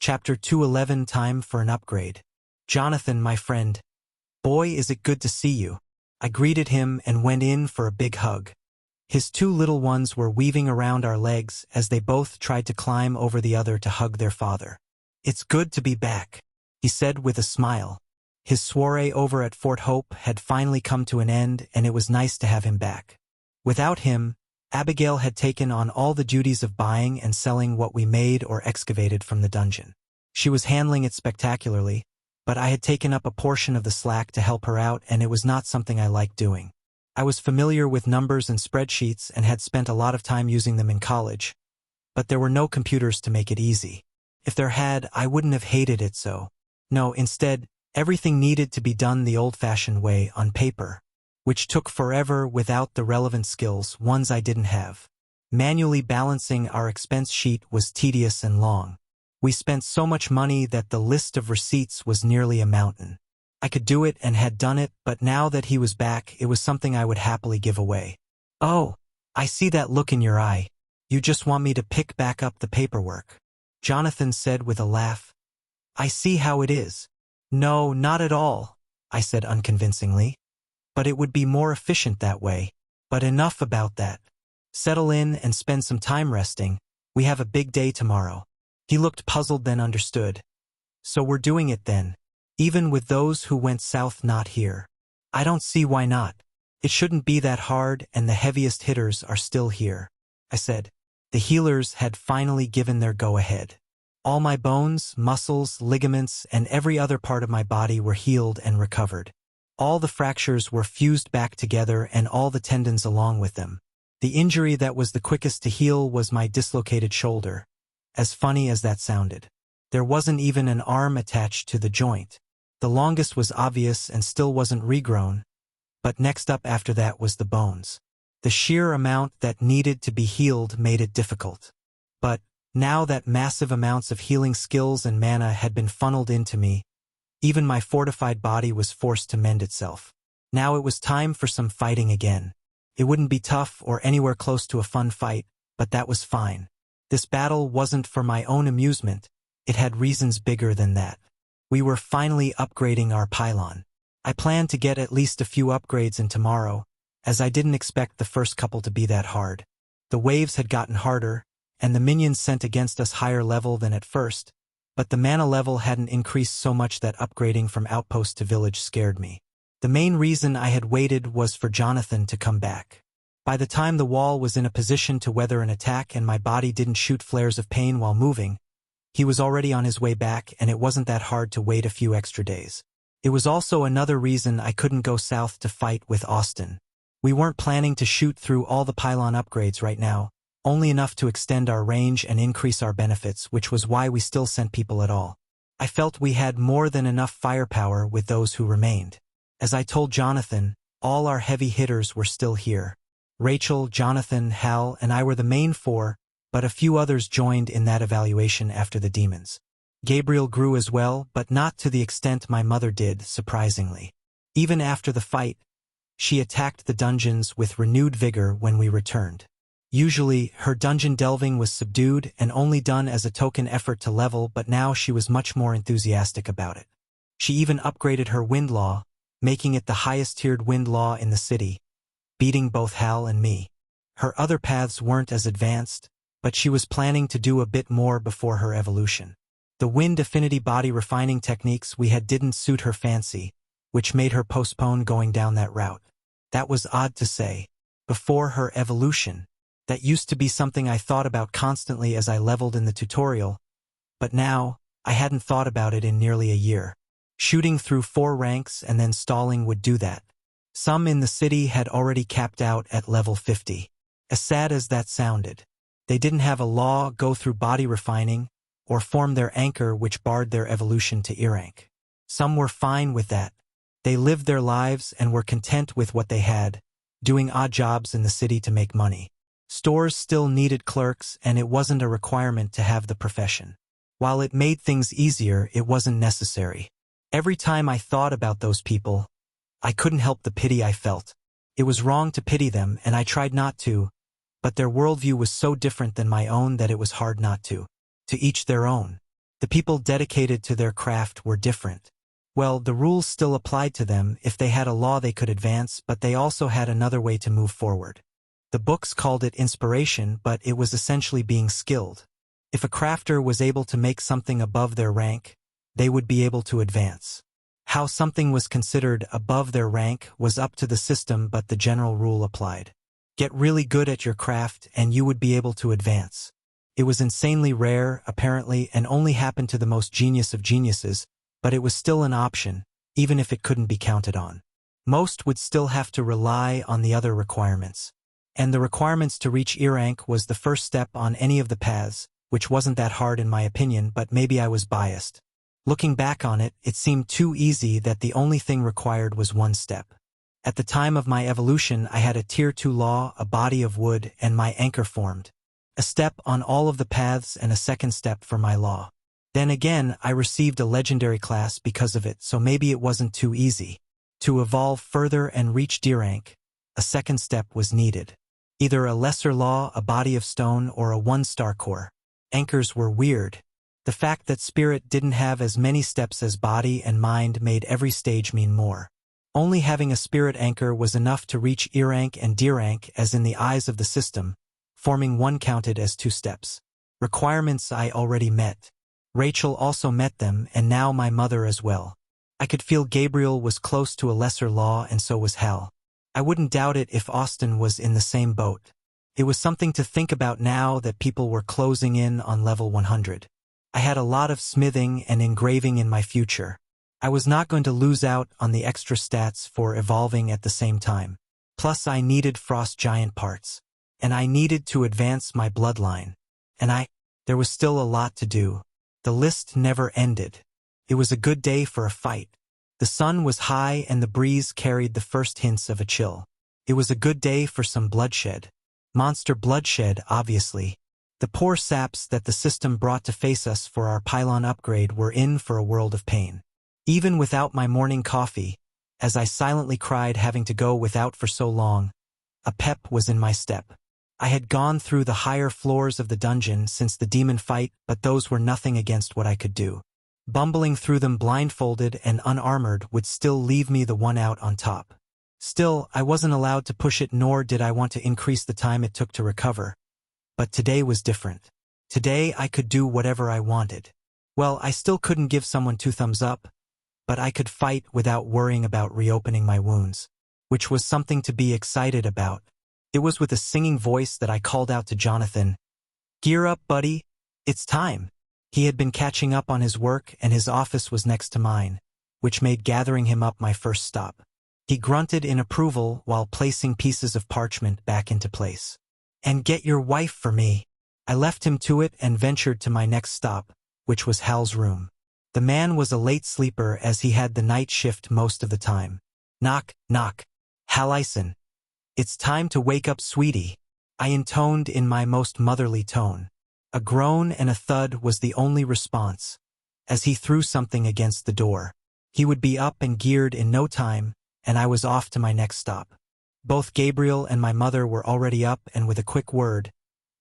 Chapter 211 Time for an Upgrade. Jonathan, my friend. Boy, is it good to see you. I greeted him and went in for a big hug. His two little ones were weaving around our legs as they both tried to climb over the other to hug their father. It's good to be back, he said with a smile. His soiree over at Fort Hope had finally come to an end, and it was nice to have him back. Without him, Abigail had taken on all the duties of buying and selling what we made or excavated from the dungeon. She was handling it spectacularly, but I had taken up a portion of the slack to help her out, and it was not something I liked doing. I was familiar with numbers and spreadsheets and had spent a lot of time using them in college, but there were no computers to make it easy. If there had, I wouldn't have hated it so. No, instead, everything needed to be done the old-fashioned way, on paper, which took forever without the relevant skills, ones I didn't have. Manually balancing our expense sheet was tedious and long. We spent so much money that the list of receipts was nearly a mountain. I could do it and had done it, but now that he was back, it was something I would happily give away. Oh, I see that look in your eye. You just want me to pick back up the paperwork, Jonathan said with a laugh. I see how it is. No, not at all, I said unconvincingly. But it would be more efficient that way. But enough about that. Settle in and spend some time resting. We have a big day tomorrow. He looked puzzled, then understood. So we're doing it then, even with those who went south not here. I don't see why not. It shouldn't be that hard, and the heaviest hitters are still here, I said. The healers had finally given their go-ahead. All my bones, muscles, ligaments, and every other part of my body were healed and recovered. All the fractures were fused back together, and all the tendons along with them. The injury that was the quickest to heal was my dislocated shoulder. As funny as that sounded. There wasn't even an arm attached to the joint. The longest was obvious and still wasn't regrown, but next up after that was the bones. The sheer amount that needed to be healed made it difficult. But now that massive amounts of healing skills and mana had been funneled into me, even my fortified body was forced to mend itself. Now it was time for some fighting again. It wouldn't be tough or anywhere close to a fun fight, but that was fine. This battle wasn't for my own amusement, it had reasons bigger than that. We were finally upgrading our pylon. I planned to get at least a few upgrades in tomorrow, as I didn't expect the first couple to be that hard. The waves had gotten harder, and the minions sent against us higher level than at first, but the mana level hadn't increased so much that upgrading from outpost to village scared me. The main reason I had waited was for Jonathan to come back. By the time the wall was in a position to weather an attack and my body didn't shoot flares of pain while moving, he was already on his way back, and it wasn't that hard to wait a few extra days. It was also another reason I couldn't go south to fight with Austin. We weren't planning to shoot through all the pylon upgrades right now, only enough to extend our range and increase our benefits, which was why we still sent people at all. I felt we had more than enough firepower with those who remained. As I told Jonathan, all our heavy hitters were still here. Rachel, Jonathan, Hal, and I were the main four, but a few others joined in that evaluation after the demons. Gabriel grew as well, but not to the extent my mother did, surprisingly. Even after the fight, she attacked the dungeons with renewed vigor when we returned. Usually, her dungeon delving was subdued and only done as a token effort to level, but now she was much more enthusiastic about it. She even upgraded her wind law, making it the highest-tiered wind law in the city, beating both Hal and me. Her other paths weren't as advanced, but she was planning to do a bit more before her evolution. The wind affinity body refining techniques we had didn't suit her fancy, which made her postpone going down that route. That was odd to say. Before her evolution. That used to be something I thought about constantly as I leveled in the tutorial, but now, I hadn't thought about it in nearly a year. Shooting through 4 ranks and then stalling would do that. Some in the city had already capped out at level 50. As sad as that sounded, they didn't have a law go through body refining or form their anchor, which barred their evolution to E rank. Some were fine with that. They lived their lives and were content with what they had, doing odd jobs in the city to make money. Stores still needed clerks, and it wasn't a requirement to have the profession. While it made things easier, it wasn't necessary. Every time I thought about those people, I couldn't help the pity I felt. It was wrong to pity them, and I tried not to, but their worldview was so different than my own that it was hard not to. To each their own. The people dedicated to their craft were different. Well, the rules still applied to them. If they had a law they could advance, but they also had another way to move forward. The books called it inspiration, but it was essentially being skilled. If a crafter was able to make something above their rank, they would be able to advance. How something was considered above their rank was up to the system, but the general rule applied. Get really good at your craft and you would be able to advance. It was insanely rare, apparently, and only happened to the most genius of geniuses, but it was still an option, even if it couldn't be counted on. Most would still have to rely on the other requirements. And the requirements to reach E rank was the first step on any of the paths, which wasn't that hard in my opinion, but maybe I was biased. Looking back on it, it seemed too easy that the only thing required was one step. At the time of my evolution, I had a Tier 2 law, a body of wood, and my anchor formed. A step on all of the paths and a second step for my law. Then again, I received a legendary class because of it, so maybe it wasn't too easy. To evolve further and reach D rank, a second step was needed. Either a lesser law, a body of stone, or a 1-star core. Anchors were weird. The fact that spirit didn't have as many steps as body and mind made every stage mean more. Only having a spirit anchor was enough to reach E rank and D rank, as in the eyes of the system, forming one counted as 2 steps. Requirements I already met. Rachel also met them, and now my mother as well. I could feel Gabriel was close to a lesser law, and so was Hal. I wouldn't doubt it if Austin was in the same boat. It was something to think about now that people were closing in on level 100. I had a lot of smithing and engraving in my future. I was not going to lose out on the extra stats for evolving at the same time. Plus I needed frost giant parts. And I needed to advance my bloodline. There was still a lot to do. The list never ended. It was a good day for a fight. The sun was high and the breeze carried the first hints of a chill. It was a good day for some bloodshed. Monster bloodshed, obviously. The poor saps that the system brought to face us for our pylon upgrade were in for a world of pain. Even without my morning coffee, as I silently cried having to go without for so long, a pep was in my step. I had gone through the higher floors of the dungeon since the demon fight, but those were nothing against what I could do. Bumbling through them blindfolded and unarmored would still leave me the one out on top. Still, I wasn't allowed to push it, nor did I want to increase the time it took to recover. But today was different. Today I could do whatever I wanted. Well, I still couldn't give someone 2 thumbs up, but I could fight without worrying about reopening my wounds, which was something to be excited about. It was with a singing voice that I called out to Jonathan, "Gear up, buddy. It's time." He had been catching up on his work and his office was next to mine, which made gathering him up my first stop. He grunted in approval while placing pieces of parchment back into place. "And get your wife for me." I left him to it and ventured to my next stop, which was Hal's room. The man was a late sleeper as he had the night shift most of the time. "Knock, knock. Halison. It's time to wake up, sweetie," I intoned in my most motherly tone. A groan and a thud was the only response, as he threw something against the door. He would be up and geared in no time, and I was off to my next stop. Both Gabriel and my mother were already up, and with a quick word,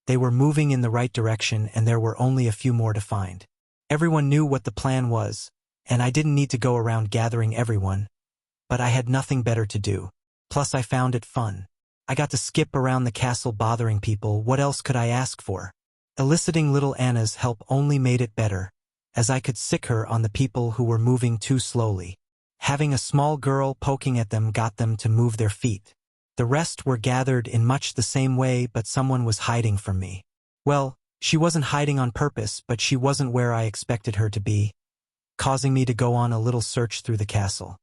they were moving in the right direction, and there were only a few more to find. Everyone knew what the plan was, and I didn't need to go around gathering everyone, but I had nothing better to do. Plus I found it fun. I got to skip around the castle bothering people. What else could I ask for? Eliciting little Anna's help only made it better, as I could sick her on the people who were moving too slowly. Having a small girl poking at them got them to move their feet. The rest were gathered in much the same way, but someone was hiding from me. Well, she wasn't hiding on purpose, but she wasn't where I expected her to be, causing me to go on a little search through the castle,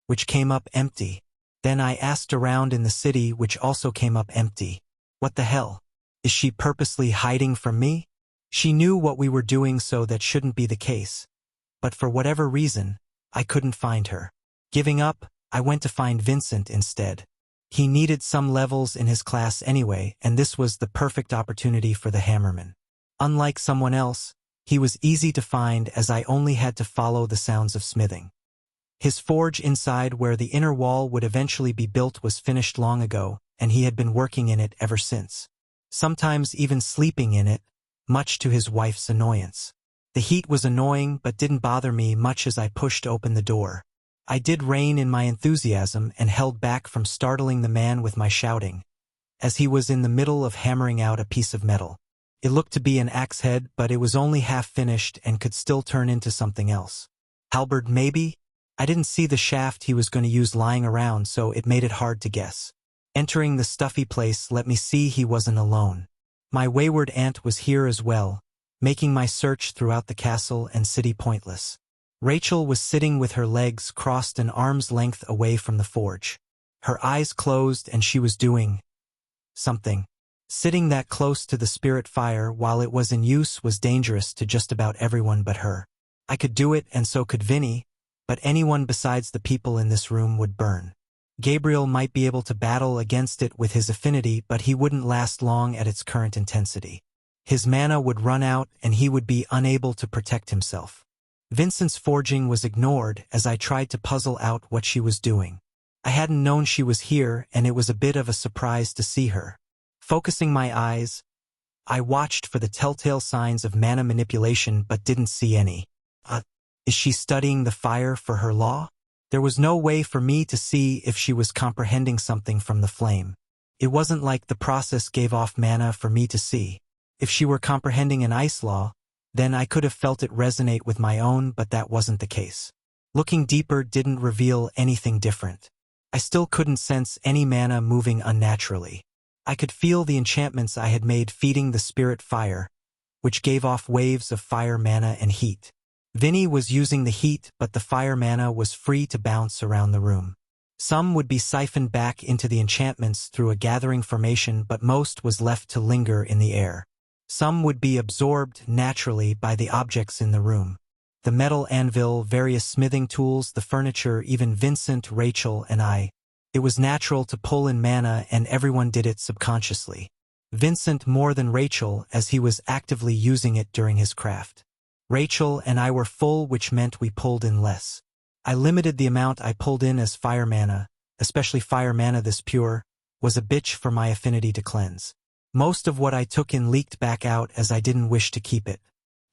which came up empty. Then I asked around in the city, which also came up empty. What the hell? Is she purposely hiding from me? She knew what we were doing, so that shouldn't be the case. But for whatever reason, I couldn't find her. Giving up, I went to find Vincent instead. He needed some levels in his class anyway, and this was the perfect opportunity for the hammerman. Unlike someone else, he was easy to find as I only had to follow the sounds of smithing. His forge inside where the inner wall would eventually be built was finished long ago, and he had been working in it ever since. Sometimes even sleeping in it, much to his wife's annoyance. The heat was annoying but didn't bother me much as I pushed open the door. I did rein in my enthusiasm and held back from startling the man with my shouting, as he was in the middle of hammering out a piece of metal. It looked to be an axe head, but it was only half finished and could still turn into something else. Halberd, maybe? I didn't see the shaft he was going to use lying around, so it made it hard to guess. Entering the stuffy place let me see he wasn't alone. My wayward aunt was here as well, making my search throughout the castle and city pointless. Rachel was sitting with her legs crossed an arm's length away from the forge. Her eyes closed and she was doing something. Sitting that close to the spirit fire while it was in use was dangerous to just about everyone but her. I could do it and so could Vinny, but anyone besides the people in this room would burn. Gabriel might be able to battle against it with his affinity, but he wouldn't last long at its current intensity. His mana would run out and he would be unable to protect himself. Vincent's forging was ignored as I tried to puzzle out what she was doing. I hadn't known she was here, and it was a bit of a surprise to see her. Focusing my eyes, I watched for the telltale signs of mana manipulation but didn't see any. Is she studying the fire for her law? There was no way for me to see if she was comprehending something from the flame. It wasn't like the process gave off mana for me to see. If she were comprehending an ice law, then I could have felt it resonate with my own, but that wasn't the case. Looking deeper didn't reveal anything different. I still couldn't sense any mana moving unnaturally. I could feel the enchantments I had made feeding the spirit fire, which gave off waves of fire mana and heat. Vinny was using the heat, but the fire mana was free to bounce around the room. Some would be siphoned back into the enchantments through a gathering formation, but most was left to linger in the air. Some would be absorbed naturally by the objects in the room. The metal anvil, various smithing tools, the furniture, even Vincent, Rachel, and I. It was natural to pull in mana, and everyone did it subconsciously. Vincent more than Rachel, as he was actively using it during his craft. Rachel and I were full, which meant we pulled in less. I limited the amount I pulled in, as fire mana, especially fire mana this pure, was a bitch for my affinity to cleanse. Most of what I took in leaked back out as I didn't wish to keep it.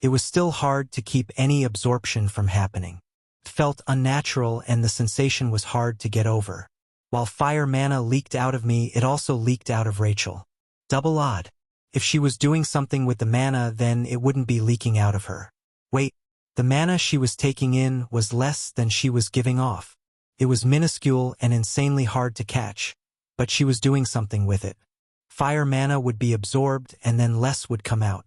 It was still hard to keep any absorption from happening. It felt unnatural and the sensation was hard to get over. While fire mana leaked out of me, it also leaked out of Rachel. Double odd. If she was doing something with the mana, then it wouldn't be leaking out of her. Wait, the mana she was taking in was less than she was giving off. It was minuscule and insanely hard to catch, but she was doing something with it. Fire mana would be absorbed and then less would come out.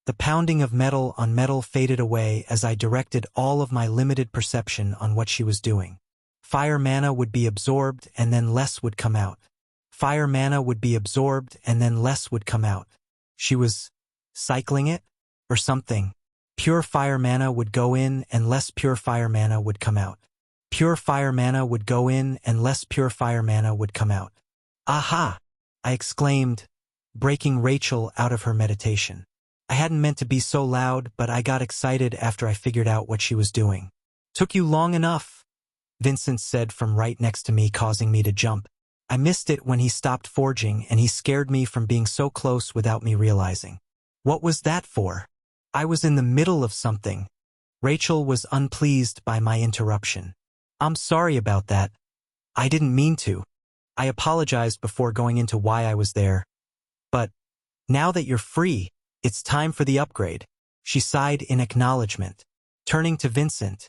The pounding of metal on metal faded away as I directed all of my limited perception on what she was doing. Fire mana would be absorbed and then less would come out. Fire mana would be absorbed and then less would come out. She was cycling it? Or something. Pure fire mana would go in and less pure fire mana would come out. Pure fire mana would go in and less pure fire mana would come out. Aha! I exclaimed, breaking Rachel out of her meditation. I hadn't meant to be so loud, but I got excited after I figured out what she was doing. Took you long enough, Vincent said from right next to me, causing me to jump. I missed it when he stopped forging, and he scared me from being so close without me realizing. What was that for? I was in the middle of something. Rachel was unpleased by my interruption. I'm sorry about that. I didn't mean to. I apologized before going into why I was there. But now that you're free, it's time for the upgrade. She sighed in acknowledgement. Turning to Vincent.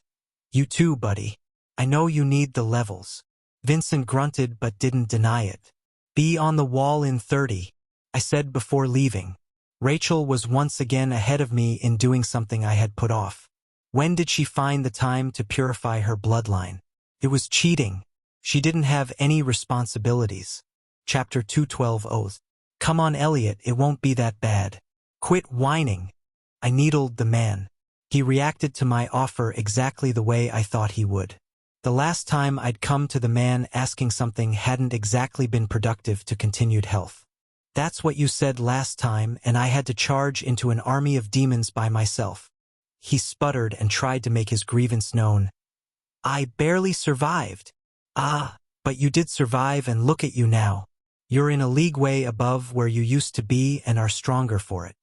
You too, buddy. I know you need the levels. Vincent grunted but didn't deny it. Be on the wall in 30, I said before leaving. Rachel was once again ahead of me in doing something I had put off. When did she find the time to purify her bloodline? It was cheating. She didn't have any responsibilities. Chapter 212 Oath. Come on, Elliot, it won't be that bad. Quit whining. I needled the man. He reacted to my offer exactly the way I thought he would. The last time I'd come to the man asking something hadn't exactly been productive to continued health. That's what you said last time, and I had to charge into an army of demons by myself. He sputtered and tried to make his grievance known. I barely survived. Ah, but you did survive, and look at you now. You're in a league way above where you used to be and are stronger for it.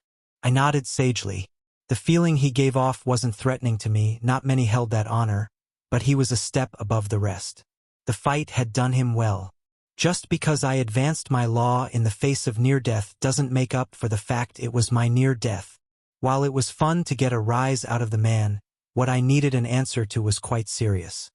I nodded sagely. The feeling he gave off wasn't threatening to me, not many held that honor, but he was a step above the rest. The fight had done him well. Just because I advanced my law in the face of near-death doesn't make up for the fact it was my near-death. While it was fun to get a rise out of the man, what I needed an answer to was quite serious.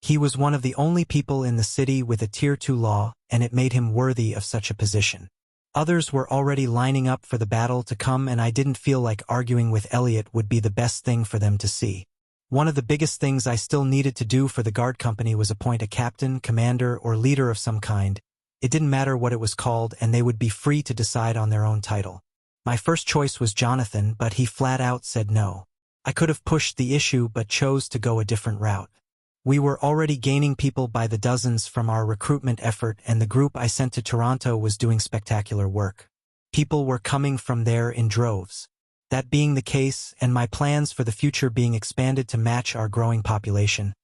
He was one of the only people in the city with a Tier 2 law, and it made him worthy of such a position. Others were already lining up for the battle to come, and I didn't feel like arguing with Elliot would be the best thing for them to see. One of the biggest things I still needed to do for the guard company was appoint a captain, commander, or leader of some kind. It didn't matter what it was called, and they would be free to decide on their own title. My first choice was Jonathan, but he flat out said no. I could have pushed the issue but chose to go a different route. We were already gaining people by the dozens from our recruitment effort, and the group I sent to Toronto was doing spectacular work. People were coming from there in droves. That being the case, and my plans for the future being expanded to match our growing population,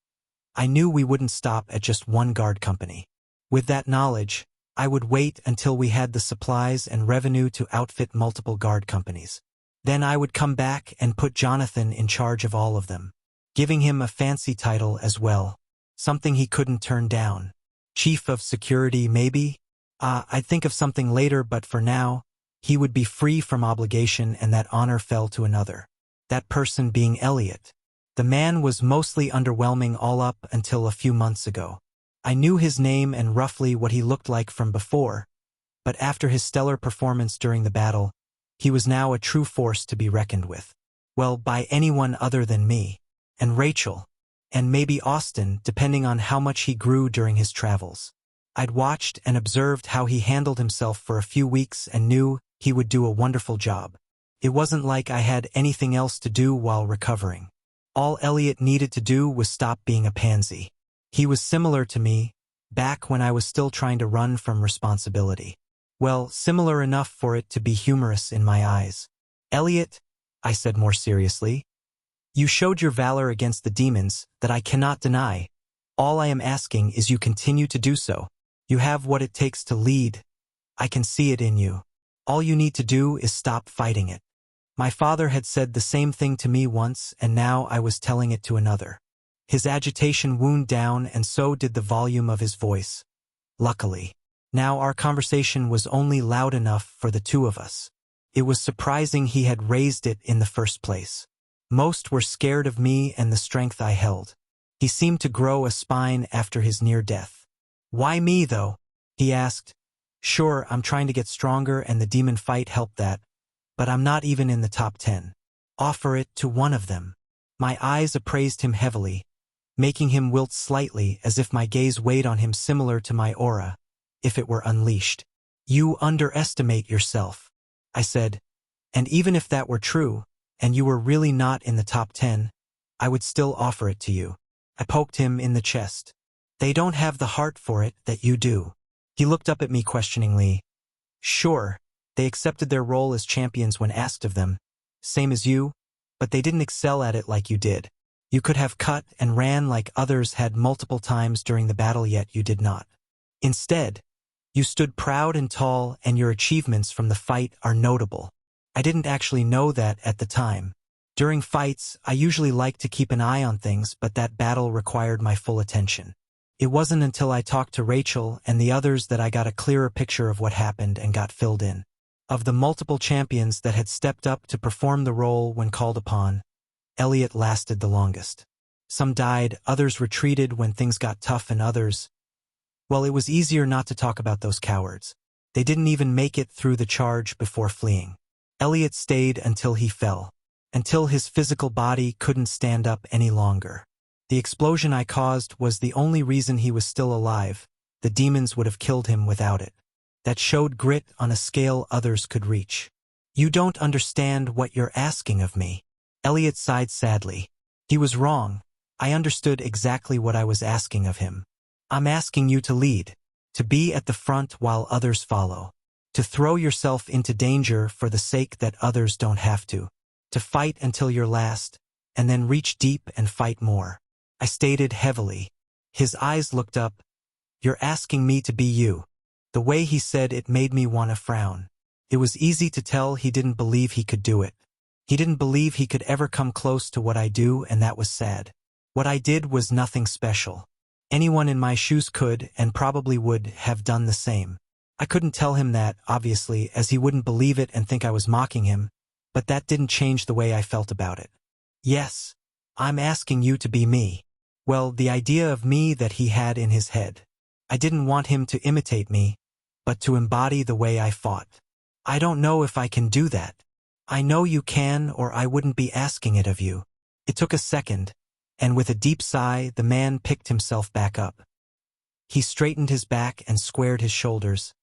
I knew we wouldn't stop at just one guard company. With that knowledge, I would wait until we had the supplies and revenue to outfit multiple guard companies. Then I would come back and put Jonathan in charge of all of them, giving him a fancy title as well, something he couldn't turn down. Chief of Security, maybe? I'd think of something later, but for now, he would be free from obligation, and that honor fell to another. That person being Elliot. The man was mostly underwhelming all up until a few months ago. I knew his name and roughly what he looked like from before, but after his stellar performance during the battle, he was now a true force to be reckoned with. Well, by anyone other than me, and Rachel, and maybe Austin, depending on how much he grew during his travels. I'd watched and observed how he handled himself for a few weeks and knew he would do a wonderful job. It wasn't like I had anything else to do while recovering. All Elliot needed to do was stop being a pansy. He was similar to me, back when I was still trying to run from responsibility. Well, similar enough for it to be humorous in my eyes. Elliot, I said more seriously, you showed your valor against the demons that I cannot deny. All I am asking is you continue to do so. You have what it takes to lead. I can see it in you. All you need to do is stop fighting it. My father had said the same thing to me once, and now I was telling it to another. His agitation wound down, and so did the volume of his voice. Luckily, now our conversation was only loud enough for the two of us. It was surprising he had raised it in the first place. Most were scared of me and the strength I held. He seemed to grow a spine after his near death. Why me, though? He asked. Sure, I'm trying to get stronger and the demon fight helped that, but I'm not even in the top 10. Offer it to one of them. My eyes appraised him heavily, making him wilt slightly as if my gaze weighed on him, similar to my aura, if it were unleashed. You underestimate yourself, I said, and even if that were true, and you were really not in the top 10, I would still offer it to you. I poked him in the chest. They don't have the heart for it that you do. He looked up at me questioningly. Sure, they accepted their role as champions when asked of them, same as you, but they didn't excel at it like you did. You could have cut and ran like others had multiple times during the battle, yet you did not. Instead, you stood proud and tall, and your achievements from the fight are notable. I didn't actually know that at the time. During fights, I usually like to keep an eye on things, but that battle required my full attention. It wasn't until I talked to Rachel and the others that I got a clearer picture of what happened and got filled in. Of the multiple champions that had stepped up to perform the role when called upon, Elliot lasted the longest. Some died, others retreated when things got tough, and others, well, it was easier not to talk about those cowards. They didn't even make it through the charge before fleeing. Elliot stayed until he fell, until his physical body couldn't stand up any longer. The explosion I caused was the only reason he was still alive. The demons would have killed him without it. That showed grit on a scale others could reach. You don't understand what you're asking of me. Elliot sighed sadly. He was wrong. I understood exactly what I was asking of him. I'm asking you to lead, to be at the front while others follow, to throw yourself into danger for the sake that others don't have to fight until you're last, and then reach deep and fight more. I stated heavily. His eyes looked up. You're asking me to be you. The way he said it made me want to frown. It was easy to tell he didn't believe he could do it. He didn't believe he could ever come close to what I do, and that was sad. What I did was nothing special. Anyone in my shoes could, and probably would, have done the same. I couldn't tell him that, obviously, as he wouldn't believe it and think I was mocking him, but that didn't change the way I felt about it. Yes, I'm asking you to be me. Well, the idea of me that he had in his head. I didn't want him to imitate me, but to embody the way I fought. I don't know if I can do that. I know you can, or I wouldn't be asking it of you. It took a second, and with a deep sigh, the man picked himself back up. He straightened his back and squared his shoulders.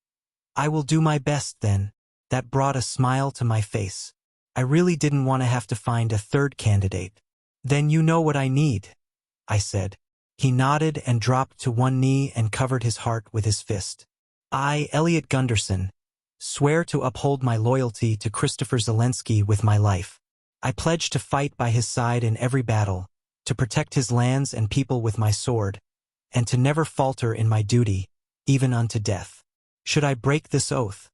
I will do my best then. That brought a smile to my face. I really didn't want to have to find a third candidate. Then you know what I need, I said. He nodded and dropped to one knee and covered his heart with his fist. I, Elliot Gunderson, swear to uphold my loyalty to Christopher Zelensky with my life. I pledge to fight by his side in every battle, to protect his lands and people with my sword, and to never falter in my duty, even unto death. Should I break this oath,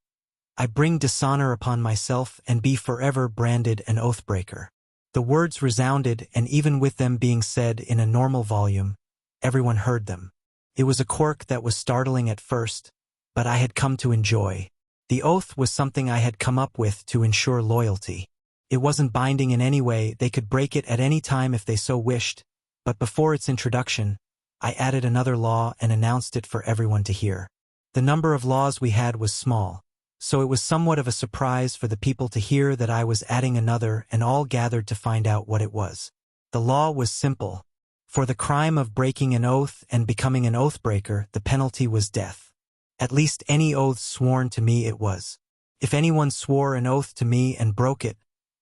I bring dishonor upon myself and be forever branded an oathbreaker. The words resounded, and even with them being said in a normal volume, everyone heard them. It was a quirk that was startling at first, but I had come to enjoy. The oath was something I had come up with to ensure loyalty. It wasn't binding in any way, they could break it at any time if they so wished, but before its introduction, I added another law and announced it for everyone to hear. The number of laws we had was small, so it was somewhat of a surprise for the people to hear that I was adding another, and all gathered to find out what it was. The law was simple. For the crime of breaking an oath and becoming an oathbreaker, the penalty was death. At least any oaths sworn to me it was. If anyone swore an oath to me and broke it,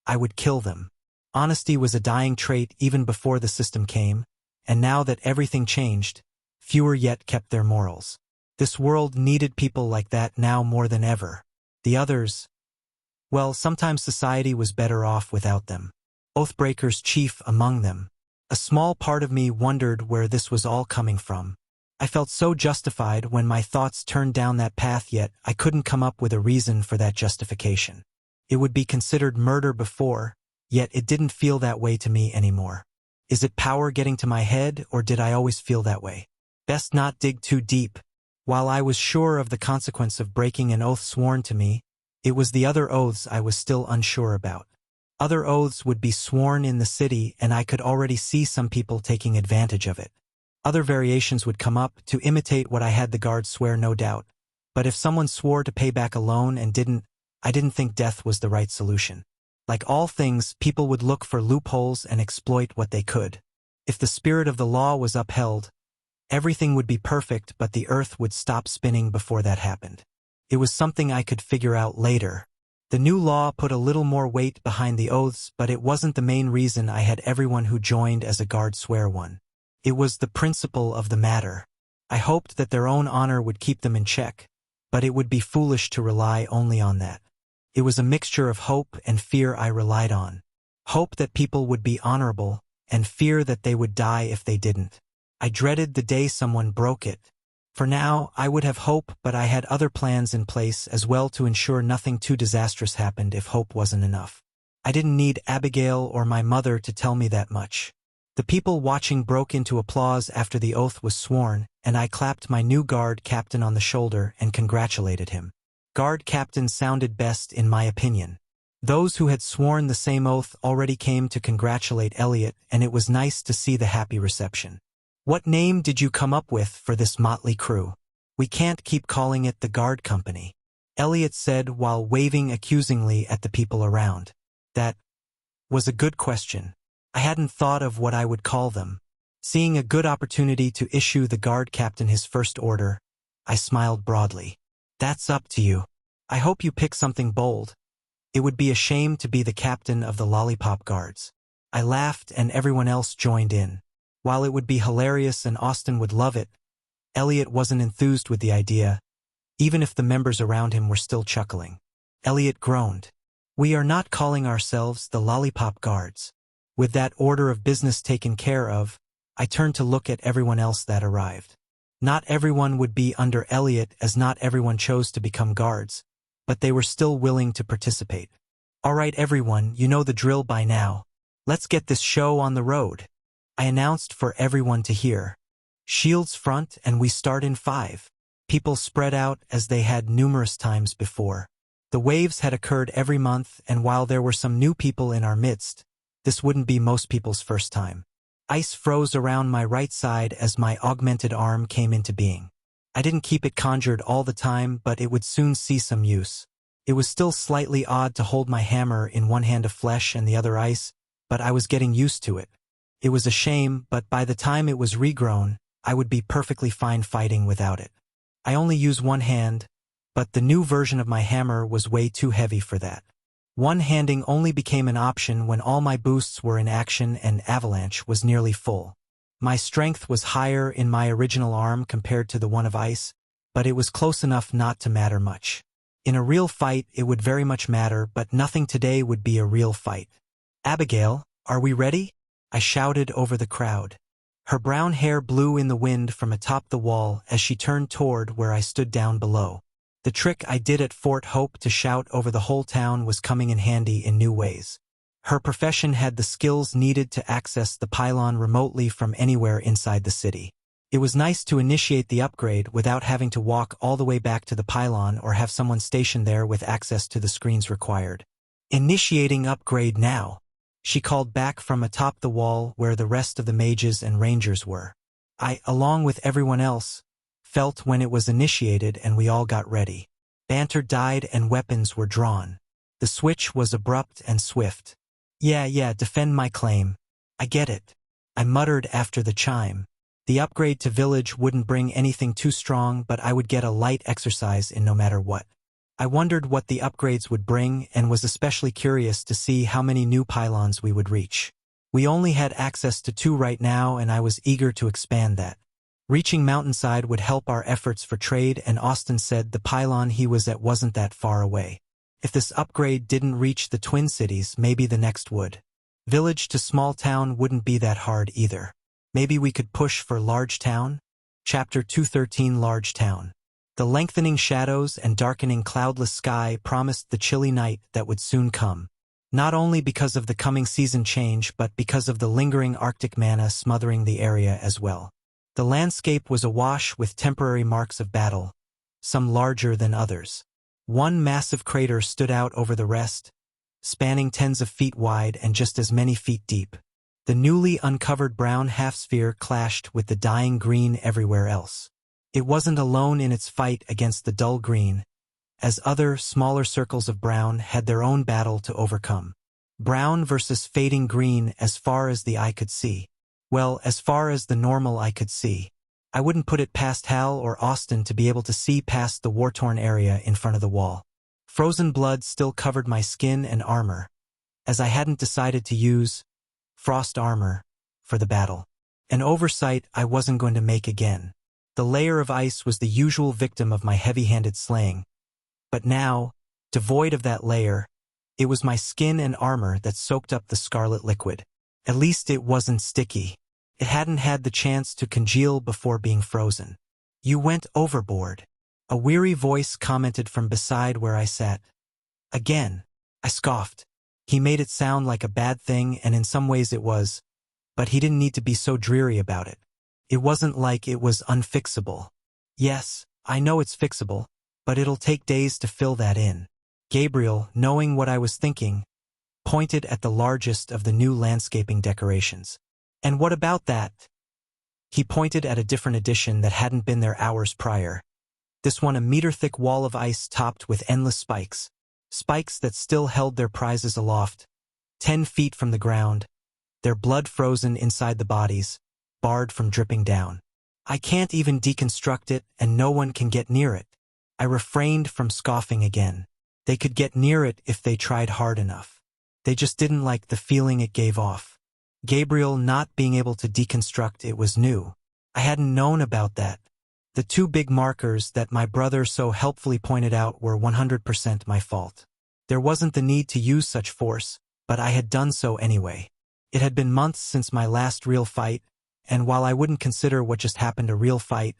I would kill them. Honesty was a dying trait even before the system came, and now that everything changed, fewer yet kept their morals. This world needed people like that now more than ever. The others, well, sometimes society was better off without them. Oathbreakers chief among them. A small part of me wondered where this was all coming from. I felt so justified when my thoughts turned down that path, yet I couldn't come up with a reason for that justification. It would be considered murder before, yet it didn't feel that way to me anymore. Is it power getting to my head, or did I always feel that way? Best not dig too deep. While I was sure of the consequence of breaking an oath sworn to me, it was the other oaths I was still unsure about. Other oaths would be sworn in the city, and I could already see some people taking advantage of it. Other variations would come up to imitate what I had the guards swear, no doubt. But if someone swore to pay back a loan and didn't, I didn't think death was the right solution. Like all things, people would look for loopholes and exploit what they could. If the spirit of the law was upheld, everything would be perfect, but the earth would stop spinning before that happened. It was something I could figure out later. The new law put a little more weight behind the oaths, but it wasn't the main reason I had everyone who joined as a guard swear one. It was the principle of the matter. I hoped that their own honor would keep them in check, but it would be foolish to rely only on that. It was a mixture of hope and fear I relied on. Hope that people would be honorable, and fear that they would die if they didn't. I dreaded the day someone broke it. For now, I would have hope, but I had other plans in place as well to ensure nothing too disastrous happened if hope wasn't enough. I didn't need Abigail or my mother to tell me that much. The people watching broke into applause after the oath was sworn, and I clapped my new guard captain on the shoulder and congratulated him. Guard captain sounded best in my opinion. Those who had sworn the same oath already came to congratulate Elliot, and it was nice to see the happy reception. What name did you come up with for this motley crew? We can't keep calling it the Guard Company, Elliot said while waving accusingly at the people around. That was a good question. I hadn't thought of what I would call them. Seeing a good opportunity to issue the guard captain his first order, I smiled broadly. That's up to you. I hope you pick something bold. It would be a shame to be the captain of the Lollipop Guards. I laughed and everyone else joined in. While it would be hilarious and Austin would love it, Elliot wasn't enthused with the idea, even if the members around him were still chuckling. Elliot groaned. We are not calling ourselves the Lollipop Guards. With that order of business taken care of, I turned to look at everyone else that arrived. Not everyone would be under Elliot, as not everyone chose to become guards, but they were still willing to participate. All right everyone, you know the drill by now. Let's get this show on the road. I announced for everyone to hear. Shields front and we start in 5. People spread out as they had numerous times before. The waves had occurred every month, and while there were some new people in our midst, this wouldn't be most people's first time. Ice froze around my right side as my augmented arm came into being. I didn't keep it conjured all the time, but it would soon see some use. It was still slightly odd to hold my hammer in one hand of flesh and the other ice, but I was getting used to it. It was a shame, but by the time it was regrown, I would be perfectly fine fighting without it. I only use one hand, but the new version of my hammer was way too heavy for that. One-handing only became an option when all my boosts were in action and Avalanche was nearly full. My strength was higher in my original arm compared to the one of ice, but it was close enough not to matter much. In a real fight, it would very much matter, but nothing today would be a real fight. Abigail, are we ready? I shouted over the crowd. Her brown hair blew in the wind from atop the wall as she turned toward where I stood down below. The trick I did at Fort Hope to shout over the whole town was coming in handy in new ways. Her profession had the skills needed to access the pylon remotely from anywhere inside the city. It was nice to initiate the upgrade without having to walk all the way back to the pylon or have someone stationed there with access to the screens required. Initiating upgrade now, she called back from atop the wall where the rest of the mages and rangers were. I, along with everyone else, felt when it was initiated and we all got ready. Banter died and weapons were drawn. The switch was abrupt and swift. Yeah, defend my claim. I get it. I muttered after the chime. The upgrade to village wouldn't bring anything too strong, but I would get a light exercise in no matter what. I wondered what the upgrades would bring and was especially curious to see how many new pylons we would reach. We only had access to 2 right now, and I was eager to expand that. Reaching Mountainside would help our efforts for trade, and Austin said the pylon he was at wasn't that far away. If this upgrade didn't reach the Twin Cities, maybe the next would. Village to small town wouldn't be that hard either. Maybe we could push for large town? Chapter 213 Large Town. The lengthening shadows and darkening cloudless sky promised the chilly night that would soon come. Not only because of the coming season change, but because of the lingering Arctic manna smothering the area as well. The landscape was awash with temporary marks of battle, some larger than others. One massive crater stood out over the rest, spanning tens of feet wide and just as many feet deep. The newly uncovered brown half-sphere clashed with the dying green everywhere else. It wasn't alone in its fight against the dull green, as other, smaller circles of brown had their own battle to overcome. Brown versus fading green as far as the eye could see. Well, as far as the normal eye could see. I wouldn't put it past Hal or Austin to be able to see past the war-torn area in front of the wall. Frozen blood still covered my skin and armor, as I hadn't decided to use frost armor for the battle. An oversight I wasn't going to make again. The layer of ice was the usual victim of my heavy-handed slaying. But now, devoid of that layer, it was my skin and armor that soaked up the scarlet liquid. At least it wasn't sticky. It hadn't had the chance to congeal before being frozen. You went overboard. A weary voice commented from beside where I sat. Again, I scoffed. He made it sound like a bad thing, and in some ways it was, but he didn't need to be so dreary about it. It wasn't like it was unfixable. Yes, I know it's fixable, but it'll take days to fill that in. Gabriel, knowing what I was thinking, pointed at the largest of the new landscaping decorations. And what about that? He pointed at a different addition that hadn't been there hours prior. This one, a meter-thick wall of ice topped with endless spikes. Spikes that still held their prizes aloft, 10 feet from the ground, their blood frozen inside the bodies, barred from dripping down. I can't even deconstruct it, and no one can get near it. I refrained from scoffing again. They could get near it if they tried hard enough. They just didn't like the feeling it gave off. Gabriel not being able to deconstruct it was new. I hadn't known about that. The 2 big markers that my brother so helpfully pointed out were 100% my fault. There wasn't the need to use such force, but I had done so anyway. It had been months since my last real fight, and while I wouldn't consider what just happened a real fight,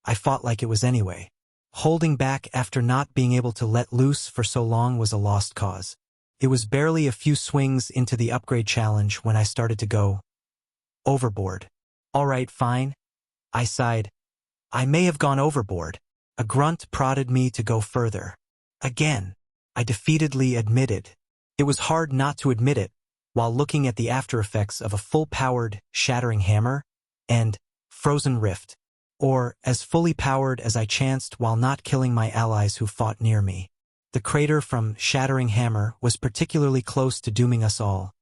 I fought like it was anyway. Holding back after not being able to let loose for so long was a lost cause. It was barely a few swings into the upgrade challenge when I started to go overboard. All right, fine, I sighed. I may have gone overboard. A grunt prodded me to go further. Again, I defeatedly admitted. It was hard not to admit it, while looking at the after effects of a full-powered, shattering hammer, and frozen rift, or as fully powered as I chanced while not killing my allies who fought near me. The crater from Shattering Hammer was particularly close to dooming us all,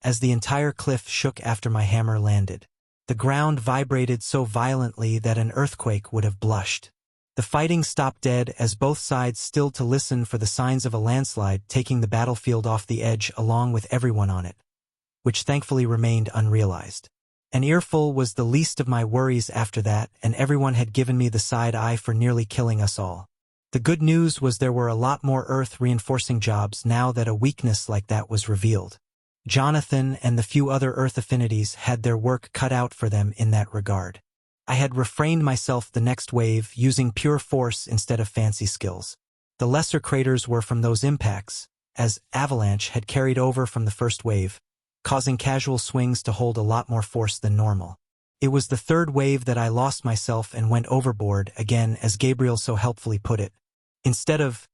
as the entire cliff shook after my hammer landed. The ground vibrated so violently that an earthquake would have blushed. The fighting stopped dead as both sides stilled to listen for the signs of a landslide taking the battlefield off the edge along with everyone on it, which thankfully remained unrealized. An earful was the least of my worries after that, and everyone had given me the side eye for nearly killing us all. The good news was there were a lot more Earth-reinforcing jobs now that a weakness like that was revealed. Jonathan and the few other Earth affinities had their work cut out for them in that regard. I had refrained myself the next wave using pure force instead of fancy skills. The lesser craters were from those impacts, as avalanche had carried over from the first wave, causing casual swings to hold a lot more force than normal. It was the third wave that I lost myself and went overboard again, as Gabriel so helpfully put it. Instead of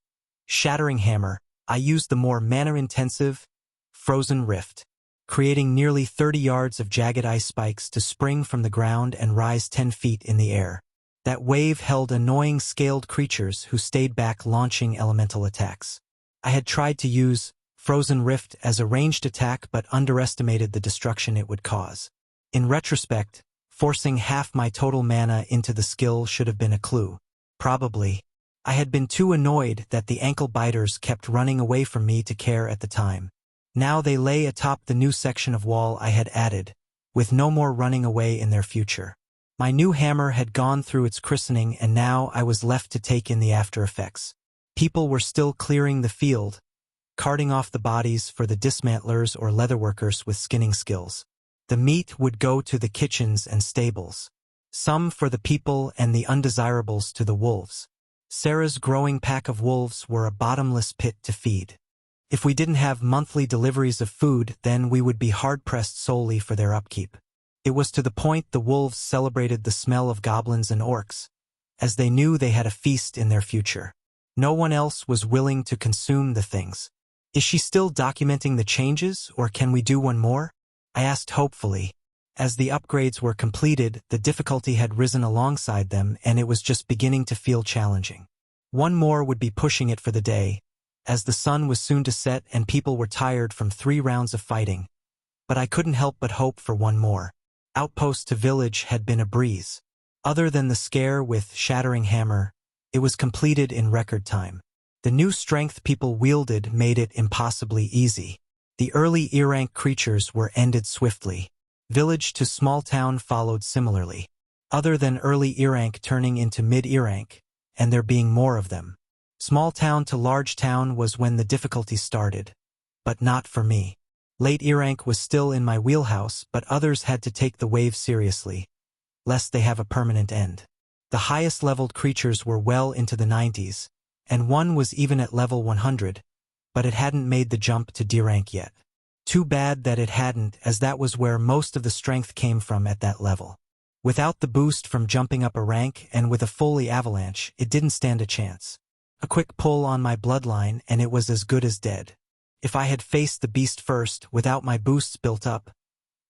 Shattering Hammer, I used the more mana-intensive Frozen Rift, creating nearly 30 yards of jagged ice spikes to spring from the ground and rise 10 feet in the air. That wave held annoying scaled creatures who stayed back, launching elemental attacks. I had tried to use Frozen Rift as a ranged attack but underestimated the destruction it would cause. In retrospect, forcing half my total mana into the skill should have been a clue. Probably. I had been too annoyed that the ankle biters kept running away from me to care at the time. Now they lay atop the new section of wall I had added, with no more running away in their future. My new hammer had gone through its christening, and now I was left to take in the after effects. People were still clearing the field, carting off the bodies for the dismantlers or leatherworkers with skinning skills. The meat would go to the kitchens and stables. Some for the people and the undesirables to the wolves. Sarah's growing pack of wolves were a bottomless pit to feed. If we didn't have monthly deliveries of food, then we would be hard-pressed solely for their upkeep. It was to the point the wolves celebrated the smell of goblins and orcs, as they knew they had a feast in their future. No one else was willing to consume the things. Is she still documenting the changes, or can we do one more? I asked hopefully. As the upgrades were completed, the difficulty had risen alongside them, and it was just beginning to feel challenging. One more would be pushing it for the day, as the sun was soon to set and people were tired from 3 rounds of fighting. But I couldn't help but hope for one more. Outpost to village had been a breeze. Other than the scare with Shattering Hammer, it was completed in record time. The new strength people wielded made it impossibly easy. The early E-rank creatures were ended swiftly. Village to small town followed similarly. Other than early E-rank turning into mid-E-rank, and there being more of them. Small town to large town was when the difficulty started. But not for me. Late E-rank was still in my wheelhouse, but others had to take the wave seriously, lest they have a permanent end. The highest leveled creatures were well into the 90s, and one was even at level 100, but it hadn't made the jump to D-rank yet. Too bad that it hadn't, as that was where most of the strength came from at that level. Without the boost from jumping up a rank and with a fully avalanche, it didn't stand a chance. A quick pull on my bloodline and it was as good as dead. If I had faced the beast first, without my boosts built up,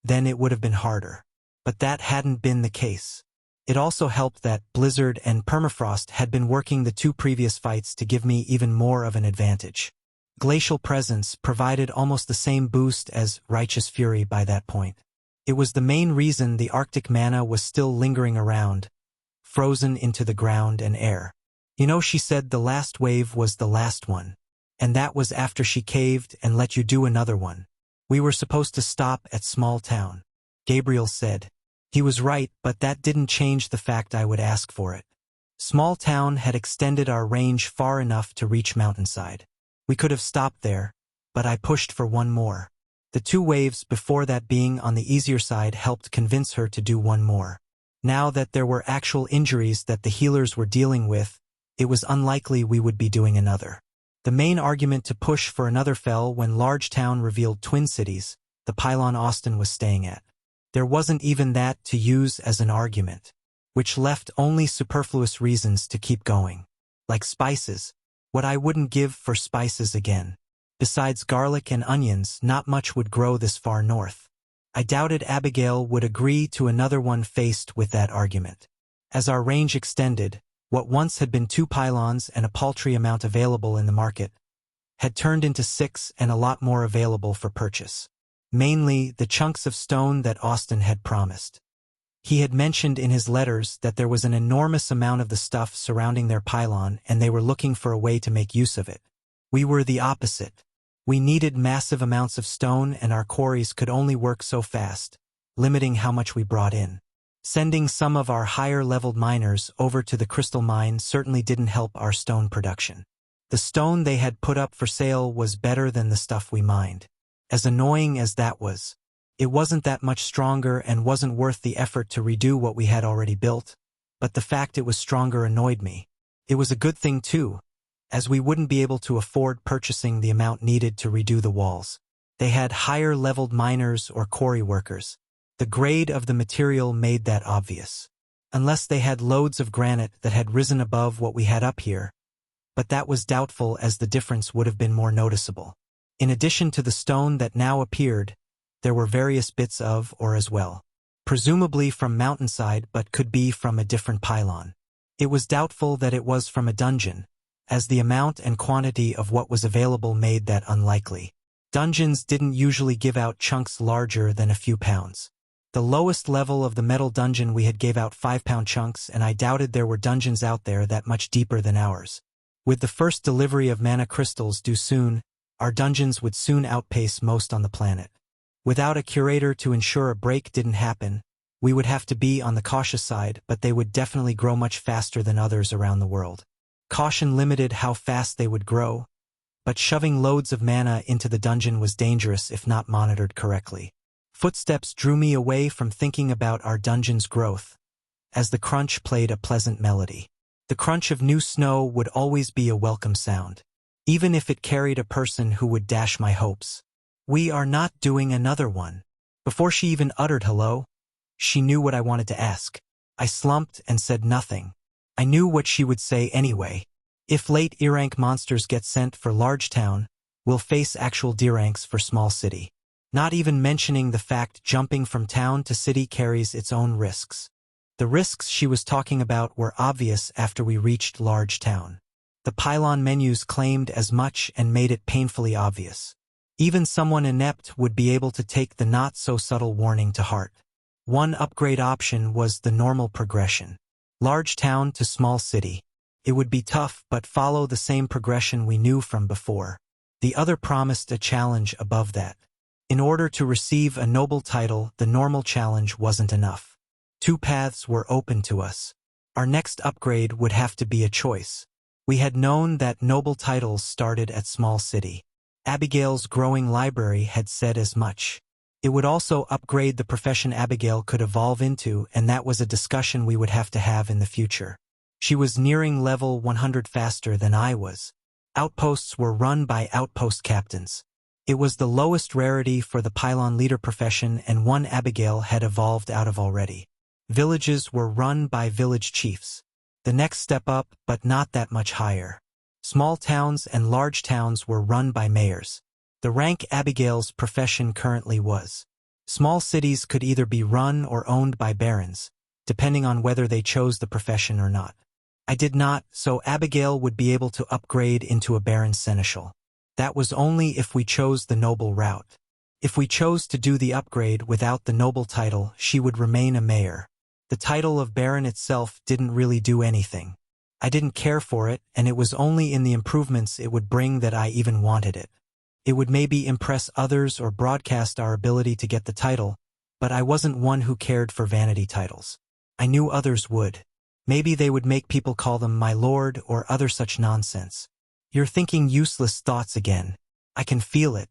then it would have been harder. But that hadn't been the case. It also helped that Blizzard and Permafrost had been working the 2 previous fights to give me even more of an advantage. Glacial Presence provided almost the same boost as Righteous Fury by that point. It was the main reason the Arctic mana was still lingering around, frozen into the ground and air. You know, she said the last wave was the last one. And that was after she caved and let you do another one. We were supposed to stop at Small Town. Gabriel said. He was right, but that didn't change the fact I would ask for it. Small Town had extended our range far enough to reach Mountainside. We could have stopped there, but I pushed for one more. The 2 waves before that being on the easier side helped convince her to do one more. Now that there were actual injuries that the healers were dealing with, it was unlikely we would be doing another. The main argument to push for another fell when Large Town revealed Twin Cities, the pylon Austin was staying at. There wasn't even that to use as an argument, which left only superfluous reasons to keep going. Like spices. What I wouldn't give for spices again. Besides garlic and onions, not much would grow this far north. I doubted Abigail would agree to another one faced with that argument. As our range extended, what once had been 2 pylons and a paltry amount available in the market had turned into 6 and a lot more available for purchase. Mainly, the chunks of stone that Austin had promised. He had mentioned in his letters that there was an enormous amount of the stuff surrounding their pylon and they were looking for a way to make use of it. We were the opposite. We needed massive amounts of stone and our quarries could only work so fast, limiting how much we brought in. Sending some of our higher-leveled miners over to the crystal mine certainly didn't help our stone production. The stone they had put up for sale was better than the stuff we mined. As annoying as that was, it wasn't that much stronger and wasn't worth the effort to redo what we had already built, but the fact it was stronger annoyed me. It was a good thing too, as we wouldn't be able to afford purchasing the amount needed to redo the walls. They had higher-leveled miners or quarry workers. The grade of the material made that obvious. Unless they had loads of granite that had risen above what we had up here, but that was doubtful as the difference would have been more noticeable. In addition to the stone that now appeared, there were various bits of ore as well. Presumably from mountainside but could be from a different pylon. It was doubtful that it was from a dungeon, as the amount and quantity of what was available made that unlikely. Dungeons didn't usually give out chunks larger than a few pounds. The lowest level of the metal dungeon we had gave out 5-pound chunks and I doubted there were dungeons out there that much deeper than ours. With the first delivery of mana crystals due soon, our dungeons would soon outpace most on the planet. Without a curator to ensure a break didn't happen, we would have to be on the cautious side, but they would definitely grow much faster than others around the world. Caution limited how fast they would grow, but shoving loads of mana into the dungeon was dangerous if not monitored correctly. Footsteps drew me away from thinking about our dungeon's growth, as the crunch played a pleasant melody. The crunch of new snow would always be a welcome sound, even if it carried a person who would dash my hopes. We are not doing another one. Before she even uttered hello, she knew what I wanted to ask. I slumped and said nothing. I knew what she would say anyway. If late E-rank monsters get sent for Large Town, we'll face actual D-ranks for Small City. Not even mentioning the fact jumping from town to city carries its own risks. The risks she was talking about were obvious after we reached Large Town. The pylon menus claimed as much and made it painfully obvious. Even someone inept would be able to take the not-so-subtle warning to heart. One upgrade option was the normal progression. Large Town to Small City. It would be tough but follow the same progression we knew from before. The other promised a challenge above that. In order to receive a noble title, the normal challenge wasn't enough. 2 paths were open to us. Our next upgrade would have to be a choice. We had known that noble titles started at Small City. Abigail's growing library had said as much. It would also upgrade the profession Abigail could evolve into, and that was a discussion we would have to have in the future. She was nearing level 100 faster than I was. Outposts were run by outpost captains. It was the lowest rarity for the pylon leader profession and one Abigail had evolved out of already. Villages were run by village chiefs. The next step up, but not that much higher. Small towns and large towns were run by mayors. The rank Abigail's profession currently was. Small cities could either be run or owned by barons, depending on whether they chose the profession or not. I did not, so Abigail would be able to upgrade into a baron seneschal. That was only if we chose the noble route. If we chose to do the upgrade without the noble title, she would remain a mayor. The title of baron itself didn't really do anything. I didn't care for it, and it was only in the improvements it would bring that I even wanted it. It would maybe impress others or broadcast our ability to get the title, but I wasn't one who cared for vanity titles. I knew others would. Maybe they would make people call them my lord or other such nonsense. You're thinking useless thoughts again. I can feel it.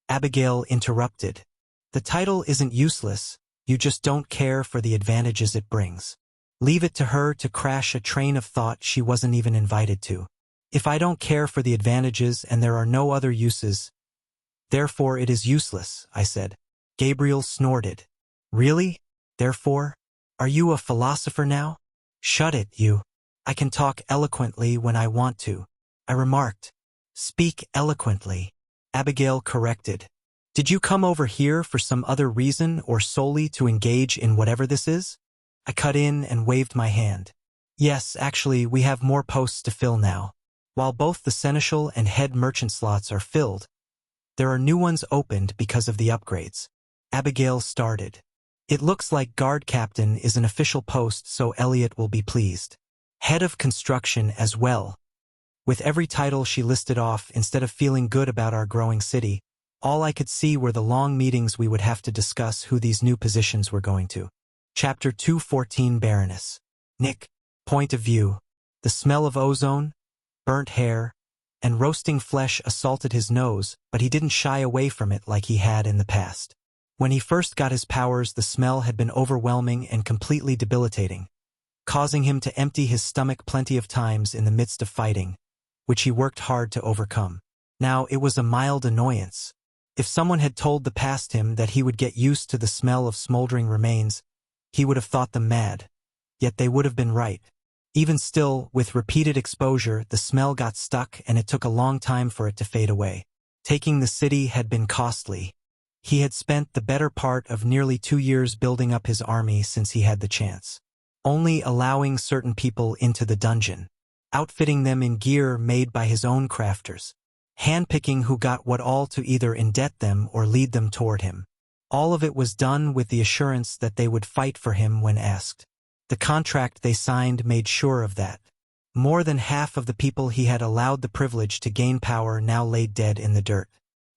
Abigail interrupted. The title isn't useless, you just don't care for the advantages it brings. Leave it to her to crash a train of thought she wasn't even invited to. If I don't care for the advantages and there are no other uses, therefore it is useless, I said. Gabriel snorted. Really? Therefore? Are you a philosopher now? Shut it, you. I can talk eloquently when I want to, I remarked. Speak eloquently, Abigail corrected. Did you come over here for some other reason or solely to engage in whatever this is? I cut in and waved my hand. Yes, actually, we have more posts to fill now. While both the seneschal and head merchant slots are filled, there are new ones opened because of the upgrades. Abigail started. It looks like guard captain is an official post, so Elliot will be pleased. Head of construction as well. With every title she listed off, instead of feeling good about our growing city, all I could see were the long meetings we would have to discuss who these new positions were going to. Chapter 214 Baroness. Nick. Point of view. The smell of ozone, burnt hair, and roasting flesh assaulted his nose, but he didn't shy away from it like he had in the past. When he first got his powers, the smell had been overwhelming and completely debilitating, causing him to empty his stomach plenty of times in the midst of fighting, which he worked hard to overcome. Now it was a mild annoyance. If someone had told the past him that he would get used to the smell of smoldering remains, he would have thought them mad. Yet they would have been right. Even still, with repeated exposure, the smell got stuck and it took a long time for it to fade away. Taking the city had been costly. He had spent the better part of nearly 2 years building up his army since he had the chance. Only allowing certain people into the dungeon, outfitting them in gear made by his own crafters, handpicking who got what all to either indebt them or lead them toward him. All of it was done with the assurance that they would fight for him when asked. The contract they signed made sure of that. More than half of the people he had allowed the privilege to gain power now lay dead in the dirt.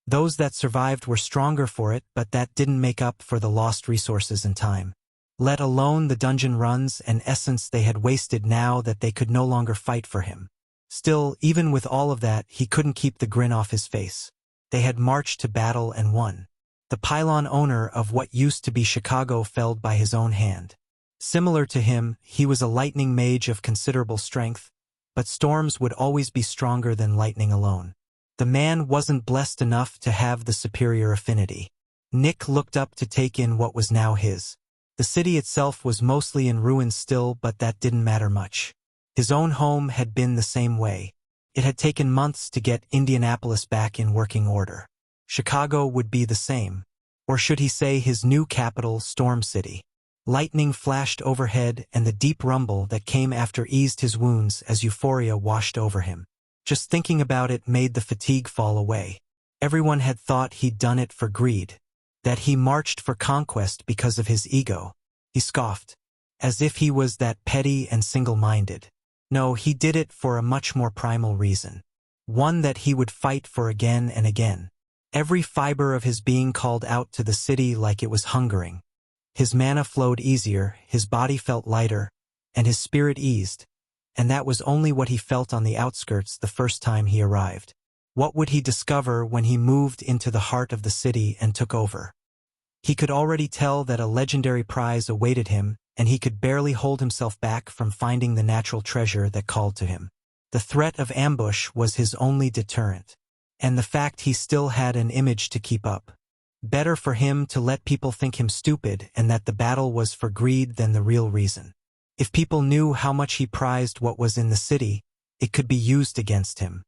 Those that survived were stronger for it, but that didn't make up for the lost resources and time. Let alone the dungeon runs and essence they had wasted now that they could no longer fight for him. Still, even with all of that, he couldn't keep the grin off his face. They had marched to battle and won. The pylon owner of what used to be Chicago felled by his own hand. Similar to him, he was a lightning mage of considerable strength, but storms would always be stronger than lightning alone. The man wasn't blessed enough to have the superior affinity. Nick looked up to take in what was now his. The city itself was mostly in ruins still, but that didn't matter much. His own home had been the same way. It had taken months to get Indianapolis back in working order. Chicago would be the same. Or should he say his new capital, Storm City. Lightning flashed overhead and the deep rumble that came after eased his wounds as euphoria washed over him. Just thinking about it made the fatigue fall away. Everyone had thought he'd done it for greed, that he marched for conquest because of his ego. He scoffed, as if he was that petty and single-minded. No, he did it for a much more primal reason. One that he would fight for again and again. Every fiber of his being called out to the city like it was hungering. His mana flowed easier, his body felt lighter, and his spirit eased, and that was only what he felt on the outskirts the first time he arrived. What would he discover when he moved into the heart of the city and took over? He could already tell that a legendary prize awaited him, and he could barely hold himself back from finding the natural treasure that called to him. The threat of ambush was his only deterrent, and the fact he still had an image to keep up. Better for him to let people think him stupid and that the battle was for greed than the real reason. If people knew how much he prized what was in the city, it could be used against him.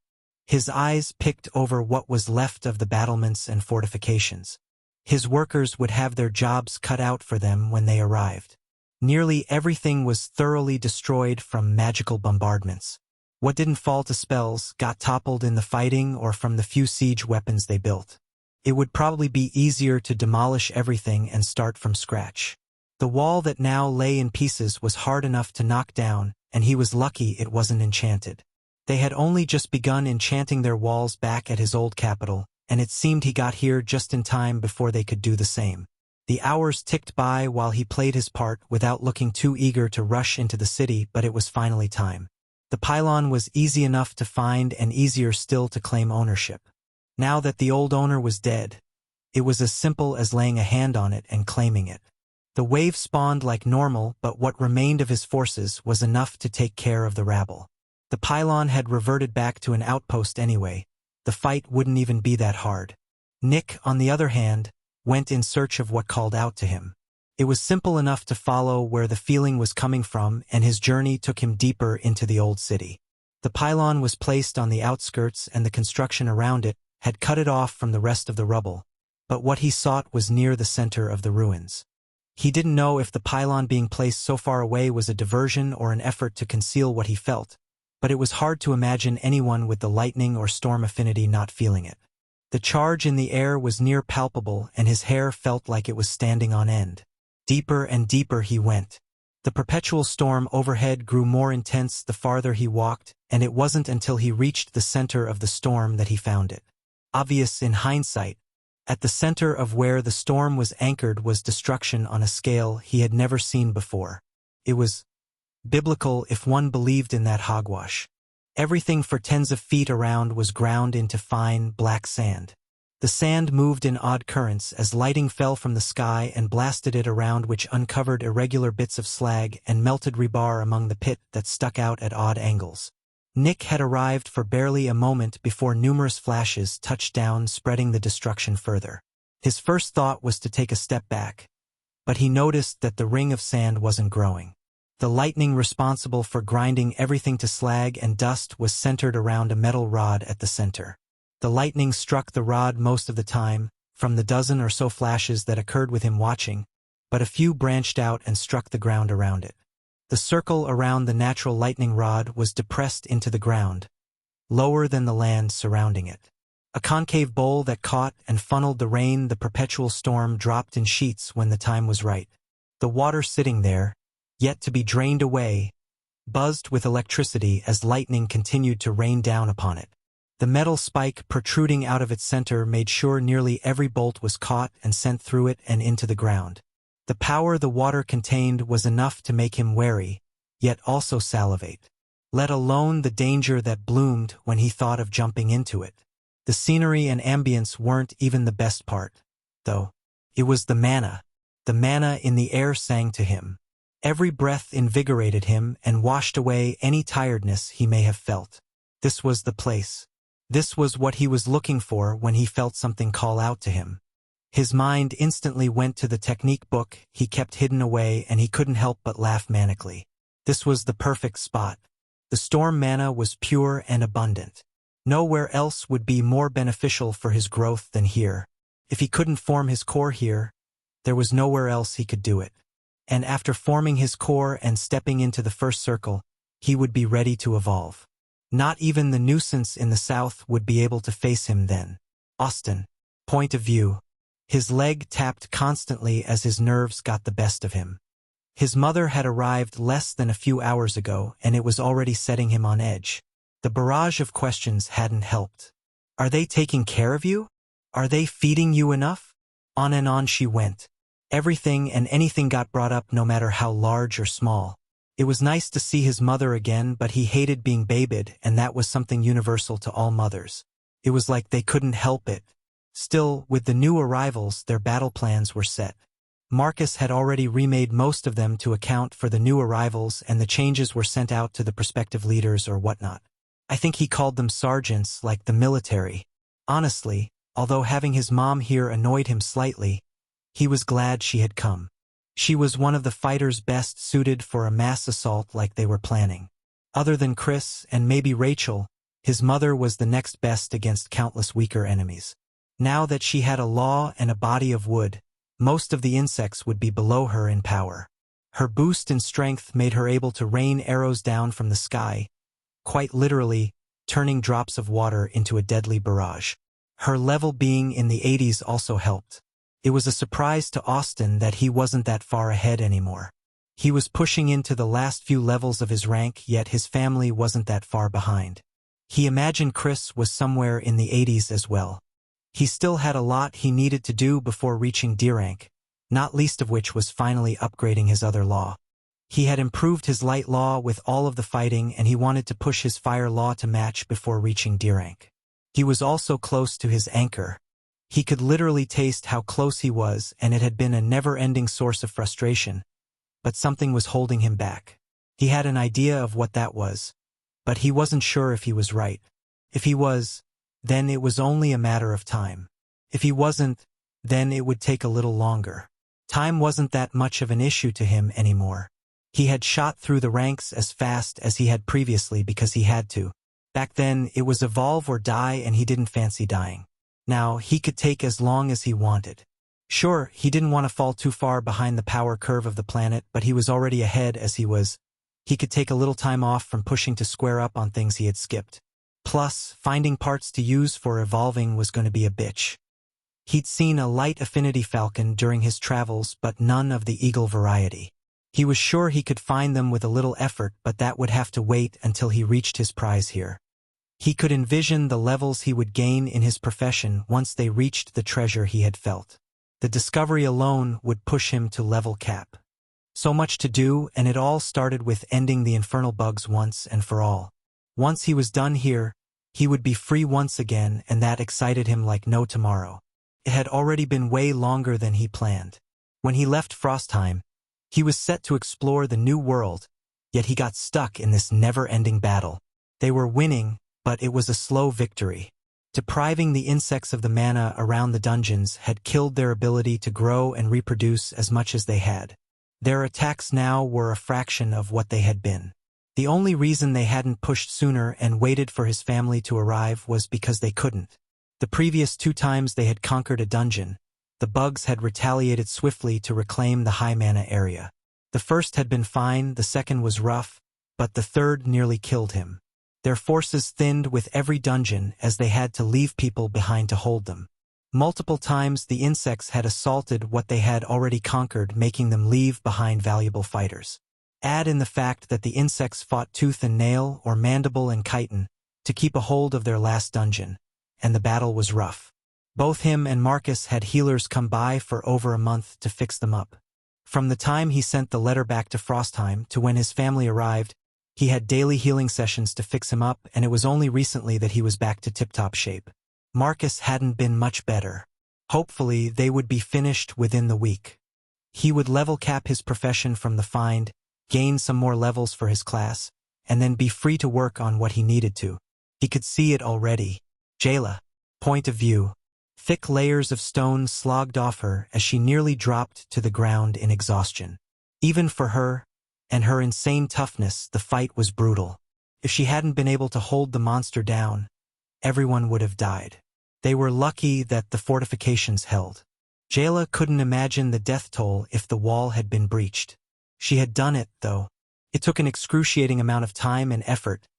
His eyes picked over what was left of the battlements and fortifications. His workers would have their jobs cut out for them when they arrived. Nearly everything was thoroughly destroyed from magical bombardments. What didn't fall to spells got toppled in the fighting or from the few siege weapons they built. It would probably be easier to demolish everything and start from scratch. The wall that now lay in pieces was hard enough to knock down, and he was lucky it wasn't enchanted. They had only just begun enchanting their walls back at his old capital, and it seemed he got here just in time before they could do the same. The hours ticked by while he played his part without looking too eager to rush into the city, but it was finally time. The pylon was easy enough to find and easier still to claim ownership. Now that the old owner was dead, it was as simple as laying a hand on it and claiming it. The wave spawned like normal, but what remained of his forces was enough to take care of the rabble. The pylon had reverted back to an outpost anyway. The fight wouldn't even be that hard. Nick, on the other hand, went in search of what called out to him. It was simple enough to follow where the feeling was coming from, and his journey took him deeper into the old city. The pylon was placed on the outskirts, and the construction around it had cut it off from the rest of the rubble. But what he sought was near the center of the ruins. He didn't know if the pylon being placed so far away was a diversion or an effort to conceal what he felt, but it was hard to imagine anyone with the lightning or storm affinity not feeling it. The charge in the air was near palpable, and his hair felt like it was standing on end. Deeper and deeper he went. The perpetual storm overhead grew more intense the farther he walked, and it wasn't until he reached the center of the storm that he found it. Obvious in hindsight, at the center of where the storm was anchored was destruction on a scale he had never seen before. It was biblical if one believed in that hogwash. Everything for tens of feet around was ground into fine, black sand. The sand moved in odd currents as lighting fell from the sky and blasted it around, which uncovered irregular bits of slag and melted rebar among the pit that stuck out at odd angles. Nick had arrived for barely a moment before numerous flashes touched down, spreading the destruction further. His first thought was to take a step back, but he noticed that the ring of sand wasn't growing. The lightning responsible for grinding everything to slag and dust was centered around a metal rod at the center. The lightning struck the rod most of the time, from the dozen or so flashes that occurred with him watching, but a few branched out and struck the ground around it. The circle around the natural lightning rod was depressed into the ground, lower than the land surrounding it. A concave bowl that caught and funneled the rain the perpetual storm dropped in sheets when the time was right. The water sitting there, yet to be drained away, buzzed with electricity as lightning continued to rain down upon it. The metal spike protruding out of its center made sure nearly every bolt was caught and sent through it and into the ground. The power the water contained was enough to make him wary, yet also salivate. Let alone the danger that bloomed when he thought of jumping into it. The scenery and ambience weren't even the best part, though. It was the manna. The manna in the air sang to him. Every breath invigorated him and washed away any tiredness he may have felt. This was the place. This was what he was looking for when he felt something call out to him. His mind instantly went to the technique book he kept hidden away, and he couldn't help but laugh manically. This was the perfect spot. The storm manna was pure and abundant. Nowhere else would be more beneficial for his growth than here. If he couldn't form his core here, there was nowhere else he could do it. And after forming his core and stepping into the first circle, he would be ready to evolve. Not even the nuisance in the south would be able to face him then. Austin. Point of view. His leg tapped constantly as his nerves got the best of him. His mother had arrived less than a few hours ago, and it was already setting him on edge. The barrage of questions hadn't helped. Are they taking care of you? Are they feeding you enough? On and on she went. Everything and anything got brought up, no matter how large or small. It was nice to see his mother again, but he hated being babied, and that was something universal to all mothers. It was like they couldn't help it. Still, with the new arrivals, their battle plans were set. Marcus had already remade most of them to account for the new arrivals, and the changes were sent out to the prospective leaders or whatnot. I think he called them sergeants, like the military. Honestly, although having his mom here annoyed him slightly, he was glad she had come. She was one of the fighters best suited for a mass assault like they were planning. Other than Chris and maybe Rachel, his mother was the next best against countless weaker enemies. Now that she had a law and a body of wood, most of the insects would be below her in power. Her boost in strength made her able to rain arrows down from the sky, quite literally turning drops of water into a deadly barrage. Her level being in the 80s also helped. It was a surprise to Austin that he wasn't that far ahead anymore. He was pushing into the last few levels of his rank, yet his family wasn't that far behind. He imagined Chris was somewhere in the 80s as well. He still had a lot he needed to do before reaching D rank, not least of which was finally upgrading his other law. He had improved his light law with all of the fighting, and he wanted to push his fire law to match before reaching D rank. He was also close to his anchor. He could literally taste how close he was, and it had been a never-ending source of frustration, but something was holding him back. He had an idea of what that was, but he wasn't sure if he was right. If he was, then it was only a matter of time. If he wasn't, then it would take a little longer. Time wasn't that much of an issue to him anymore. He had shot through the ranks as fast as he had previously because he had to. Back then, it was evolve or die, and he didn't fancy dying. Now, he could take as long as he wanted. Sure, he didn't want to fall too far behind the power curve of the planet, but he was already ahead as he was. He could take a little time off from pushing to square up on things he had skipped. Plus, finding parts to use for evolving was going to be a bitch. He'd seen a light affinity falcon during his travels, but none of the eagle variety. He was sure he could find them with a little effort, but that would have to wait until he reached his prize here. He could envision the levels he would gain in his profession once they reached the treasure he had felt. The discovery alone would push him to level cap. So much to do, and it all started with ending the infernal bugs once and for all. Once he was done here, he would be free once again, and that excited him like no tomorrow. It had already been way longer than he planned. When he left Frostheim, he was set to explore the new world, yet he got stuck in this never-ending battle. They were winning, but it was a slow victory. Depriving the insects of the mana around the dungeons had killed their ability to grow and reproduce as much as they had. Their attacks now were a fraction of what they had been. The only reason they hadn't pushed sooner and waited for his family to arrive was because they couldn't. The previous 2 times they had conquered a dungeon, the bugs had retaliated swiftly to reclaim the high mana area. The first had been fine, the second was rough, but the third nearly killed him. Their forces thinned with every dungeon as they had to leave people behind to hold them. Multiple times the insects had assaulted what they had already conquered, making them leave behind valuable fighters. Add in the fact that the insects fought tooth and nail, or mandible and chitin, to keep a hold of their last dungeon, and the battle was rough. Both him and Marcus had healers come by for over a month to fix them up. From the time he sent the letter back to Frostheim to when his family arrived, he had daily healing sessions to fix him up, and it was only recently that he was back to tip-top shape. Marcus hadn't been much better. Hopefully, they would be finished within the week. He would level cap his profession from the find, gain some more levels for his class, and then be free to work on what he needed to. He could see it already. Jayla. Point of view. Thick layers of stone slogged off her as she nearly dropped to the ground in exhaustion. Even for her, and her insane toughness, the fight was brutal. If she hadn't been able to hold the monster down, everyone would have died. They were lucky that the fortifications held. Jayla couldn't imagine the death toll if the wall had been breached. She had done it, though. It took an excruciating amount of time and effort,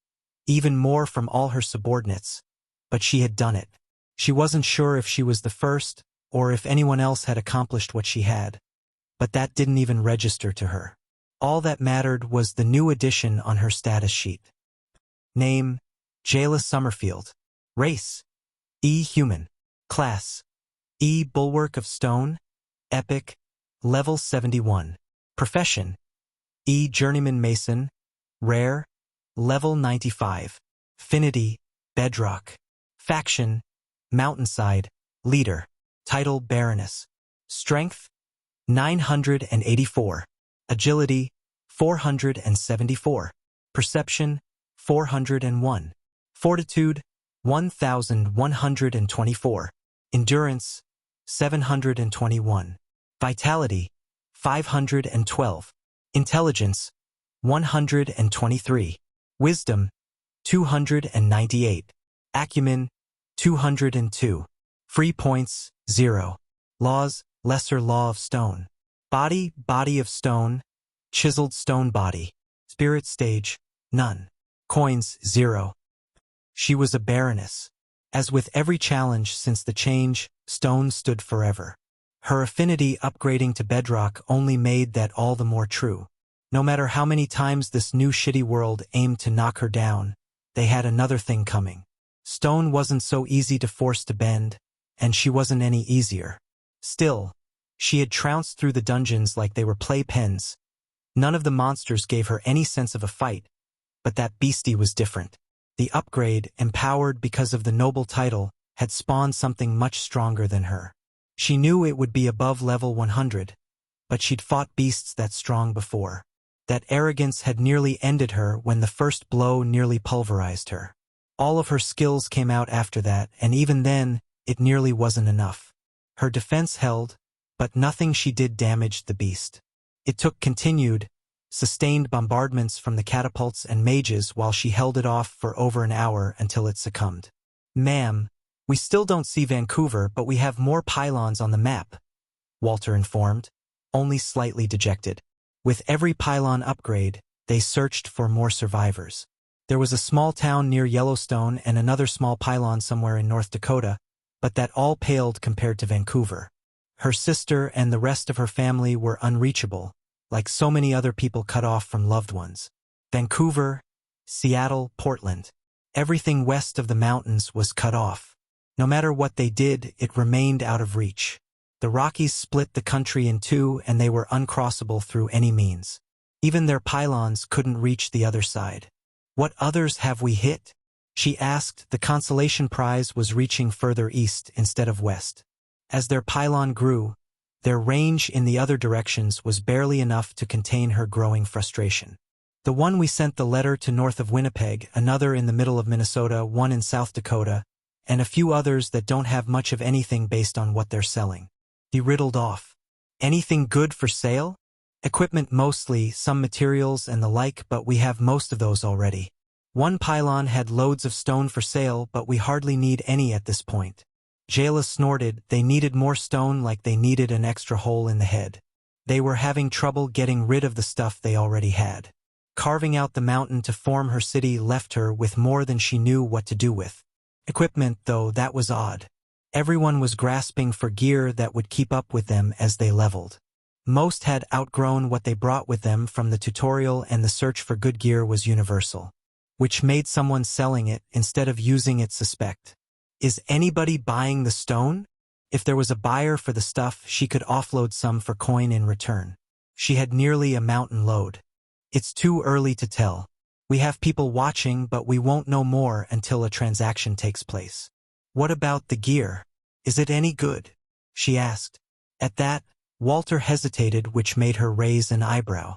even more from all her subordinates, but she had done it. She wasn't sure if she was the first, or if anyone else had accomplished what she had, but that didn't even register to her. All that mattered was the new addition on her status sheet. Name: Jayla Summerfield. Race: E. Human. Class: E. Bulwark of Stone. Epic. Level 71. Profession: E. Journeyman Mason. Rare. Level 95. Affinity: Bedrock. Faction: Mountainside. Leader: Title: Baroness. Strength: 984. Agility: 474. Perception: 401. Fortitude: 1124. Endurance: 721. Vitality: 512. Intelligence: 123. Wisdom: 298. Acumen: 202. Free points: 0. Laws: Lesser Law of Stone. Body: Body of Stone. Chiseled stone body. Spirit stage: none. Coins: 0. She was a baroness. As with every challenge since the change, stone stood forever. Her affinity upgrading to bedrock only made that all the more true. No matter how many times this new shitty world aimed to knock her down, they had another thing coming. Stone wasn't so easy to force to bend, and she wasn't any easier. Still, she had trounced through the dungeons like they were playpens. None of the monsters gave her any sense of a fight, but that beastie was different. The upgrade, empowered because of the noble title, had spawned something much stronger than her. She knew it would be above level 100, but she'd fought beasts that strong before. That arrogance had nearly ended her when the first blow nearly pulverized her. All of her skills came out after that, and even then, it nearly wasn't enough. Her defense held, but nothing she did damaged the beast. It took continued, sustained bombardments from the catapults and mages while she held it off for over an hour until it succumbed. "Ma'am, we still don't see Vancouver, but we have more pylons on the map," Walter informed, only slightly dejected. With every pylon upgrade, they searched for more survivors. There was a small town near Yellowstone and another small pylon somewhere in North Dakota, but that all paled compared to Vancouver. Her sister and the rest of her family were unreachable, like so many other people cut off from loved ones. Vancouver, Seattle, Portland. Everything west of the mountains was cut off. No matter what they did, it remained out of reach. The Rockies split the country in two, and they were uncrossable through any means. Even their pylons couldn't reach the other side. "What others have we hit?" she asked. The consolation prize was reaching further east instead of west. As their pylon grew, their range in the other directions was barely enough to contain her growing frustration. "The one we sent the letter to north of Winnipeg, another in the middle of Minnesota, one in South Dakota, and a few others that don't have much of anything based on what they're selling," he riddled off. "Anything good for sale?" "Equipment mostly, some materials and the like, but we have most of those already." One pylon had loads of stone for sale, but we hardly need any at this point. Jayla snorted. They needed more stone like they needed an extra hole in the head. They were having trouble getting rid of the stuff they already had. Carving out the mountain to form her city left her with more than she knew what to do with. Equipment, though, that was odd. Everyone was grasping for gear that would keep up with them as they leveled. Most had outgrown what they brought with them from the tutorial, and the search for good gear was universal, which made someone selling it instead of using it suspect. Is anybody buying the stone? If there was a buyer for the stuff, she could offload some for coin in return. She had nearly a mountain load. It's too early to tell. We have people watching, but we won't know more until a transaction takes place. What about the gear? Is it any good? She asked. At that, Walter hesitated, which made her raise an eyebrow.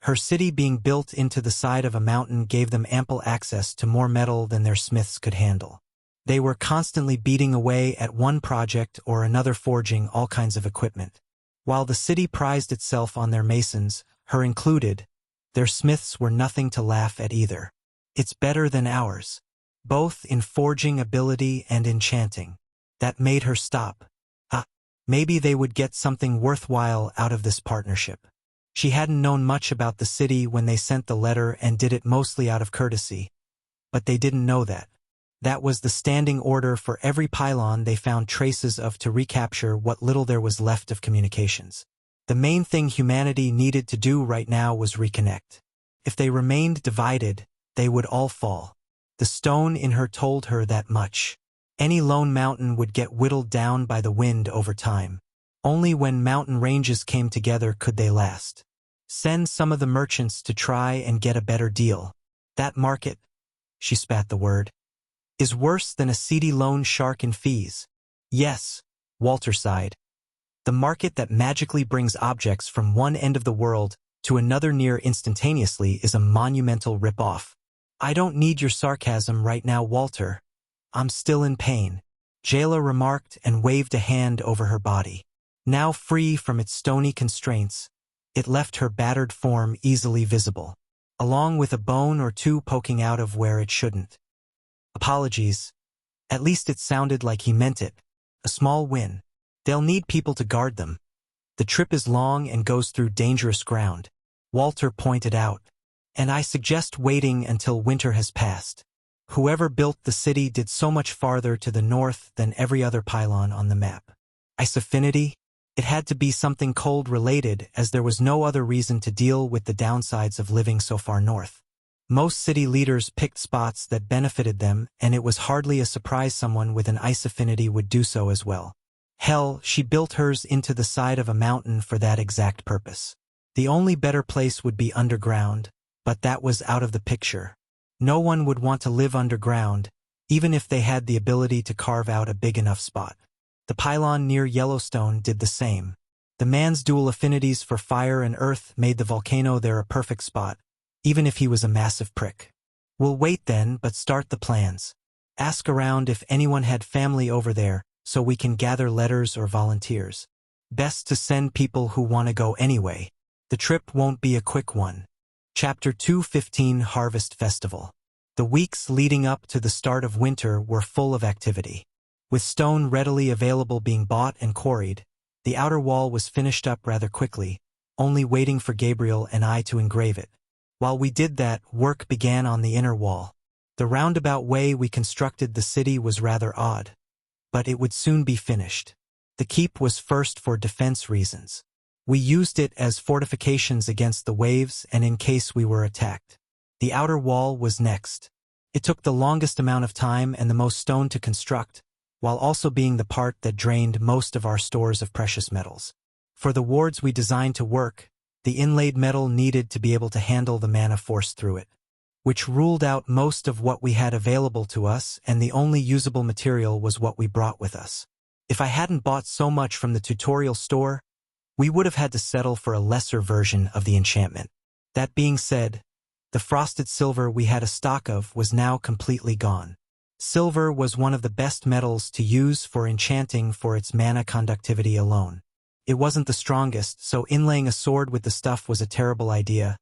Her city being built into the side of a mountain gave them ample access to more metal than their smiths could handle. They were constantly beating away at one project or another, forging all kinds of equipment. While the city prized itself on their masons, her included, their smiths were nothing to laugh at either. "It's better than ours, both in forging ability and enchanting." That made her stop. Maybe they would get something worthwhile out of this partnership. She hadn't known much about the city when they sent the letter and did it mostly out of courtesy. But they didn't know that. That was the standing order for every pylon they found traces of to recapture what little there was left of communications. The main thing humanity needed to do right now was reconnect. If they remained divided, they would all fall. The stone in her told her that much. Any lone mountain would get whittled down by the wind over time. Only when mountain ranges came together could they last. Send some of the merchants to try and get a better deal. That market, she spat the word, is worse than a seedy loan shark in fees. Yes, Walter sighed. The market that magically brings objects from one end of the world to another near instantaneously is a monumental rip-off. I don't need your sarcasm right now, Walter. I'm still in pain, Jayla remarked and waved a hand over her body. Now free from its stony constraints, it left her battered form easily visible, along with a bone or two poking out of where it shouldn't. Apologies. At least it sounded like he meant it. A small win. They'll need people to guard them. The trip is long and goes through dangerous ground, Walter pointed out, and I suggest waiting until winter has passed. Whoever built the city did so much farther to the north than every other pylon on the map. Ice affinity? It had to be something cold related, as there was no other reason to deal with the downsides of living so far north. Most city leaders picked spots that benefited them, and it was hardly a surprise someone with an ice affinity would do so as well. Hell, she built hers into the side of a mountain for that exact purpose. The only better place would be underground, but that was out of the picture. No one would want to live underground, even if they had the ability to carve out a big enough spot. The pylon near Yellowstone did the same. The man's dual affinities for fire and earth made the volcano there a perfect spot, even if he was a massive prick. We'll wait then, but start the plans. Ask around if anyone had family over there, so we can gather letters or volunteers. Best to send people who want to go anyway. The trip won't be a quick one. Chapter 2:15 Harvest Festival. The weeks leading up to the start of winter were full of activity. With stone readily available being bought and quarried, the outer wall was finished up rather quickly, only waiting for Gabriel and I to engrave it. While we did that, work began on the inner wall. The roundabout way we constructed the city was rather odd, but it would soon be finished. The keep was first for defense reasons. We used it as fortifications against the waves and in case we were attacked. The outer wall was next. It took the longest amount of time and the most stone to construct, while also being the part that drained most of our stores of precious metals. For the wards we designed to work, the inlaid metal needed to be able to handle the mana force through it, which ruled out most of what we had available to us, and the only usable material was what we brought with us. If I hadn't bought so much from the tutorial store, we would have had to settle for a lesser version of the enchantment. That being said, the frosted silver we had a stock of was now completely gone. Silver was one of the best metals to use for enchanting for its mana conductivity alone. It wasn't the strongest, so inlaying a sword with the stuff was a terrible idea,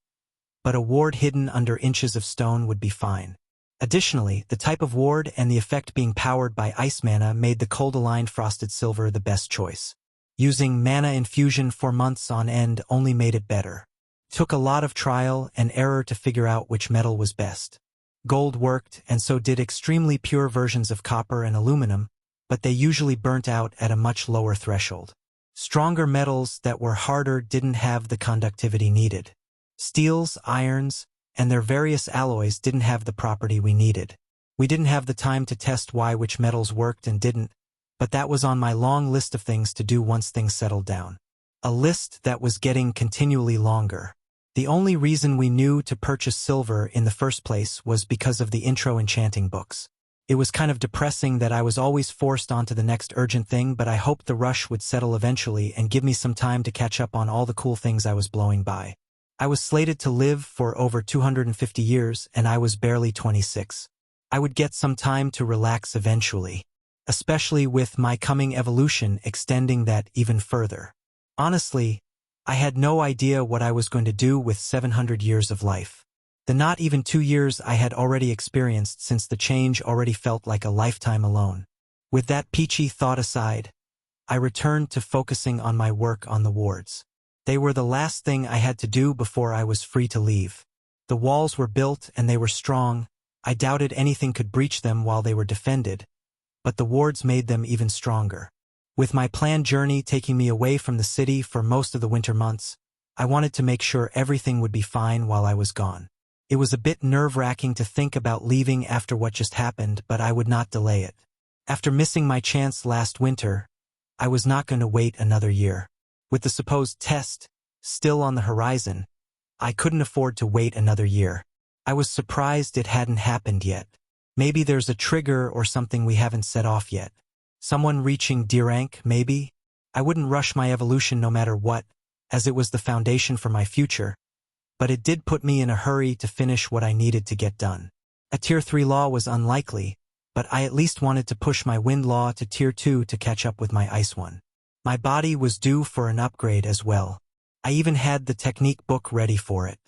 but a ward hidden under inches of stone would be fine. Additionally, the type of ward and the effect being powered by ice mana made the cold-aligned frosted silver the best choice. Using mana infusion for months on end only made it better. Took a lot of trial and error to figure out which metal was best. Gold worked, and so did extremely pure versions of copper and aluminum, but they usually burnt out at a much lower threshold. Stronger metals that were harder didn't have the conductivity needed. Steels, irons, and their various alloys didn't have the property we needed. We didn't have the time to test why which metals worked and didn't, but that was on my long list of things to do once things settled down. A list that was getting continually longer. The only reason we knew to purchase silver in the first place was because of the intro enchanting books. It was kind of depressing that I was always forced onto the next urgent thing, but I hoped the rush would settle eventually and give me some time to catch up on all the cool things I was blowing by. I was slated to live for over 250 years, and I was barely 26. I would get some time to relax eventually, especially with my coming evolution extending that even further. Honestly, I had no idea what I was going to do with 700 years of life. The not even 2 years I had already experienced since the change already felt like a lifetime alone. With that peachy thought aside, I returned to focusing on my work on the wards. They were the last thing I had to do before I was free to leave. The walls were built and they were strong. I doubted anything could breach them while they were defended, but the wards made them even stronger. With my planned journey taking me away from the city for most of the winter months, I wanted to make sure everything would be fine while I was gone. It was a bit nerve-wracking to think about leaving after what just happened, but I would not delay it. After missing my chance last winter, I was not going to wait another year. With the supposed test still on the horizon, I couldn't afford to wait another year. I was surprised it hadn't happened yet. Maybe there's a trigger or something we haven't set off yet. Someone reaching D rank, maybe? I wouldn't rush my evolution no matter what, as it was the foundation for my future, but it did put me in a hurry to finish what I needed to get done. A Tier 3 law was unlikely, but I at least wanted to push my wind law to Tier 2 to catch up with my ice one. My body was due for an upgrade as well. I even had the technique book ready for it.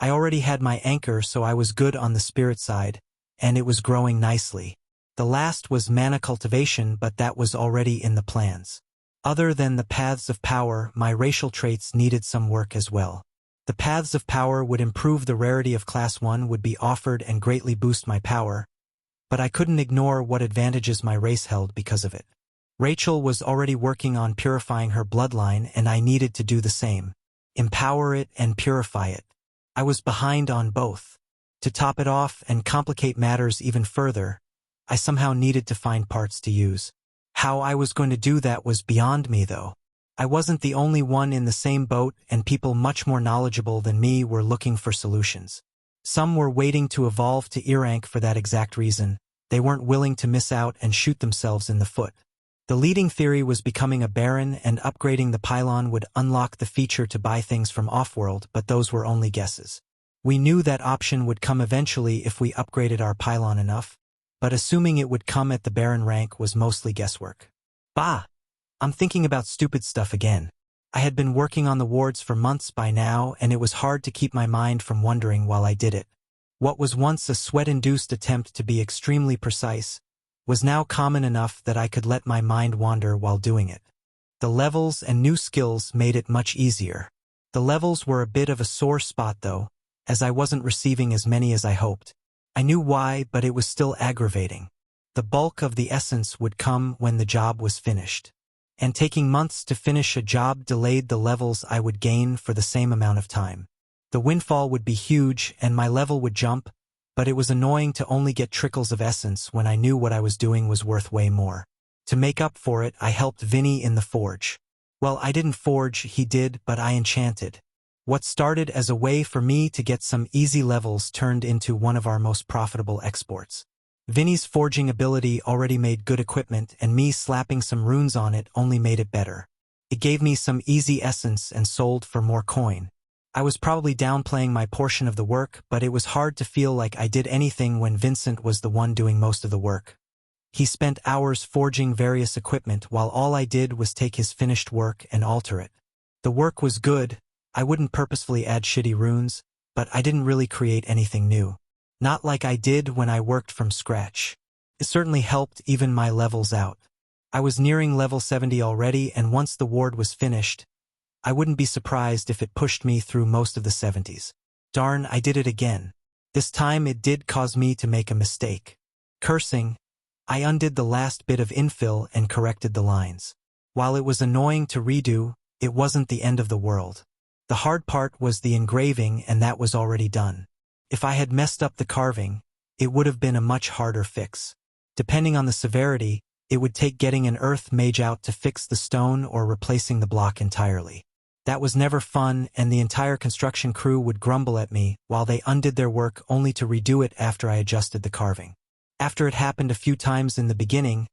I already had my anchor, so I was good on the spirit side, and it was growing nicely. The last was mana cultivation, but that was already in the plans. Other than the paths of power, my racial traits needed some work as well. The paths of power would improve the rarity of Class 1 would be offered and greatly boost my power, but I couldn't ignore what advantages my race held because of it. Rachel was already working on purifying her bloodline, and I needed to do the same. Empower it and purify it. I was behind on both. To top it off and complicate matters even further, I somehow needed to find parts to use. How I was going to do that was beyond me, though. I wasn't the only one in the same boat, and people much more knowledgeable than me were looking for solutions. Some were waiting to evolve to E rank for that exact reason. They weren't willing to miss out and shoot themselves in the foot. The leading theory was becoming a baron and upgrading the pylon would unlock the feature to buy things from off-world, but those were only guesses. We knew that option would come eventually if we upgraded our pylon enough, but assuming it would come at the baron rank was mostly guesswork. Bah! I'm thinking about stupid stuff again. I had been working on the wards for months by now, and it was hard to keep my mind from wondering while I did it. What was once a sweat-induced attempt to be extremely precise was now common enough that I could let my mind wander while doing it. The levels and new skills made it much easier. The levels were a bit of a sore spot though, as I wasn't receiving as many as I hoped. I knew why, but it was still aggravating. The bulk of the essence would come when the job was finished. And taking months to finish a job delayed the levels I would gain for the same amount of time. The windfall would be huge and my level would jump, but it was annoying to only get trickles of essence when I knew what I was doing was worth way more. To make up for it, I helped Vinny in the forge. Well, I didn't forge, he did, but I enchanted. What started as a way for me to get some easy levels turned into one of our most profitable exports. Vinny's forging ability already made good equipment, and me slapping some runes on it only made it better. It gave me some easy essence and sold for more coin. I was probably downplaying my portion of the work, but it was hard to feel like I did anything when Vincent was the one doing most of the work. He spent hours forging various equipment while all I did was take his finished work and alter it. The work was good. I wouldn't purposefully add shitty runes, but I didn't really create anything new. Not like I did when I worked from scratch. It certainly helped even my levels out. I was nearing level 70 already, and once the ward was finished, I wouldn't be surprised if it pushed me through most of the 70s. Darn, I did it again. This time it did cause me to make a mistake. Cursing, I undid the last bit of infill and corrected the lines. While it was annoying to redo, it wasn't the end of the world. The hard part was the engraving, and that was already done. If I had messed up the carving, it would have been a much harder fix. Depending on the severity, it would take getting an earth mage out to fix the stone or replacing the block entirely. That was never fun, and the entire construction crew would grumble at me while they undid their work only to redo it after I adjusted the carving. After it happened a few times in the beginning,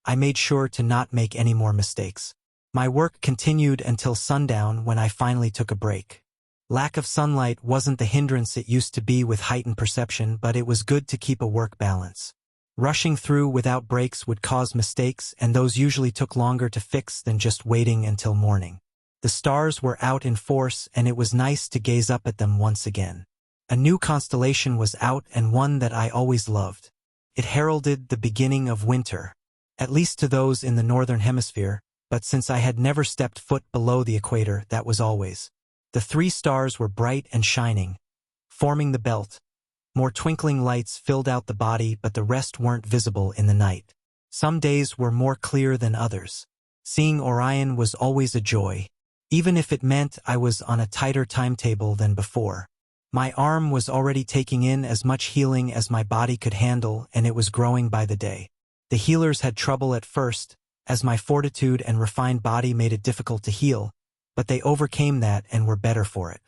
I made sure to not make any more mistakes. My work continued until sundown when I finally took a break. Lack of sunlight wasn't the hindrance it used to be with heightened perception, but it was good to keep a work balance. Rushing through without breaks would cause mistakes, and those usually took longer to fix than just waiting until morning. The stars were out in force, and it was nice to gaze up at them once again. A new constellation was out, and one that I always loved. It heralded the beginning of winter, at least to those in the northern hemisphere, but since I had never stepped foot below the equator, that was always. The 3 stars were bright and shining, forming the belt. More twinkling lights filled out the body, but the rest weren't visible in the night. Some days were more clear than others. Seeing Orion was always a joy, even if it meant I was on a tighter timetable than before. My arm was already taking in as much healing as my body could handle, and it was growing by the day. The healers had trouble at first, as my fortitude and refined body made it difficult to heal, but they overcame that and were better for it.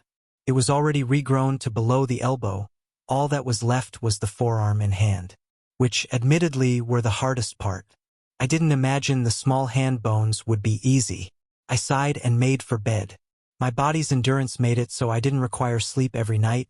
It was already regrown to below the elbow. All that was left was the forearm and hand, which admittedly were the hardest part. I didn't imagine the small hand bones would be easy. I sighed and made for bed. My body's endurance made it so I didn't require sleep every night,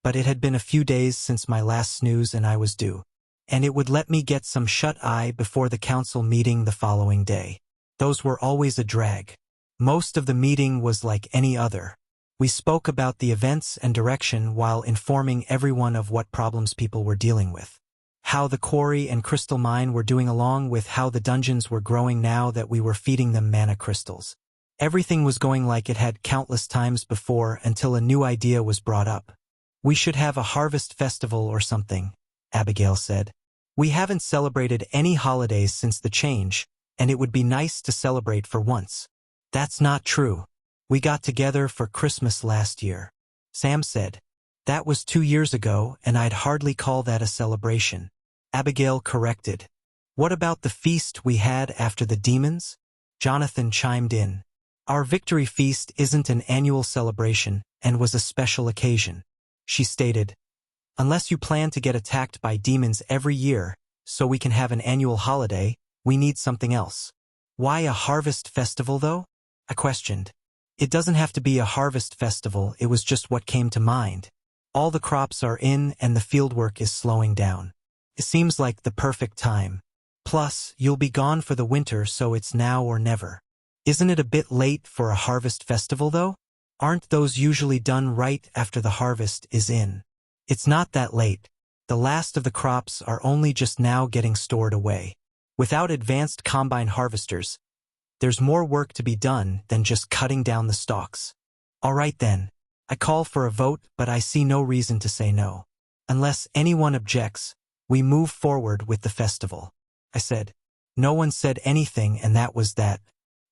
but it had been a few days since my last snooze and I was due. And it would let me get some shut-eye before the council meeting the following day. Those were always a drag. Most of the meeting was like any other. We spoke about the events and direction while informing everyone of what problems people were dealing with. How the quarry and crystal mine were doing, along with how the dungeons were growing now that we were feeding them mana crystals. Everything was going like it had countless times before until a new idea was brought up. We should have a harvest festival or something, Abigail said. We haven't celebrated any holidays since the change, and it would be nice to celebrate for once. That's not true. We got together for Christmas last year, Sam said. That was 2 years ago, and I'd hardly call that a celebration. Abigail corrected. What about the feast we had after the demons? Jonathan chimed in. Our victory feast isn't an annual celebration and was a special occasion, she stated. Unless you plan to get attacked by demons every year so we can have an annual holiday, we need something else. Why a harvest festival, though? I questioned. It doesn't have to be a harvest festival, it was just what came to mind. All the crops are in and the fieldwork is slowing down. It seems like the perfect time. Plus, you'll be gone for the winter, so it's now or never. Isn't it a bit late for a harvest festival, though? Aren't those usually done right after the harvest is in? It's not that late. The last of the crops are only just now getting stored away. Without advanced combine harvesters, there's more work to be done than just cutting down the stalks. All right then. I call for a vote, but I see no reason to say no. Unless anyone objects, we move forward with the festival. I said. No one said anything, and that was that.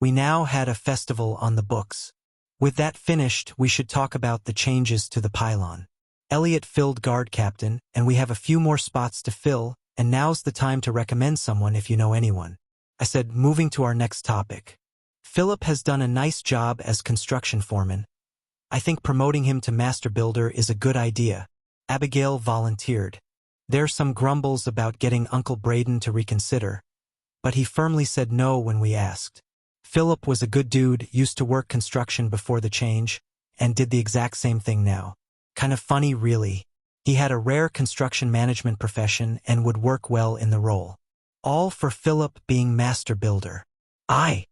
We now had a festival on the books. With that finished, we should talk about the changes to the pylon. Elliot filled guard captain, and we have a few more spots to fill, and now's the time to recommend someone if you know anyone. I said, moving to our next topic. Philip has done a nice job as construction foreman. I think promoting him to master builder is a good idea. Abigail volunteered. There's some grumbles about getting Uncle Braden to reconsider, but he firmly said no when we asked. Philip was a good dude, used to work construction before the change, and did the exact same thing now. Kind of funny, really. He had a rare construction management profession and would work well in the role. All for Philip being master builder. I.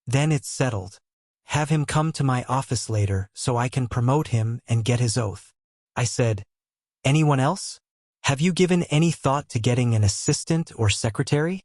Then it's settled. Have him come to my office later so I can promote him and get his oath. I said, anyone else? Have you given any thought to getting an assistant or secretary?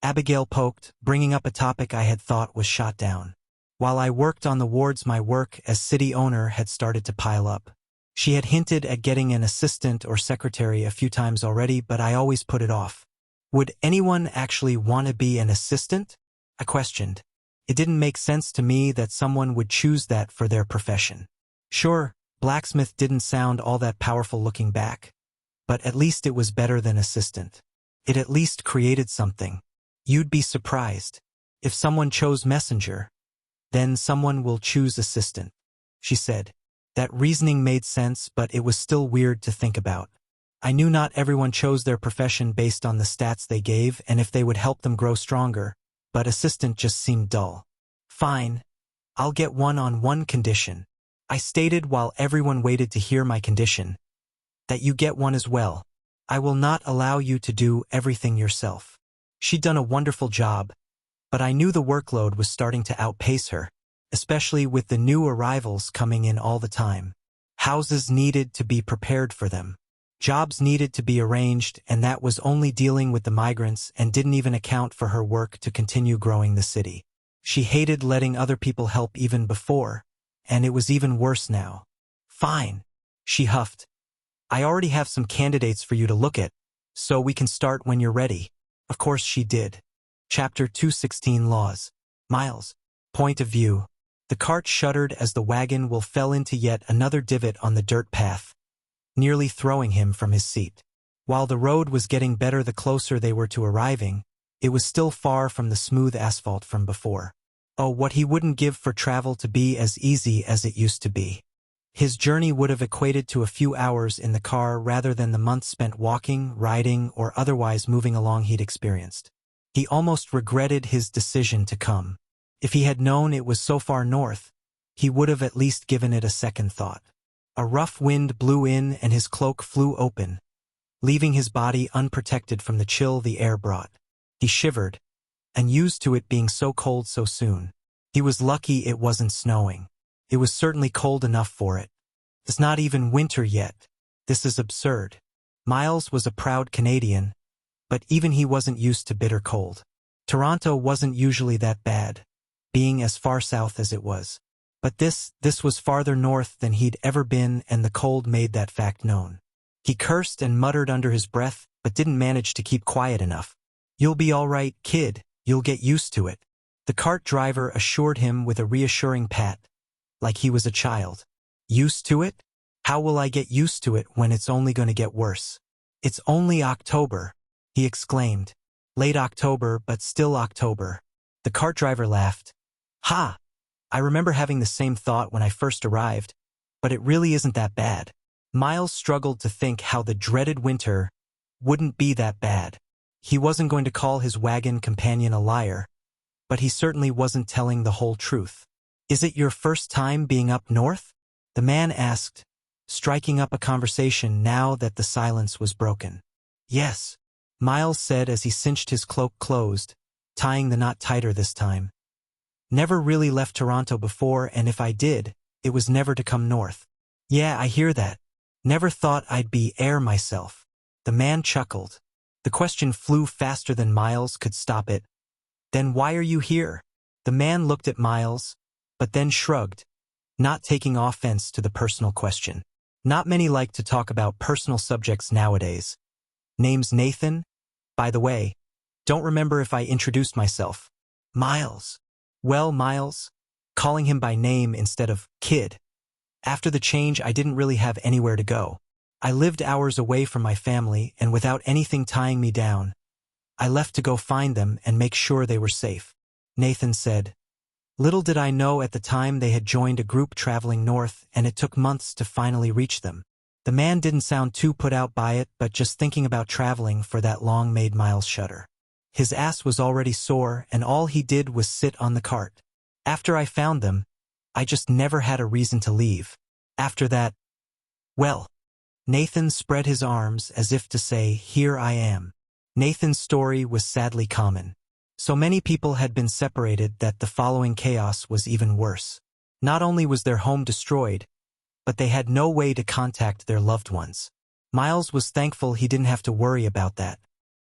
Abigail poked, bringing up a topic I had thought was shot down. While I worked on the wards, my work as city owner had started to pile up. She had hinted at getting an assistant or secretary a few times already, but I always put it off. Would anyone actually want to be an assistant? I questioned. It didn't make sense to me that someone would choose that for their profession. Sure, blacksmith didn't sound all that powerful looking back, but at least it was better than assistant. It at least created something. You'd be surprised. If someone chose messenger, then someone will choose assistant, she said. That reasoning made sense, but it was still weird to think about. I knew not everyone chose their profession based on the stats they gave and if they would help them grow stronger, but assistant just seemed dull. Fine. I'll get one on one condition. I stated while everyone waited to hear my condition. That you get one as well. I will not allow you to do everything yourself. She'd done a wonderful job, but I knew the workload was starting to outpace her, especially with the new arrivals coming in all the time. Houses needed to be prepared for them. Jobs needed to be arranged, and that was only dealing with the migrants and didn't even account for her work to continue growing the city. She hated letting other people help even before, and it was even worse now. Fine, she huffed. I already have some candidates for you to look at, so we can start when you're ready. Of course she did. Chapter 216 Laws. Miles. Point of view. The cart shuddered as the wagon wheel fell into yet another divot on the dirt path, nearly throwing him from his seat. While the road was getting better the closer they were to arriving, it was still far from the smooth asphalt from before. Oh, what he wouldn't give for travel to be as easy as it used to be. His journey would have equated to a few hours in the car rather than the months spent walking, riding, or otherwise moving along he'd experienced. He almost regretted his decision to come. If he had known it was so far north, he would have at least given it a second thought. A rough wind blew in and his cloak flew open, leaving his body unprotected from the chill the air brought. He shivered, and used to it being so cold so soon. He was lucky it wasn't snowing. It was certainly cold enough for it. It's not even winter yet. This is absurd. Miles was a proud Canadian, but even he wasn't used to bitter cold. Toronto wasn't usually that bad, being as far south as it was. But this was farther north than he'd ever been, and the cold made that fact known. He cursed and muttered under his breath, but didn't manage to keep quiet enough. You'll be all right, kid. You'll get used to it. The cart driver assured him with a reassuring pat, like he was a child. Used to it? How will I get used to it when it's only going to get worse? It's only October, he exclaimed. Late October, but still October. The cart driver laughed. Ha! I remember having the same thought when I first arrived, but it really isn't that bad. Miles struggled to think how the dreaded winter wouldn't be that bad. He wasn't going to call his wagon companion a liar, but he certainly wasn't telling the whole truth. "Is it your first time being up north?" the man asked, striking up a conversation now that the silence was broken. "Yes," Miles said as he cinched his cloak closed, tying the knot tighter this time. "Never really left Toronto before, and if I did, it was never to come north." "Yeah, I hear that. Never thought I'd be air myself." The man chuckled. The question flew faster than Miles could stop it. "Then why are you here?" The man looked at Miles, but then shrugged, not taking offense to the personal question. Not many like to talk about personal subjects nowadays. "Name's Nathan. By the way, don't remember if I introduced myself." "Miles." "Well, Miles," calling him by name instead of kid. "After the change, I didn't really have anywhere to go. I lived hours away from my family, and without anything tying me down, I left to go find them and make sure they were safe," Nathan said. "Little did I know at the time they had joined a group traveling north, and it took months to finally reach them." The man didn't sound too put out by it, but just thinking about traveling for that long made Miles shudder. His ass was already sore, and all he did was sit on the cart. "After I found them, I just never had a reason to leave. After that, well," Nathan spread his arms as if to say, "Here I am." Nathan's story was sadly common. So many people had been separated that the following chaos was even worse. Not only was their home destroyed, but they had no way to contact their loved ones. Miles was thankful he didn't have to worry about that.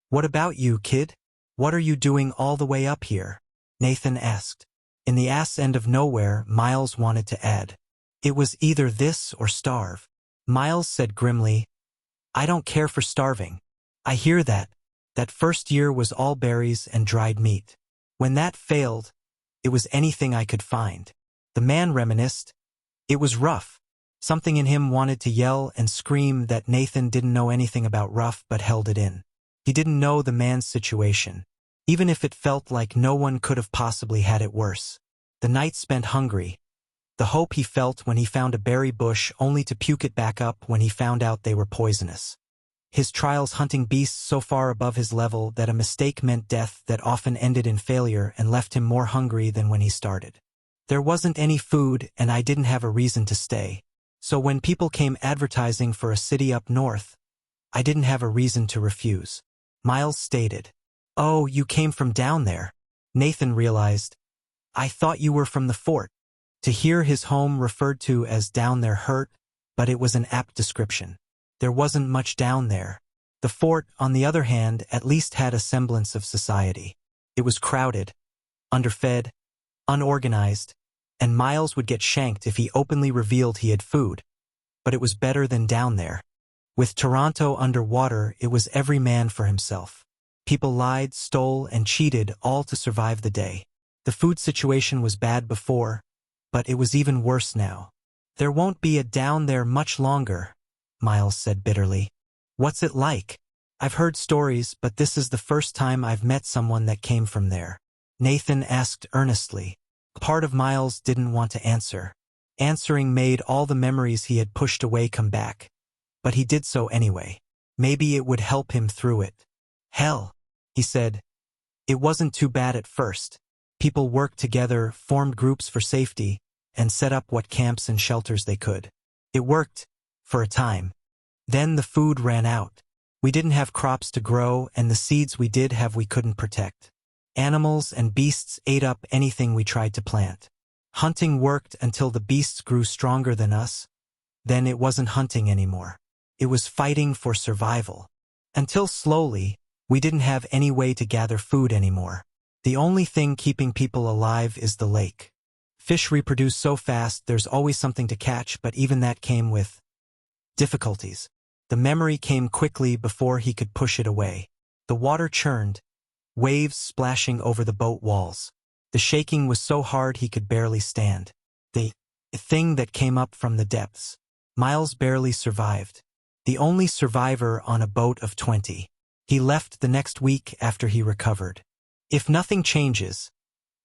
"What about you, kid? What are you doing all the way up here?" Nathan asked. In the ass end of nowhere, Miles wanted to add, "It was either this or starve." Miles said grimly, "I don't care for starving. I hear that. That first year was all berries and dried meat. When that failed, it was anything I could find." The man reminisced. It was rough. Something in him wanted to yell and scream that Nathan didn't know anything about rough but held it in. He didn't know the man's situation, even if it felt like no one could have possibly had it worse. The night spent hungry. The hope he felt when he found a berry bush only to puke it back up when he found out they were poisonous. His trials hunting beasts so far above his level that a mistake meant death that often ended in failure and left him more hungry than when he started. There wasn't any food and I didn't have a reason to stay. So when people came advertising for a city up north, I didn't have a reason to refuse. Miles stated. "Oh, you came from down there," Nathan realized. "I thought you were from the fort." To hear his home referred to as down there hurt, but it was an apt description. There wasn't much down there. The fort, on the other hand, at least had a semblance of society. It was crowded, underfed, unorganized, and Miles would get shanked if he openly revealed he had food. But it was better than down there. With Toronto underwater, it was every man for himself. People lied, stole, and cheated, all to survive the day. The food situation was bad before, but it was even worse now. "There won't be a down there much longer," Miles said bitterly. "What's it like?" "I've heard stories, but this is the first time I've met someone that came from there," Nathan asked earnestly. Part of Miles didn't want to answer. Answering made all the memories he had pushed away come back. But he did so anyway. Maybe it would help him through it. "Hell," he said. "It wasn't too bad at first. People worked together, formed groups for safety, and set up what camps and shelters they could. It worked, for a time. Then the food ran out. We didn't have crops to grow, and the seeds we did have we couldn't protect. Animals and beasts ate up anything we tried to plant. Hunting worked until the beasts grew stronger than us. Then it wasn't hunting anymore. It was fighting for survival. Until slowly, we didn't have any way to gather food anymore. The only thing keeping people alive is the lake. Fish reproduce so fast there's always something to catch, but even that came with difficulties. The memory came quickly before he could push it away. The water churned, waves splashing over the boat walls. The shaking was so hard he could barely stand. The thing that came up from the depths. Miles barely survived. The only survivor on a boat of 20. He left the next week after he recovered. "If nothing changes,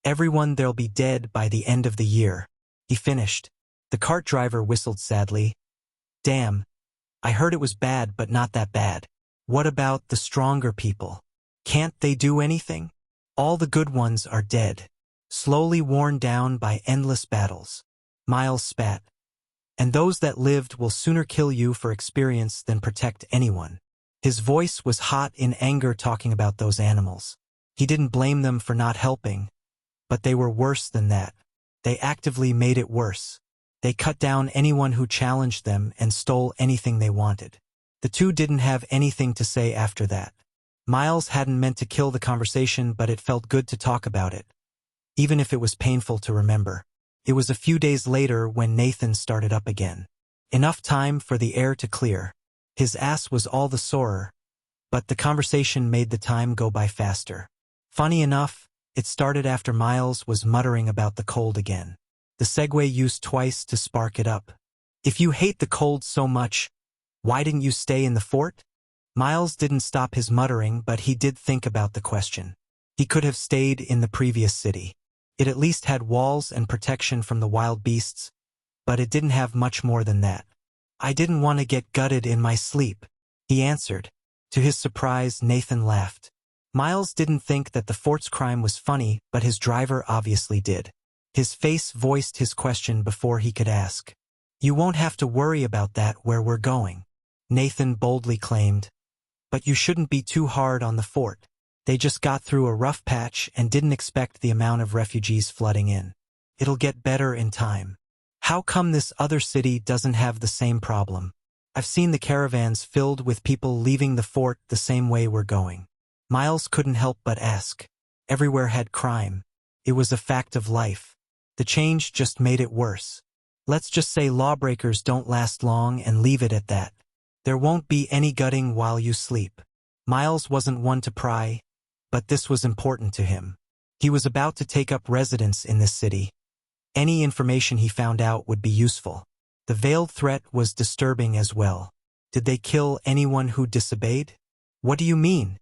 everyone there'll be dead by the end of the year," he finished. The cart driver whistled sadly. "Damn, I heard it was bad but not that bad. What about the stronger people?" Can't they do anything? All the good ones are dead, slowly worn down by endless battles. Miles spat. And those that lived will sooner kill you for experience than protect anyone. His voice was hot in anger talking about those animals. He didn't blame them for not helping, but they were worse than that. They actively made it worse. They cut down anyone who challenged them and stole anything they wanted. The two didn't have anything to say after that. Miles hadn't meant to kill the conversation, but it felt good to talk about it, even if it was painful to remember. It was a few days later when Nathan started up again. Enough time for the air to clear. His ass was all the sorer, but the conversation made the time go by faster. Funny enough, it started after Miles was muttering about the cold again. The segue used twice to spark it up. If you hate the cold so much, why didn't you stay in the fort? Miles didn't stop his muttering, but he did think about the question. He could have stayed in the previous city. It at least had walls and protection from the wild beasts, but it didn't have much more than that. I didn't want to get gutted in my sleep, he answered. To his surprise, Nathan laughed. Miles didn't think that the fort's crime was funny, but his driver obviously did. His face voiced his question before he could ask. You won't have to worry about that where we're going, Nathan boldly claimed. But you shouldn't be too hard on the fort. They just got through a rough patch and didn't expect the amount of refugees flooding in. It'll get better in time. How come this other city doesn't have the same problem? I've seen the caravans filled with people leaving the fort the same way we're going. Miles couldn't help but ask. Everywhere had crime. It was a fact of life. The change just made it worse. Let's just say lawbreakers don't last long and leave it at that. There won't be any gutting while you sleep. Miles wasn't one to pry, but this was important to him. He was about to take up residence in this city. Any information he found out would be useful. The veiled threat was disturbing as well. Did they kill anyone who disobeyed? What do you mean?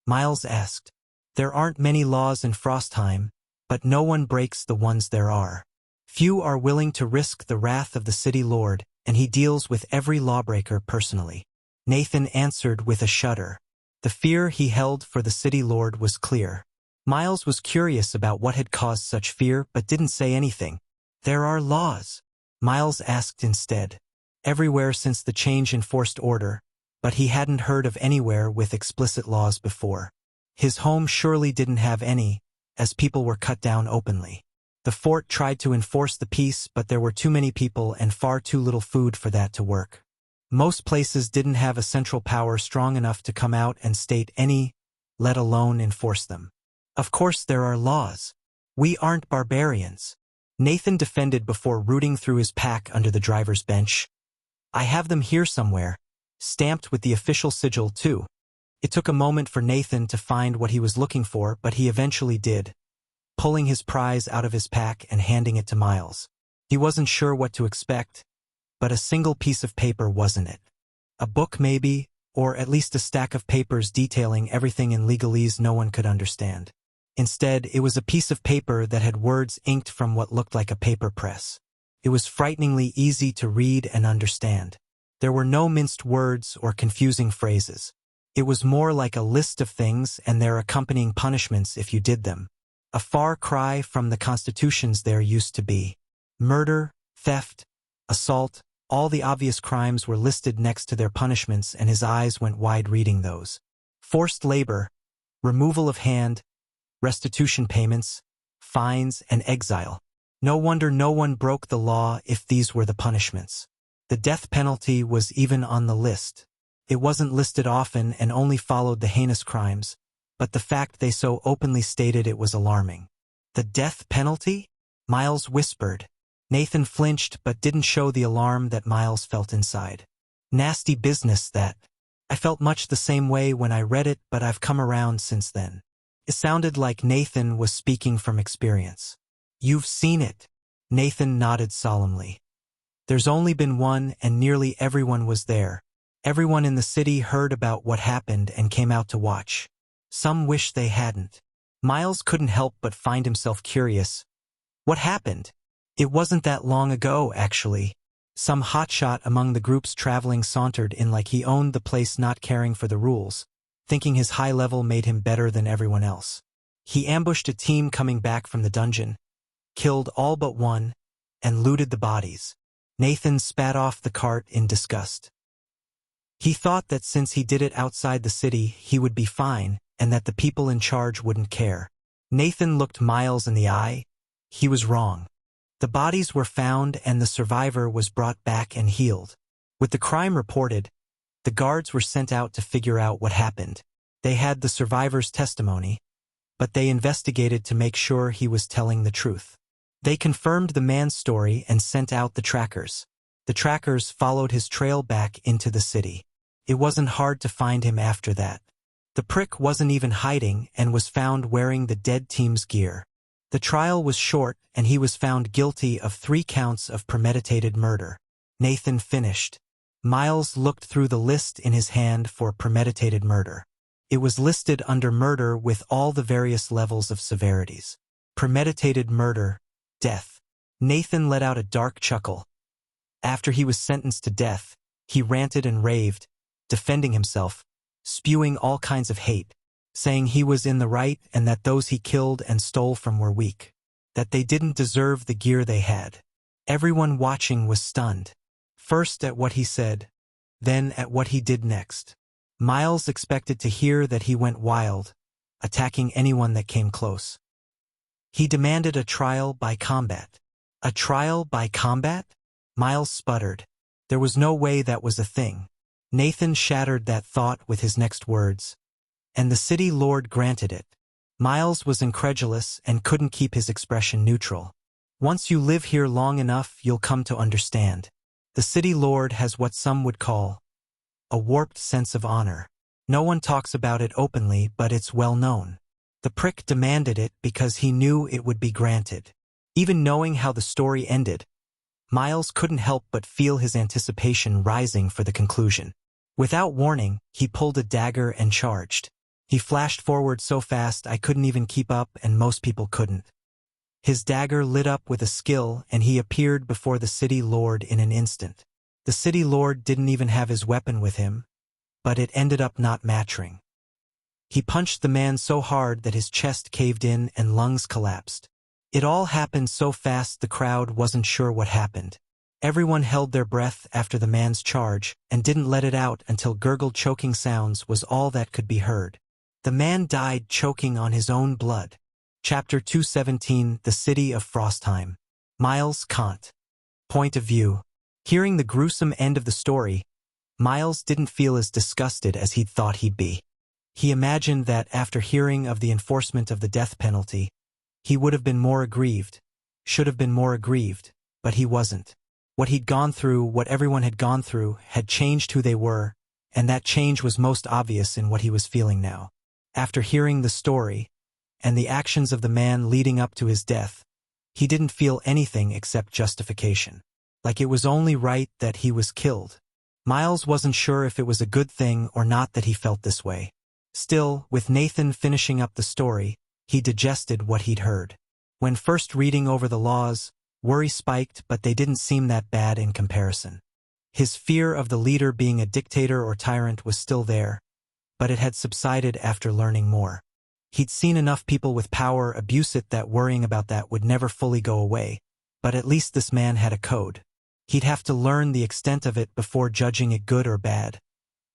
Miles asked. There aren't many laws in Frostheim, but no one breaks the ones there are. Few are willing to risk the wrath of the city lord, and he deals with every lawbreaker personally. Nathan answered with a shudder. The fear he held for the city lord was clear. Miles was curious about what had caused such fear but didn't say anything. There are laws, Miles asked instead. Everywhere since the change in forced order, but he hadn't heard of anywhere with explicit laws before. His home surely didn't have any, as people were cut down openly. The fort tried to enforce the peace, but there were too many people and far too little food for that to work. Most places didn't have a central power strong enough to come out and state any, let alone enforce them. Of course there are laws. We aren't barbarians. Nathan defended before rooting through his pack under the driver's bench. I have them here somewhere, stamped with the official sigil too. It took a moment for Nathan to find what he was looking for, but he eventually did, pulling his prize out of his pack and handing it to Miles. He wasn't sure what to expect, but a single piece of paper wasn't it. A book maybe, or at least a stack of papers detailing everything in legalese no one could understand. Instead, it was a piece of paper that had words inked from what looked like a paper press. It was frighteningly easy to read and understand. There were no minced words or confusing phrases. It was more like a list of things and their accompanying punishments if you did them. A far cry from the constitutions there used to be. Murder, theft, assault, all the obvious crimes were listed next to their punishments, and his eyes went wide reading those. Forced labor, removal of hand, restitution payments, fines, and exile. No wonder no one broke the law if these were the punishments. The death penalty was even on the list. It wasn't listed often and only followed the heinous crimes, but the fact they so openly stated it was alarming. The death penalty? Miles whispered. Nathan flinched but didn't show the alarm that Miles felt inside. Nasty business that. I felt much the same way when I read it, but I've come around since then. It sounded like Nathan was speaking from experience. You've seen it. Nathan nodded solemnly. There's only been one, and nearly everyone was there. Everyone in the city heard about what happened and came out to watch. Some wish they hadn't. Miles couldn't help but find himself curious. What happened? It wasn't that long ago, actually. Some hotshot among the groups traveling sauntered in like he owned the place, not caring for the rules. thinking his high level made him better than everyone else. He ambushed a team coming back from the dungeon, killed all but one, and looted the bodies. Nathan spat off the cart in disgust. He thought that since he did it outside the city, he would be fine, and that the people in charge wouldn't care. Nathan looked Miles in the eye. He was wrong. The bodies were found and the survivor was brought back and healed. With the crime reported, the guards were sent out to figure out what happened. They had the survivor's testimony, but they investigated to make sure he was telling the truth. They confirmed the man's story and sent out the trackers. The trackers followed his trail back into the city. It wasn't hard to find him after that. The prick wasn't even hiding and was found wearing the dead team's gear. The trial was short and he was found guilty of 3 counts of premeditated murder. Nathan finished. Miles looked through the list in his hand for premeditated murder. It was listed under murder with all the various levels of severities. Premeditated murder, death. Nathan let out a dark chuckle. After he was sentenced to death, he ranted and raved, defending himself, spewing all kinds of hate, saying he was in the right and that those he killed and stole from were weak, that they didn't deserve the gear they had. Everyone watching was stunned, first at what he said, then at what he did next. Miles expected to hear that he went wild, attacking anyone that came close. He demanded a trial by combat. A trial by combat? Miles sputtered. There was no way that was a thing. Nathan shattered that thought with his next words. And the city lord granted it. Miles was incredulous and couldn't keep his expression neutral. Once you live here long enough, you'll come to understand. The city lord has what some would call a warped sense of honor. No one talks about it openly, but it's well known. The prick demanded it because he knew it would be granted. Even knowing how the story ended, Miles couldn't help but feel his anticipation rising for the conclusion. Without warning, he pulled a dagger and charged. He flashed forward so fast I couldn't even keep up and most people couldn't. His dagger lit up with a skill and he appeared before the city lord in an instant. The city lord didn't even have his weapon with him, but it ended up not matching. He punched the man so hard that his chest caved in and lungs collapsed. It all happened so fast the crowd wasn't sure what happened. Everyone held their breath after the man's charge and didn't let it out until gurgled choking sounds was all that could be heard. The man died choking on his own blood. Chapter 217, The City of Frostheim. Miles Kant. Point of view. Hearing the gruesome end of the story, Miles didn't feel as disgusted as he'd thought he'd be. He imagined that after hearing of the enforcement of the death penalty, he would have been more aggrieved, should have been more aggrieved, but he wasn't. What he'd gone through, what everyone had gone through, had changed who they were, and that change was most obvious in what he was feeling now. After hearing the story, and the actions of the man leading up to his death, he didn't feel anything except justification. Like it was only right that he was killed. Miles wasn't sure if it was a good thing or not that he felt this way. Still, with Nathan finishing up the story, he digested what he'd heard. When first reading over the laws, worry spiked, but they didn't seem that bad in comparison. His fear of the leader being a dictator or tyrant was still there, but it had subsided after learning more. He'd seen enough people with power abuse it that worrying about that would never fully go away, but at least this man had a code. He'd have to learn the extent of it before judging it good or bad,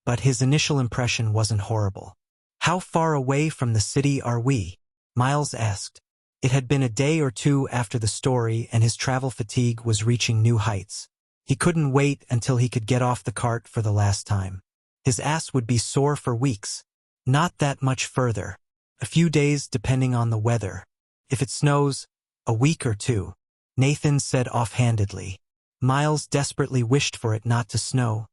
but his initial impression wasn't horrible. How far away from the city are we? Miles asked. It had been a day or two after the story and his travel fatigue was reaching new heights. He couldn't wait until he could get off the cart for the last time. His ass would be sore for weeks. Not that much further. A few days depending on the weather. If it snows, a week or two, Nathan said offhandedly. Miles desperately wished for it not to snow,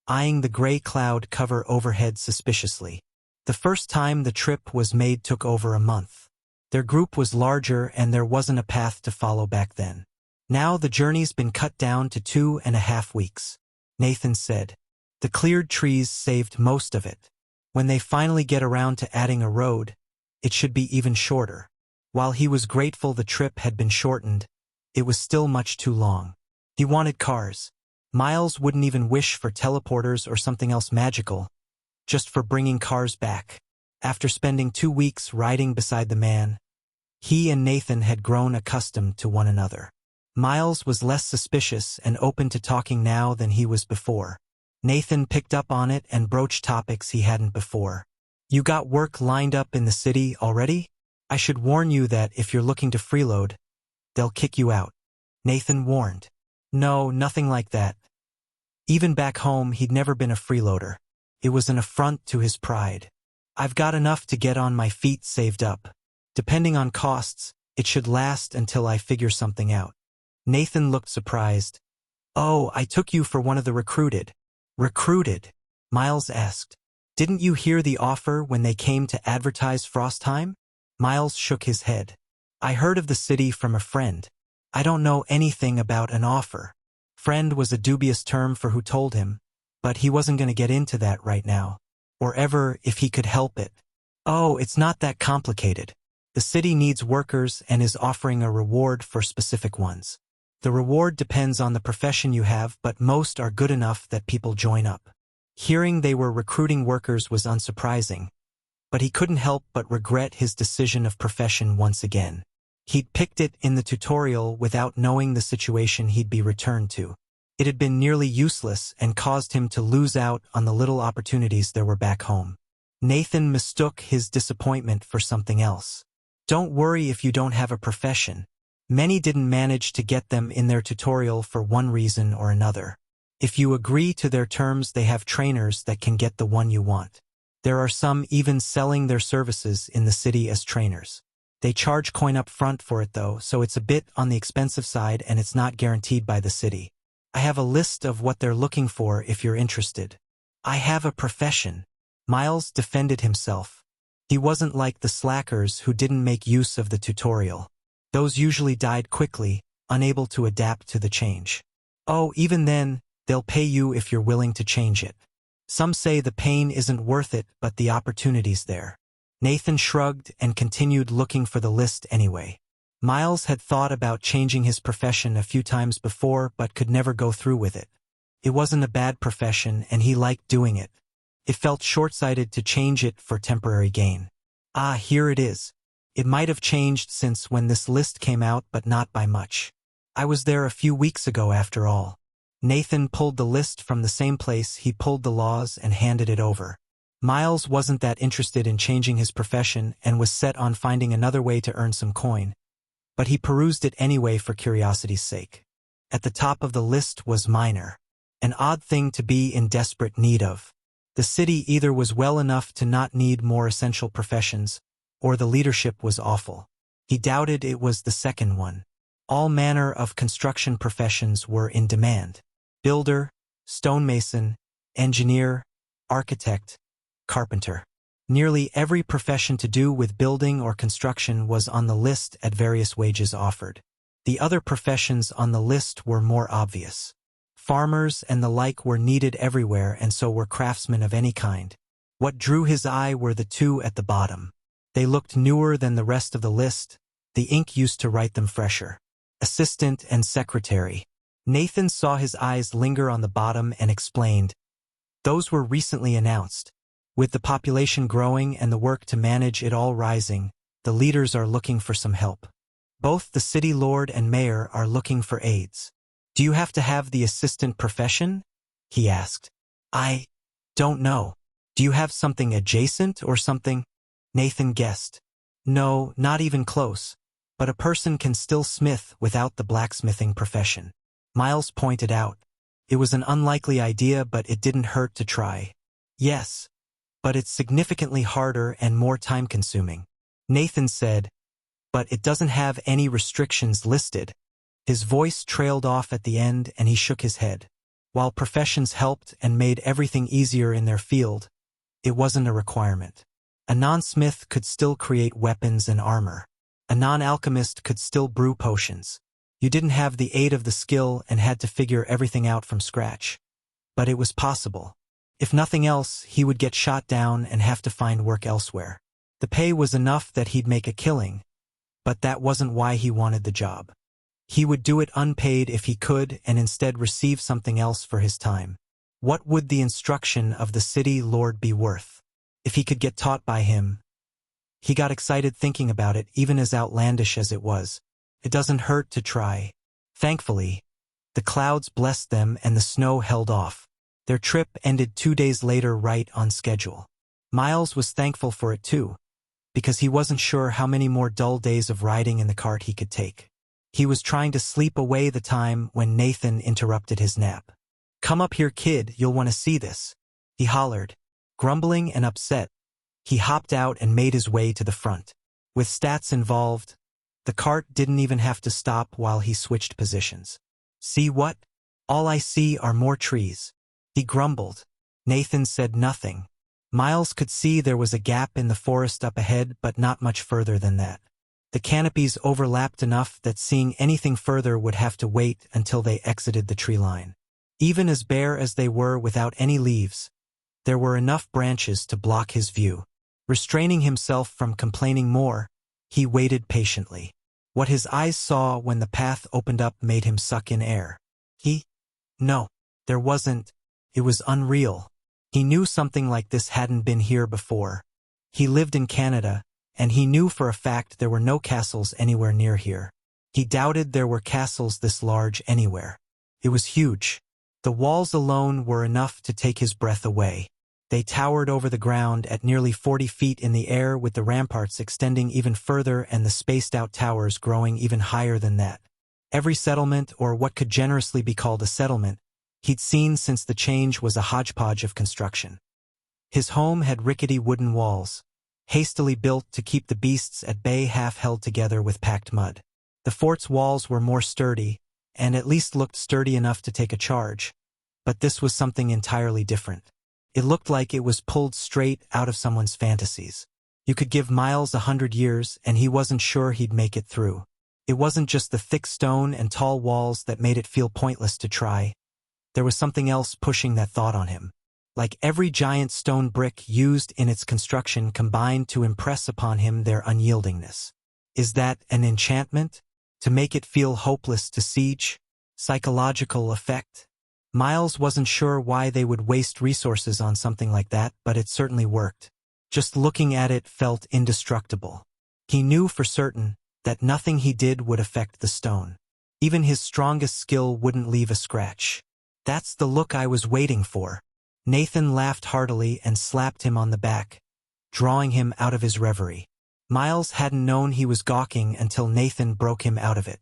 eyeing the gray cloud cover overhead suspiciously. The first time the trip was made took over a month. Their group was larger and there wasn't a path to follow back then. Now the journey's been cut down to 2.5 weeks, Nathan said. The cleared trees saved most of it. When they finally get around to adding a road, it should be even shorter. While he was grateful the trip had been shortened, it was still much too long. He wanted cars. Miles wouldn't even wish for teleporters or something else magical. just for bringing cars back. After spending 2 weeks riding beside the man, he and Nathan had grown accustomed to one another. Miles was less suspicious and open to talking now than he was before. Nathan picked up on it and broached topics he hadn't before. "You got work lined up in the city already? I should warn you that if you're looking to freeload, they'll kick you out," Nathan warned. "No, nothing like that." Even back home, he'd never been a freeloader. It was an affront to his pride. "I've got enough to get on my feet saved up. Depending on costs, it should last until I figure something out." Nathan looked surprised. "Oh, I took you for one of the recruited." "Recruited?" Miles asked. "Didn't you hear the offer when they came to advertise Frostheim?" Miles shook his head. "I heard of the city from a friend. I don't know anything about an offer." Friend was a dubious term for who told him, but he wasn't going to get into that right now. Or ever if he could help it. "Oh, it's not that complicated. The city needs workers and is offering a reward for specific ones. The reward depends on the profession you have, but most are good enough that people join up." Hearing they were recruiting workers was unsurprising, but he couldn't help but regret his decision of profession once again. He'd picked it in the tutorial without knowing the situation he'd be returned to. It had been nearly useless and caused him to lose out on the little opportunities there were back home. Nathan mistook his disappointment for something else. "Don't worry if you don't have a profession. Many didn't manage to get them in their tutorial for one reason or another. If you agree to their terms, they have trainers that can get the one you want. There are some even selling their services in the city as trainers. They charge coin up front for it though, so it's a bit on the expensive side and it's not guaranteed by the city. I have a list of what they're looking for if you're interested." "I have a profession." Miles defended himself. He wasn't like the slackers who didn't make use of the tutorial. Those usually died quickly, unable to adapt to the change. "Oh, even then, they'll pay you if you're willing to change it. Some say the pain isn't worth it, but the opportunity's there." Nathan shrugged and continued looking for the list anyway. Miles had thought about changing his profession a few times before but could never go through with it. It wasn't a bad profession and he liked doing it. It felt short-sighted to change it for temporary gain. Ah, here it is. It might have changed since when this list came out, but not by much. I was there a few weeks ago after all. Nathan pulled the list from the same place he pulled the laws and handed it over. Miles wasn't that interested in changing his profession and was set on finding another way to earn some coin, but he perused it anyway for curiosity's sake. At the top of the list was minor, an odd thing to be in desperate need of. The city either was well enough to not need more essential professions, or the leadership was awful. He doubted it was the second one. All manner of construction professions were in demand. Builder, stonemason, engineer, architect, carpenter. Nearly every profession to do with building or construction was on the list at various wages offered. The other professions on the list were more obvious. Farmers and the like were needed everywhere, and so were craftsmen of any kind. What drew his eye were the two at the bottom. They looked newer than the rest of the list. The ink used to write them fresher. Assistant and secretary. Nathan saw his eyes linger on the bottom and explained, "Those were recently announced. With the population growing and the work to manage it all rising, the leaders are looking for some help. Both the city lord and mayor are looking for aides." "Do you have to have the assistant profession?" he asked. "I don't know. Do you have something adjacent or something?" Nathan guessed. "No, not even close. But a person can still smith without the blacksmithing profession." Miles pointed out. It was an unlikely idea, but it didn't hurt to try. "Yes, but it's significantly harder and more time-consuming." Nathan said, "But it doesn't have any restrictions listed." His voice trailed off at the end and he shook his head. While professions helped and made everything easier in their field, it wasn't a requirement. A non-smith could still create weapons and armor. A non-alchemist could still brew potions. You didn't have the aid of the skill and had to figure everything out from scratch. But it was possible. If nothing else, he would get shot down and have to find work elsewhere. The pay was enough that he'd make a killing, but that wasn't why he wanted the job. He would do it unpaid if he could and instead receive something else for his time. What would the instruction of the city lord be worth if he could get taught by him? He got excited thinking about it, even as outlandish as it was. It doesn't hurt to try. Thankfully, the clouds blessed them and the snow held off. Their trip ended 2 days later, right on schedule. Miles was thankful for it too, because he wasn't sure how many more dull days of riding in the cart he could take. He was trying to sleep away the time when Nathan interrupted his nap. "Come up here, kid, you'll want to see this," he hollered. Grumbling and upset, he hopped out and made his way to the front. With stats involved, the cart didn't even have to stop while he switched positions. "See what? All I see are more trees," he grumbled. Nathan said nothing. Miles could see there was a gap in the forest up ahead, but not much further than that. The canopies overlapped enough that seeing anything further would have to wait until they exited the tree line. Even as bare as they were without any leaves, there were enough branches to block his view. Restraining himself from complaining more, he waited patiently. What his eyes saw when the path opened up made him suck in air. No, there wasn't. It was unreal. He knew something like this hadn't been here before. He lived in Canada, and he knew for a fact there were no castles anywhere near here. He doubted there were castles this large anywhere. It was huge. The walls alone were enough to take his breath away. They towered over the ground at nearly 40 feet in the air, with the ramparts extending even further and the spaced-out towers growing even higher than that. Every settlement, or what could generously be called a settlement, he'd seen since the change was a hodgepodge of construction. His home had rickety wooden walls, hastily built to keep the beasts at bay, half held together with packed mud. The fort's walls were more sturdy, and at least looked sturdy enough to take a charge, but this was something entirely different. It looked like it was pulled straight out of someone's fantasies. You could give Miles 100 years, and he wasn't sure he'd make it through. It wasn't just the thick stone and tall walls that made it feel pointless to try. There was something else pushing that thought on him. Like every giant stone brick used in its construction combined to impress upon him their unyieldingness. Is that an enchantment? To make it feel hopeless to siege? Psychological effect? Miles wasn't sure why they would waste resources on something like that, but it certainly worked. Just looking at it felt indestructible. He knew for certain that nothing he did would affect the stone. Even his strongest skill wouldn't leave a scratch. "That's the look I was waiting for." Nathan laughed heartily and slapped him on the back, drawing him out of his reverie. Miles hadn't known he was gawking until Nathan broke him out of it.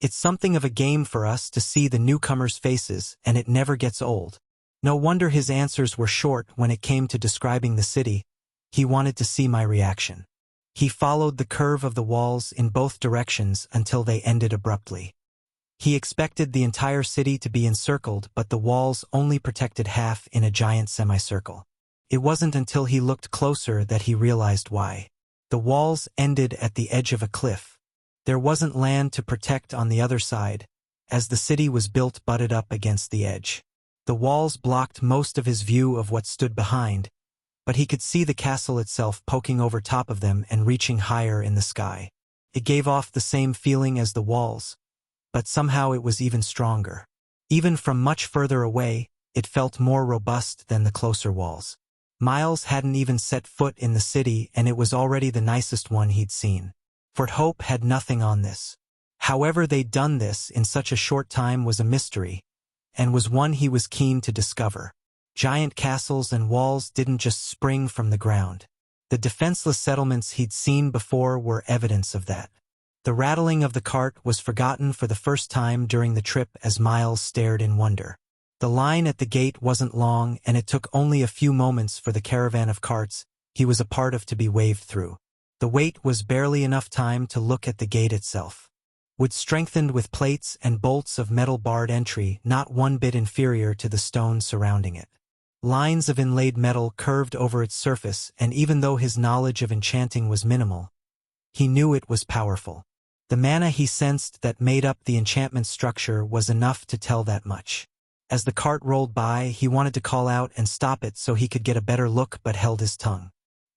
"It's something of a game for us to see the newcomers' faces, and it never gets old." No wonder his answers were short when it came to describing the city. He wanted to see my reaction. He followed the curve of the walls in both directions until they ended abruptly. He expected the entire city to be encircled, but the walls only protected half in a giant semicircle. It wasn't until he looked closer that he realized why. The walls ended at the edge of a cliff. There wasn't land to protect on the other side, as the city was built butted up against the edge. The walls blocked most of his view of what stood behind, but he could see the castle itself poking over top of them and reaching higher in the sky. It gave off the same feeling as the walls, but somehow it was even stronger. Even from much further away, it felt more robust than the closer walls. Miles hadn't even set foot in the city, and it was already the nicest one he'd seen. Fort Hope had nothing on this. However they'd done this in such a short time was a mystery, and was one he was keen to discover. Giant castles and walls didn't just spring from the ground. The defenseless settlements he'd seen before were evidence of that. The rattling of the cart was forgotten for the first time during the trip as Miles stared in wonder. The line at the gate wasn't long, and it took only a few moments for the caravan of carts he was a part of to be waved through. The wait was barely enough time to look at the gate itself. Wood strengthened with plates and bolts of metal barred entry, not one bit inferior to the stone surrounding it. Lines of inlaid metal curved over its surface, and even though his knowledge of enchanting was minimal, he knew it was powerful. The mana he sensed that made up the enchantment structure was enough to tell that much. As the cart rolled by, he wanted to call out and stop it so he could get a better look, but held his tongue.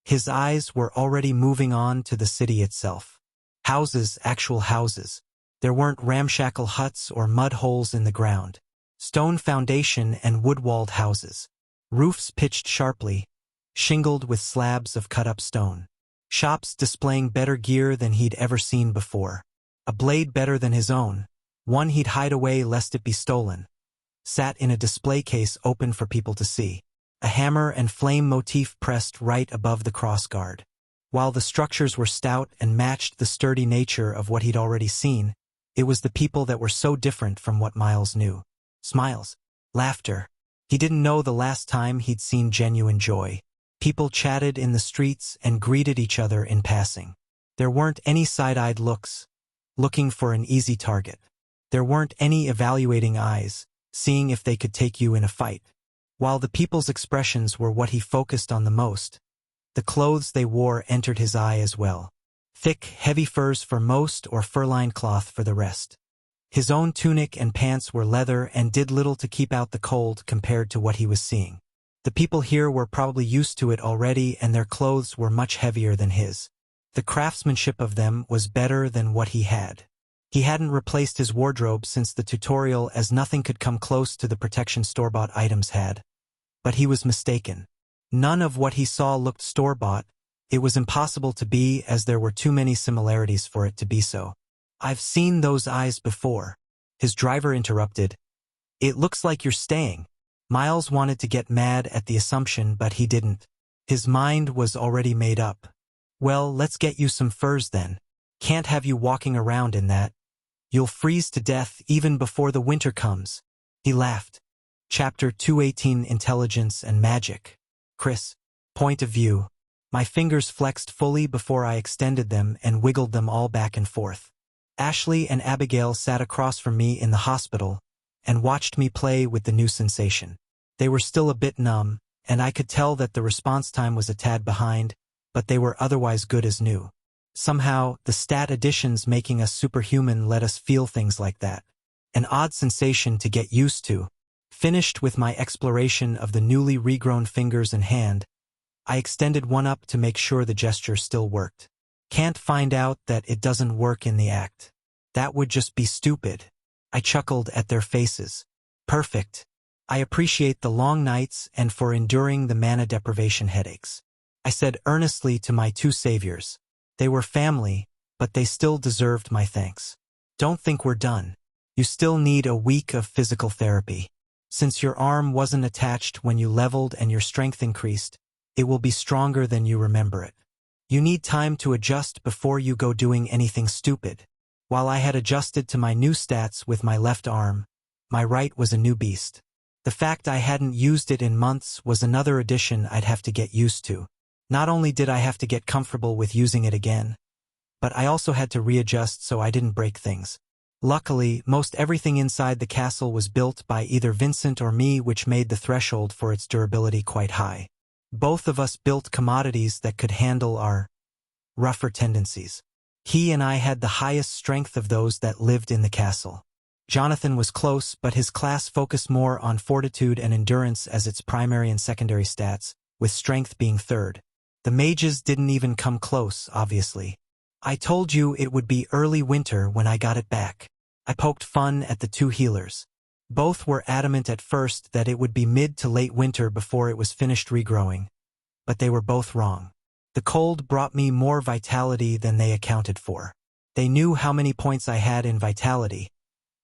His eyes were already moving on to the city itself. Houses, actual houses. There weren't ramshackle huts or mud holes in the ground. Stone foundation and wood-walled houses. Roofs pitched sharply, shingled with slabs of cut-up stone. Shops displaying better gear than he'd ever seen before. A blade better than his own, one he'd hide away lest it be stolen, sat in a display case open for people to see. A hammer and flame motif pressed right above the crossguard. While the structures were stout and matched the sturdy nature of what he'd already seen, it was the people that were so different from what Miles knew. Smiles. Laughter. He didn't know the last time he'd seen genuine joy. People chatted in the streets and greeted each other in passing. There weren't any side-eyed looks, looking for an easy target. There weren't any evaluating eyes, seeing if they could take you in a fight. While the people's expressions were what he focused on the most, the clothes they wore entered his eye as well. Thick, heavy furs for most or fur-lined cloth for the rest. His own tunic and pants were leather and did little to keep out the cold compared to what he was seeing. The people here were probably used to it already and their clothes were much heavier than his. The craftsmanship of them was better than what he had. He hadn't replaced his wardrobe since the tutorial as nothing could come close to the protection store-bought items had. But he was mistaken. None of what he saw looked store-bought. It was impossible to be as there were too many similarities for it to be so. I've seen those eyes before. His driver interrupted. It looks like you're staying. Miles wanted to get mad at the assumption, but he didn't. His mind was already made up. Well, let's get you some furs then. Can't have you walking around in that. You'll freeze to death even before the winter comes. He laughed. Chapter 218 Intelligence and Magic. Chris. Point of view. My fingers flexed fully before I extended them and wiggled them all back and forth. Ashley and Abigail sat across from me in the hospital and watched me play with the new sensation. They were still a bit numb, and I could tell that the response time was a tad behind, but they were otherwise good as new. Somehow, the stat additions making us superhuman let us feel things like that. An odd sensation to get used to. Finished with my exploration of the newly regrown fingers and hand, I extended one up to make sure the gesture still worked. Can't find out that it doesn't work in the act. That would just be stupid. I chuckled at their faces. Perfect. I appreciate the long nights and for enduring the mana deprivation headaches. I said earnestly to my two saviors. They were family, but they still deserved my thanks. Don't think we're done. You still need a week of physical therapy. Since your arm wasn't attached when you leveled and your strength increased, it will be stronger than you remember it. You need time to adjust before you go doing anything stupid. While I had adjusted to my new stats with my left arm, my right was a new beast. The fact I hadn't used it in months was another addition I'd have to get used to. Not only did I have to get comfortable with using it again, but I also had to readjust so I didn't break things. Luckily, most everything inside the castle was built by either Vincent or me, which made the threshold for its durability quite high. Both of us built commodities that could handle our rougher tendencies. He and I had the highest strength of those that lived in the castle. Jonathan was close, but his class focused more on fortitude and endurance as its primary and secondary stats, with strength being third. The mages didn't even come close, obviously. I told you it would be early winter when I got it back. I poked fun at the two healers. Both were adamant at first that it would be mid to late winter before it was finished regrowing, but they were both wrong. The cold brought me more vitality than they accounted for. They knew how many points I had in vitality,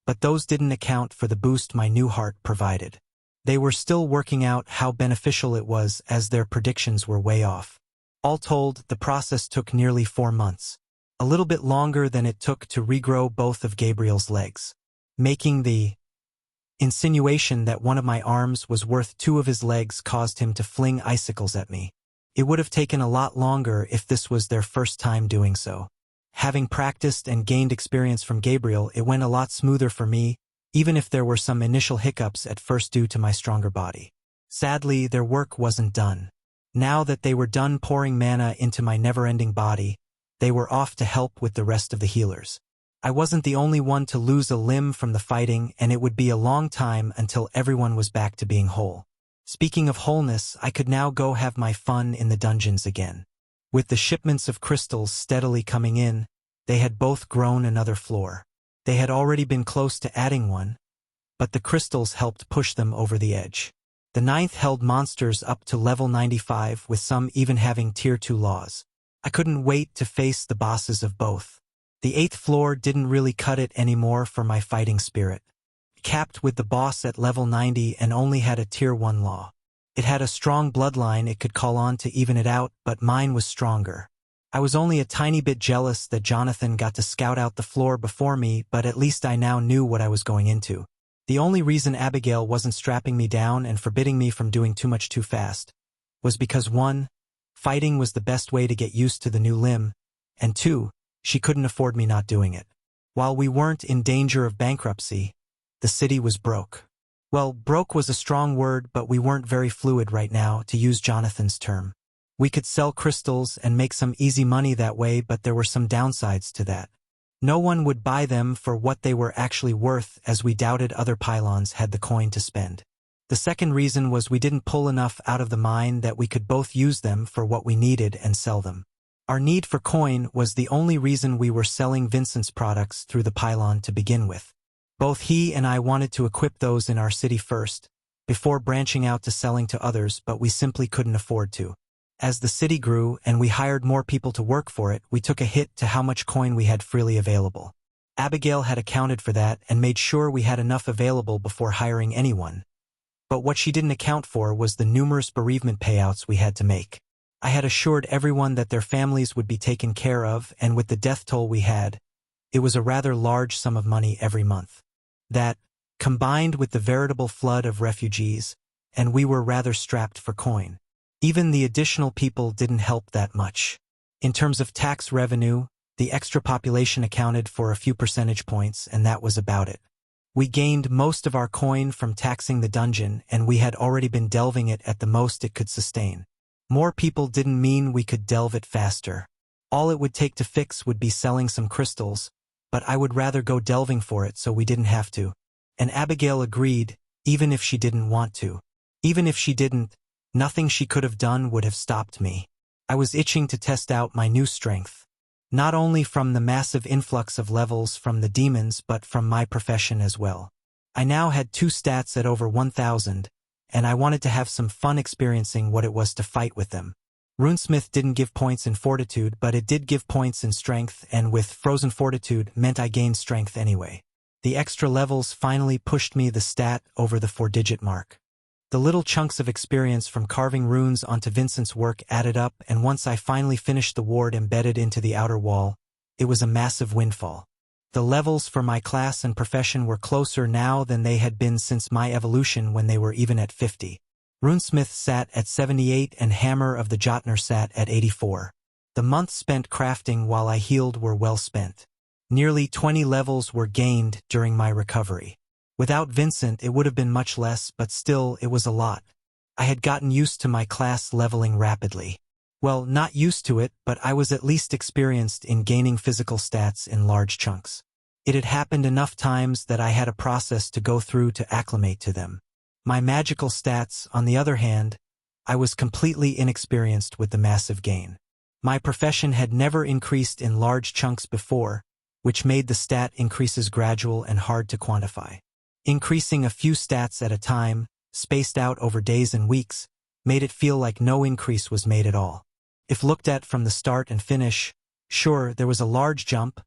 but those didn't account for the boost my new heart provided. They were still working out how beneficial it was as their predictions were way off. All told, the process took nearly 4 months. A little bit longer than it took to regrow both of Gabriel's legs. Making the insinuation that one of my arms was worth 2 of his legs caused him to fling icicles at me. It would have taken a lot longer if this was their first time doing so. Having practiced and gained experience from Gabriel, it went a lot smoother for me, even if there were some initial hiccups at first due to my stronger body. Sadly, their work wasn't done. Now that they were done pouring mana into my never-ending body, they were off to help with the rest of the healers. I wasn't the only one to lose a limb from the fighting, and it would be a long time until everyone was back to being whole. Speaking of wholeness, I could now go have my fun in the dungeons again. With the shipments of crystals steadily coming in, they had both grown another floor. They had already been close to adding one, but the crystals helped push them over the edge. The ninth held monsters up to level 95, with some even having tier 2 laws. I couldn't wait to face the bosses of both. The 8th floor didn't really cut it anymore for my fighting spirit. Capped with the boss at level 90 and only had a tier 1 law. It had a strong bloodline it could call on to even it out, but mine was stronger. I was only a tiny bit jealous that Jonathan got to scout out the floor before me, but at least I now knew what I was going into. The only reason Abigail wasn't strapping me down and forbidding me from doing too much too fast was because 1. Fighting was the best way to get used to the new limb, and 2. She couldn't afford me not doing it. While we weren't in danger of bankruptcy, the city was broke. Well, broke was a strong word, but we weren't very fluid right now, to use Jonathan's term. We could sell crystals and make some easy money that way, but there were some downsides to that. No one would buy them for what they were actually worth, as we doubted other pylons had the coin to spend. The second reason was we didn't pull enough out of the mine that we could both use them for what we needed and sell them. Our need for coin was the only reason we were selling Vincent's products through the pylon to begin with. Both he and I wanted to equip those in our city first, before branching out to selling to others, but we simply couldn't afford to. As the city grew and we hired more people to work for it, we took a hit to how much coin we had freely available. Abigail had accounted for that and made sure we had enough available before hiring anyone. But what she didn't account for was the numerous bereavement payouts we had to make. I had assured everyone that their families would be taken care of, and with the death toll we had, it was a rather large sum of money every month. That, combined with the veritable flood of refugees, and we were rather strapped for coin. Even the additional people didn't help that much. In terms of tax revenue, the extra population accounted for a few percentage points, and that was about it. We gained most of our coin from taxing the dungeon, and we had already been delving it at the most it could sustain. More people didn't mean we could delve it faster. All it would take to fix would be selling some crystals, but I would rather go delving for it so we didn't have to. And Abigail agreed, even if she didn't want to. Even if she didn't, nothing she could have done would have stopped me. I was itching to test out my new strength. Not only from the massive influx of levels from the demons, but from my profession as well. I now had 2 stats at over 1,000, and I wanted to have some fun experiencing what it was to fight with them. Runesmith didn't give points in fortitude, but it did give points in strength, and with frozen fortitude meant I gained strength anyway. The extra levels finally pushed me the stat over the 4-digit mark. The little chunks of experience from carving runes onto Vincent's work added up, and once I finally finished the ward embedded into the outer wall, it was a massive windfall. The levels for my class and profession were closer now than they had been since my evolution, when they were even at 50. Runesmith sat at 78 and Hammer of the Jotner sat at 84. The months spent crafting while I healed were well spent. Nearly 20 levels were gained during my recovery. Without Vincent it would have been much less, but still it was a lot. I had gotten used to my class leveling rapidly. Well, not used to it, but I was at least experienced in gaining physical stats in large chunks. It had happened enough times that I had a process to go through to acclimate to them. My magical stats, on the other hand, I was completely inexperienced with the massive gain. My profession had never increased in large chunks before, which made the stat increases gradual and hard to quantify. Increasing a few stats at a time, spaced out over days and weeks, made it feel like no increase was made at all. If looked at from the start and finish, sure, there was a large jump,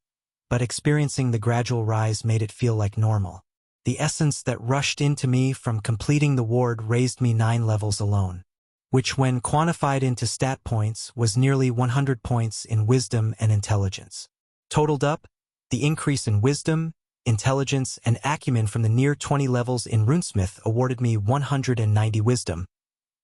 but experiencing the gradual rise made it feel like normal. The essence that rushed into me from completing the ward raised me 9 levels alone, which when quantified into stat points was nearly 100 points in wisdom and intelligence. Totaled up, the increase in wisdom, intelligence, and acumen from the near 20 levels in Runesmith awarded me 190 wisdom,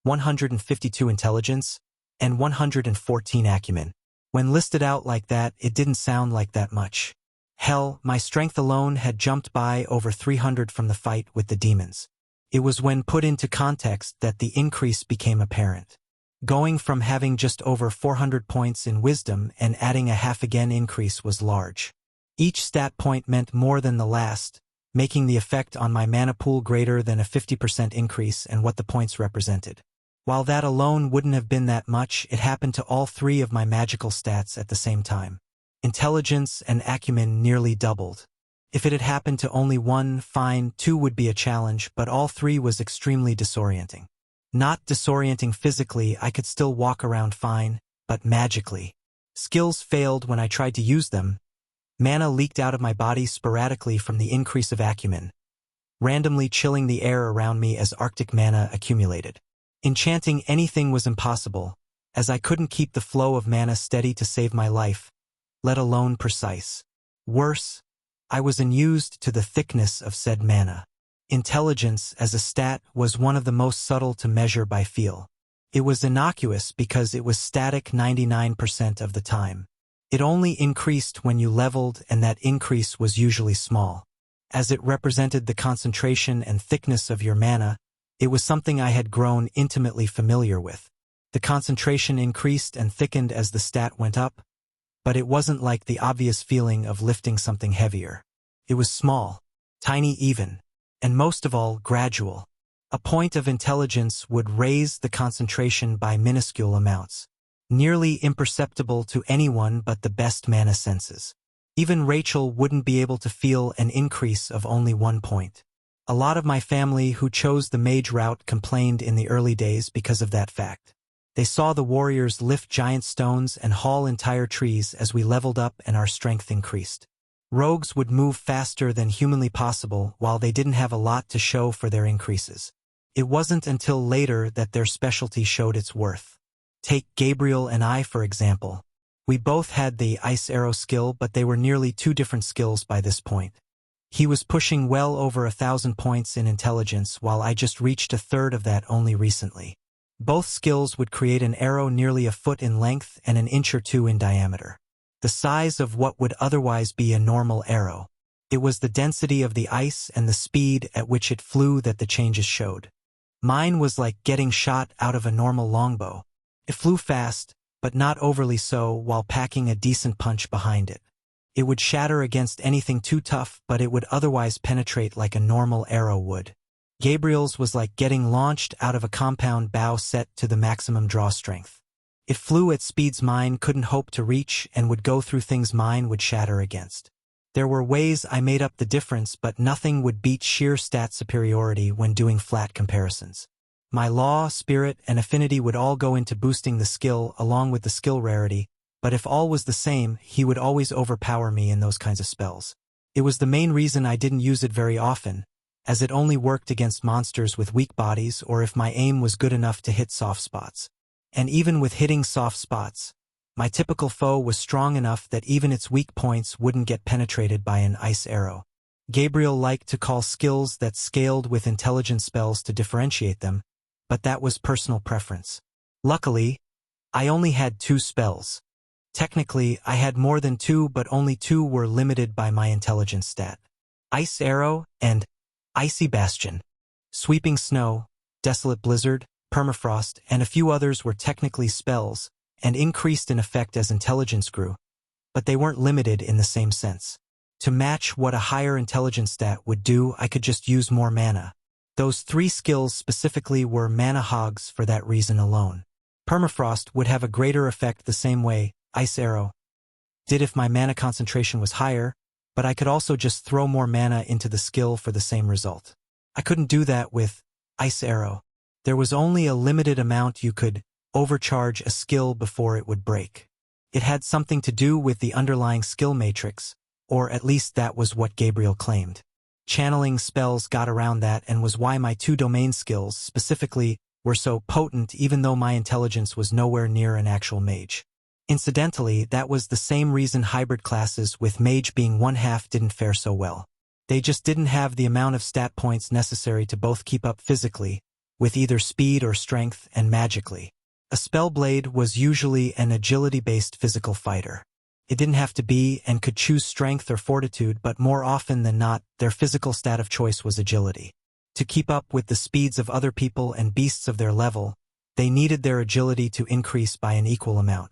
152 intelligence, and 114 acumen. When listed out like that, it didn't sound like that much. Hell, my strength alone had jumped by over 300 from the fight with the demons. It was when put into context that the increase became apparent. Going from having just over 400 points in wisdom and adding a half again increase was large. Each stat point meant more than the last, making the effect on my mana pool greater than a 50% increase and what the points represented. While that alone wouldn't have been that much, it happened to all 3 of my magical stats at the same time. Intelligence and acumen nearly doubled. If it had happened to only one, fine, two would be a challenge, but all three was extremely disorienting. Not disorienting physically, I could still walk around fine, but magically. Skills failed when I tried to use them. Mana leaked out of my body sporadically from the increase of acumen, randomly chilling the air around me as Arctic mana accumulated. Enchanting anything was impossible, as I couldn't keep the flow of mana steady to save my life, let alone precise. Worse, I was unused to the thickness of said mana. Intelligence as a stat was one of the most subtle to measure by feel. It was innocuous because it was static 99% of the time. It only increased when you leveled, and that increase was usually small. As it represented the concentration and thickness of your mana, it was something I had grown intimately familiar with. The concentration increased and thickened as the stat went up, but it wasn't like the obvious feeling of lifting something heavier. It was small, tiny even, and most of all, gradual. A point of intelligence would raise the concentration by minuscule amounts, nearly imperceptible to anyone but the best mana senses. Even Rachel wouldn't be able to feel an increase of only 1 point. A lot of my family who chose the mage route complained in the early days because of that fact. They saw the warriors lift giant stones and haul entire trees as we leveled up and our strength increased. Rogues would move faster than humanly possible while they didn't have a lot to show for their increases. It wasn't until later that their specialty showed its worth. Take Gabriel and I, for example. We both had the ice arrow skill, but they were nearly two different skills by this point. He was pushing well over 1,000 points in intelligence, while I just reached a third of that only recently. Both skills would create an arrow nearly a foot in length and an inch or two in diameter. The size of what would otherwise be a normal arrow. It was the density of the ice and the speed at which it flew that the changes showed. Mine was like getting shot out of a normal longbow. It flew fast, but not overly so, while packing a decent punch behind it. It would shatter against anything too tough, but it would otherwise penetrate like a normal arrow would. Gabriel's was like getting launched out of a compound bow set to the maximum draw strength. It flew at speeds mine couldn't hope to reach and would go through things mine would shatter against. There were ways I made up the difference, but nothing would beat sheer stat superiority when doing flat comparisons. My law, spirit, and affinity would all go into boosting the skill along with the skill rarity, but if all was the same, he would always overpower me in those kinds of spells. It was the main reason I didn't use it very often, as it only worked against monsters with weak bodies or if my aim was good enough to hit soft spots. And even with hitting soft spots, my typical foe was strong enough that even its weak points wouldn't get penetrated by an ice arrow. Gabriel liked to call skills that scaled with intelligence spells to differentiate them, but that was personal preference. Luckily, I only had 2 spells. Technically, I had more than 2, but only 2 were limited by my intelligence stat. Ice Arrow and Icy Bastion. Sweeping Snow, Desolate Blizzard, Permafrost, and a few others were technically spells, and increased in effect as intelligence grew, but they weren't limited in the same sense. To match what a higher intelligence stat would do, I could just use more mana. Those 3 skills specifically were mana hogs for that reason alone. Permafrost would have a greater effect the same way Ice Arrow did if my mana concentration was higher, but I could also just throw more mana into the skill for the same result. I couldn't do that with Ice Arrow. There was only a limited amount you could overcharge a skill before it would break. It had something to do with the underlying skill matrix, or at least that was what Gabriel claimed. Channeling spells got around that and was why my 2 domain skills, specifically, were so potent even though my intelligence was nowhere near an actual mage. Incidentally, that was the same reason hybrid classes with mage being 1/2 didn't fare so well. They just didn't have the amount of stat points necessary to both keep up physically, with either speed or strength, and magically. A Spellblade was usually an agility-based physical fighter. It didn't have to be and could choose strength or fortitude, but more often than not, their physical stat of choice was agility. To keep up with the speeds of other people and beasts of their level, they needed their agility to increase by an equal amount.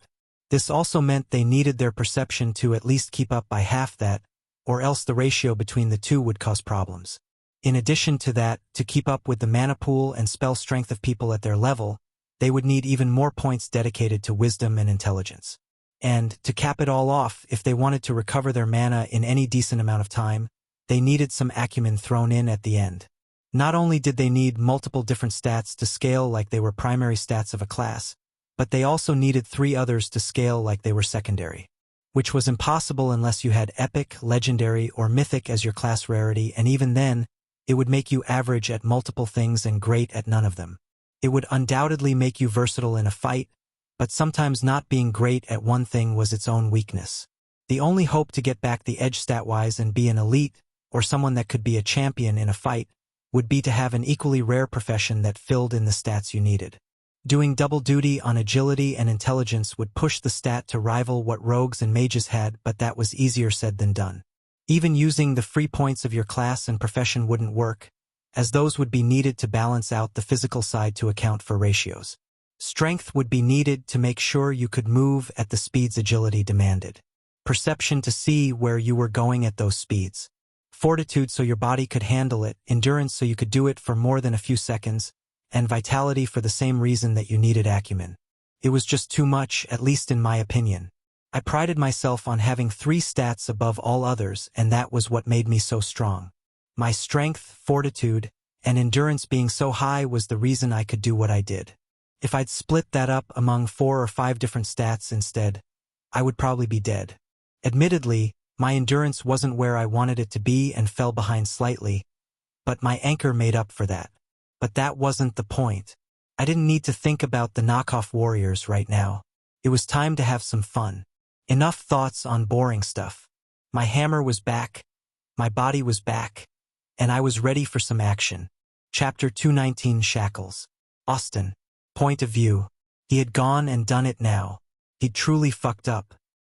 This also meant they needed their perception to at least keep up by half that, or else the ratio between the 2 would cause problems. In addition to that, to keep up with the mana pool and spell strength of people at their level, they would need even more points dedicated to wisdom and intelligence. And, to cap it all off, if they wanted to recover their mana in any decent amount of time, they needed some acumen thrown in at the end. Not only did they need multiple different stats to scale like they were primary stats of a class, but they also needed 3 others to scale like they were secondary. Which was impossible unless you had epic, legendary, or mythic as your class rarity, and even then, it would make you average at multiple things and great at none of them. It would undoubtedly make you versatile in a fight, but sometimes not being great at one thing was its own weakness. The only hope to get back the edge stat-wise and be an elite, or someone that could be a champion in a fight, would be to have an equally rare profession that filled in the stats you needed. Doing double duty on agility and intelligence would push the stat to rival what rogues and mages had, but that was easier said than done. Even using the free points of your class and profession wouldn't work, as those would be needed to balance out the physical side to account for ratios. Strength would be needed to make sure you could move at the speeds agility demanded. Perception to see where you were going at those speeds. Fortitude so your body could handle it, endurance so you could do it for more than a few seconds, and vitality for the same reason that you needed acumen. It was just too much, at least in my opinion. I prided myself on having 3 stats above all others, and that was what made me so strong. My strength, fortitude, and endurance being so high was the reason I could do what I did. If I'd split that up among 4 or 5 different stats instead, I would probably be dead. Admittedly, my endurance wasn't where I wanted it to be and fell behind slightly, but my anchor made up for that. But that wasn't the point. I didn't need to think about the knockoff warriors right now. It was time to have some fun. Enough thoughts on boring stuff. My hammer was back, my body was back, and I was ready for some action. Chapter 219 Shackles. Austin. Point of view. He had gone and done it now. He'd truly fucked up.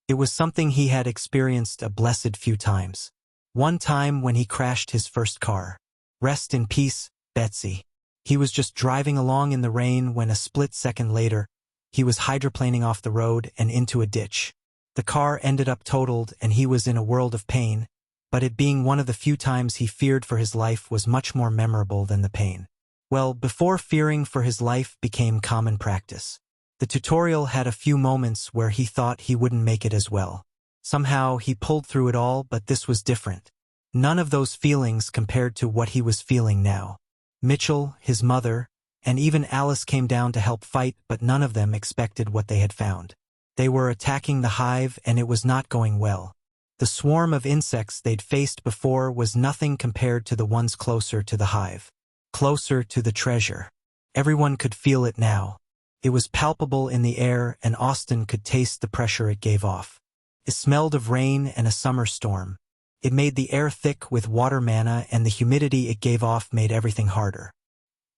It was something he had experienced a blessed few times. One time when he crashed his first car. Rest in peace, Betsy. He was just driving along in the rain when a split second later, he was hydroplaning off the road and into a ditch. The car ended up totaled and he was in a world of pain, but it being one of the few times he feared for his life was much more memorable than the pain. Well, before fearing for his life became common practice. The tutorial had a few moments where he thought he wouldn't make it as well. Somehow he pulled through it all, but this was different. None of those feelings compared to what he was feeling now. Mitchell, his mother, and even Alice came down to help fight, but none of them expected what they had found. They were attacking the hive and it was not going well. The swarm of insects they'd faced before was nothing compared to the ones closer to the hive. Closer to the treasure. Everyone could feel it now. It was palpable in the air and Austin could taste the pressure it gave off. It smelled of rain and a summer storm. It made the air thick with water manna and the humidity it gave off made everything harder.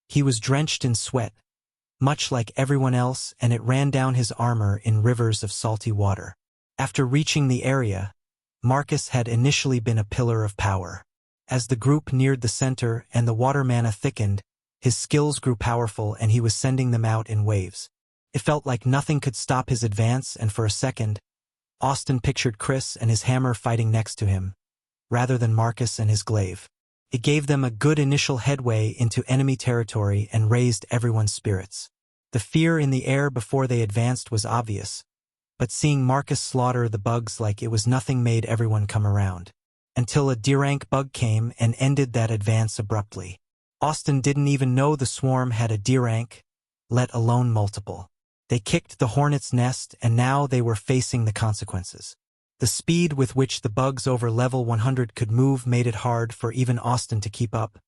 He was drenched in sweat, much like everyone else, and it ran down his armor in rivers of salty water. After reaching the area, Marcus had initially been a pillar of power. As the group neared the center and the water manna thickened, his skills grew powerful and he was sending them out in waves. It felt like nothing could stop his advance, and for a second, Austin pictured Chris and his hammer fighting next to him, rather than Marcus and his glaive. It gave them a good initial headway into enemy territory and raised everyone's spirits. The fear in the air before they advanced was obvious, but seeing Marcus slaughter the bugs like it was nothing made everyone come around. Until a D-rank bug came and ended that advance abruptly. Austin didn't even know the swarm had a D-rank, let alone multiple. They kicked the hornet's nest and now they were facing the consequences. The speed with which the bugs over level 100 could move made it hard for even Austin to keep up,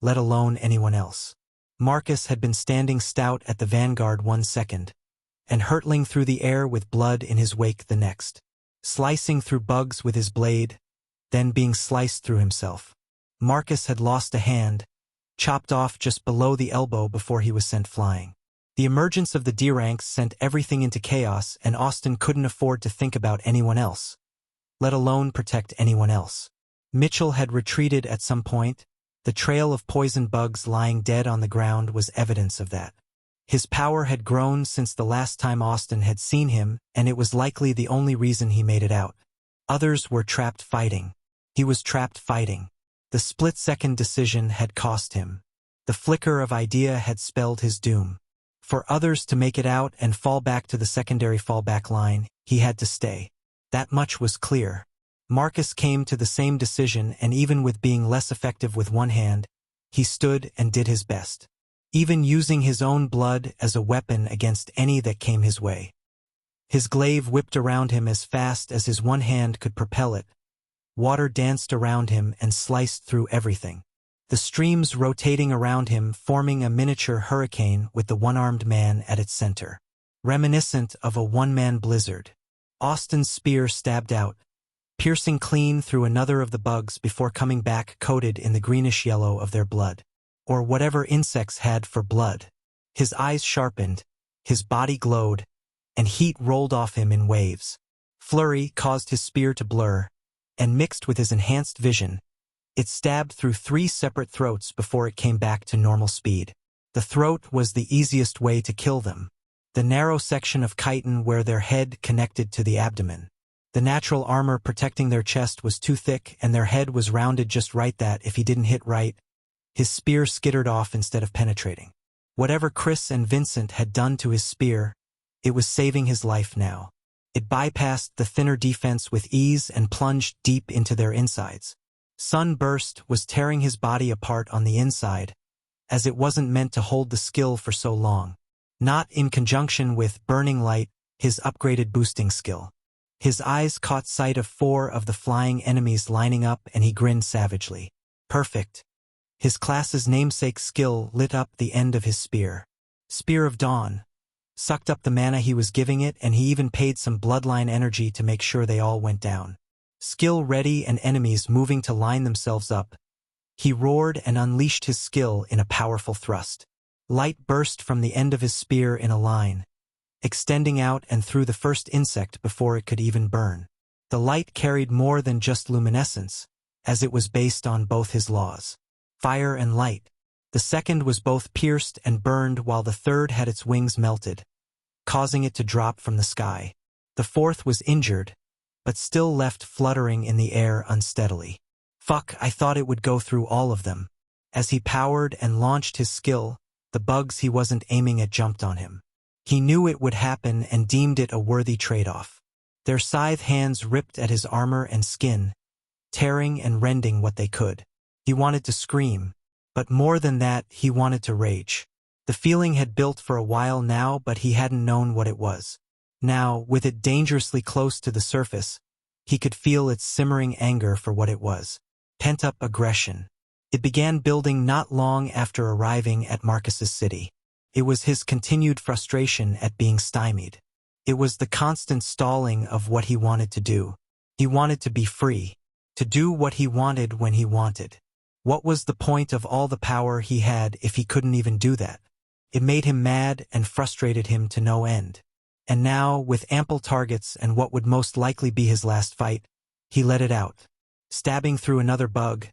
let alone anyone else. Marcus had been standing stout at the vanguard 1 second, and hurtling through the air with blood in his wake the next. Slicing through bugs with his blade, then being sliced through himself. Marcus had lost a hand, chopped off just below the elbow before he was sent flying. The emergence of the D-ranks sent everything into chaos and Austin couldn't afford to think about anyone else, let alone protect anyone else. Mitchell had retreated at some point. The trail of poisoned bugs lying dead on the ground was evidence of that. His power had grown since the last time Austin had seen him, and it was likely the only reason he made it out. Others were trapped fighting. He was trapped fighting. The split-second decision had cost him. The flicker of idea had spelled his doom. For others to make it out and fall back to the secondary fallback line, he had to stay. That much was clear. Marcus came to the same decision, and even with being less effective with one hand, he stood and did his best, even using his own blood as a weapon against any that came his way. His glaive whipped around him as fast as his one hand could propel it. Water danced around him and sliced through everything. The streams rotating around him, forming a miniature hurricane with the one-armed man at its center. Reminiscent of a one-man blizzard. Austin's spear stabbed out, piercing clean through another of the bugs before coming back coated in the greenish yellow of their blood, or whatever insects had for blood. His eyes sharpened, his body glowed, and heat rolled off him in waves. Flurry caused his spear to blur, and mixed with his enhanced vision, it stabbed through 3 separate throats before it came back to normal speed. The throat was the easiest way to kill them. The narrow section of chitin where their head connected to the abdomen. The natural armor protecting their chest was too thick, and their head was rounded just right that if he didn't hit right, his spear skittered off instead of penetrating. Whatever Chris and Vincent had done to his spear, it was saving his life now. It bypassed the thinner defense with ease and plunged deep into their insides. Sunburst was tearing his body apart on the inside, as it wasn't meant to hold the skill for so long. Not in conjunction with Burning Light, his upgraded boosting skill. His eyes caught sight of 4 of the flying enemies lining up, and he grinned savagely. Perfect. His class's namesake skill lit up the end of his spear. Spear of Dawn. Sucked up the mana he was giving it, and he even paid some bloodline energy to make sure they all went down. Skill ready and enemies moving to line themselves up. He roared and unleashed his skill in a powerful thrust. Light burst from the end of his spear in a line, extending out and through the first insect before it could even burn. The light carried more than just luminescence, as it was based on both his laws. Fire and light. The second was both pierced and burned, while the third had its wings melted, causing it to drop from the sky. The fourth was injured, but still left fluttering in the air unsteadily. Fuck, I thought it would go through all of them. As he powered and launched his skill, the bugs he wasn't aiming at jumped on him. He knew it would happen and deemed it a worthy trade-off. Their scythe hands ripped at his armor and skin, tearing and rending what they could. He wanted to scream, but more than that, he wanted to rage. The feeling had built for a while now, but he hadn't known what it was. Now, with it dangerously close to the surface, he could feel its simmering anger for what it was. Pent-up aggression. It began building not long after arriving at Marcus's city. It was his continued frustration at being stymied. It was the constant stalling of what he wanted to do. He wanted to be free, to do what he wanted when he wanted. What was the point of all the power he had if he couldn't even do that? It made him mad and frustrated him to no end. And now, with ample targets and what would most likely be his last fight, he let it out. Stabbing through another bug,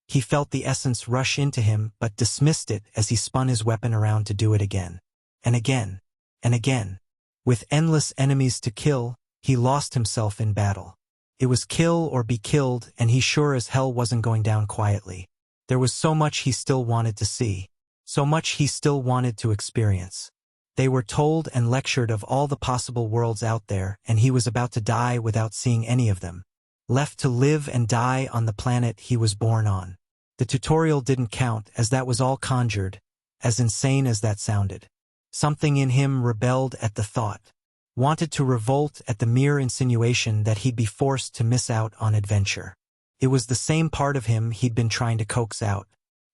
he felt the essence rush into him but dismissed it as he spun his weapon around to do it again. And again. And again. With endless enemies to kill, he lost himself in battle. It was kill or be killed, and he sure as hell wasn't going down quietly. There was so much he still wanted to see. So much he still wanted to experience. They were told and lectured of all the possible worlds out there, and he was about to die without seeing any of them. Left to live and die on the planet he was born on. The tutorial didn't count, as that was all conjured, as insane as that sounded. Something in him rebelled at the thought. Wanted to revolt at the mere insinuation that he'd be forced to miss out on adventure. It was the same part of him he'd been trying to coax out.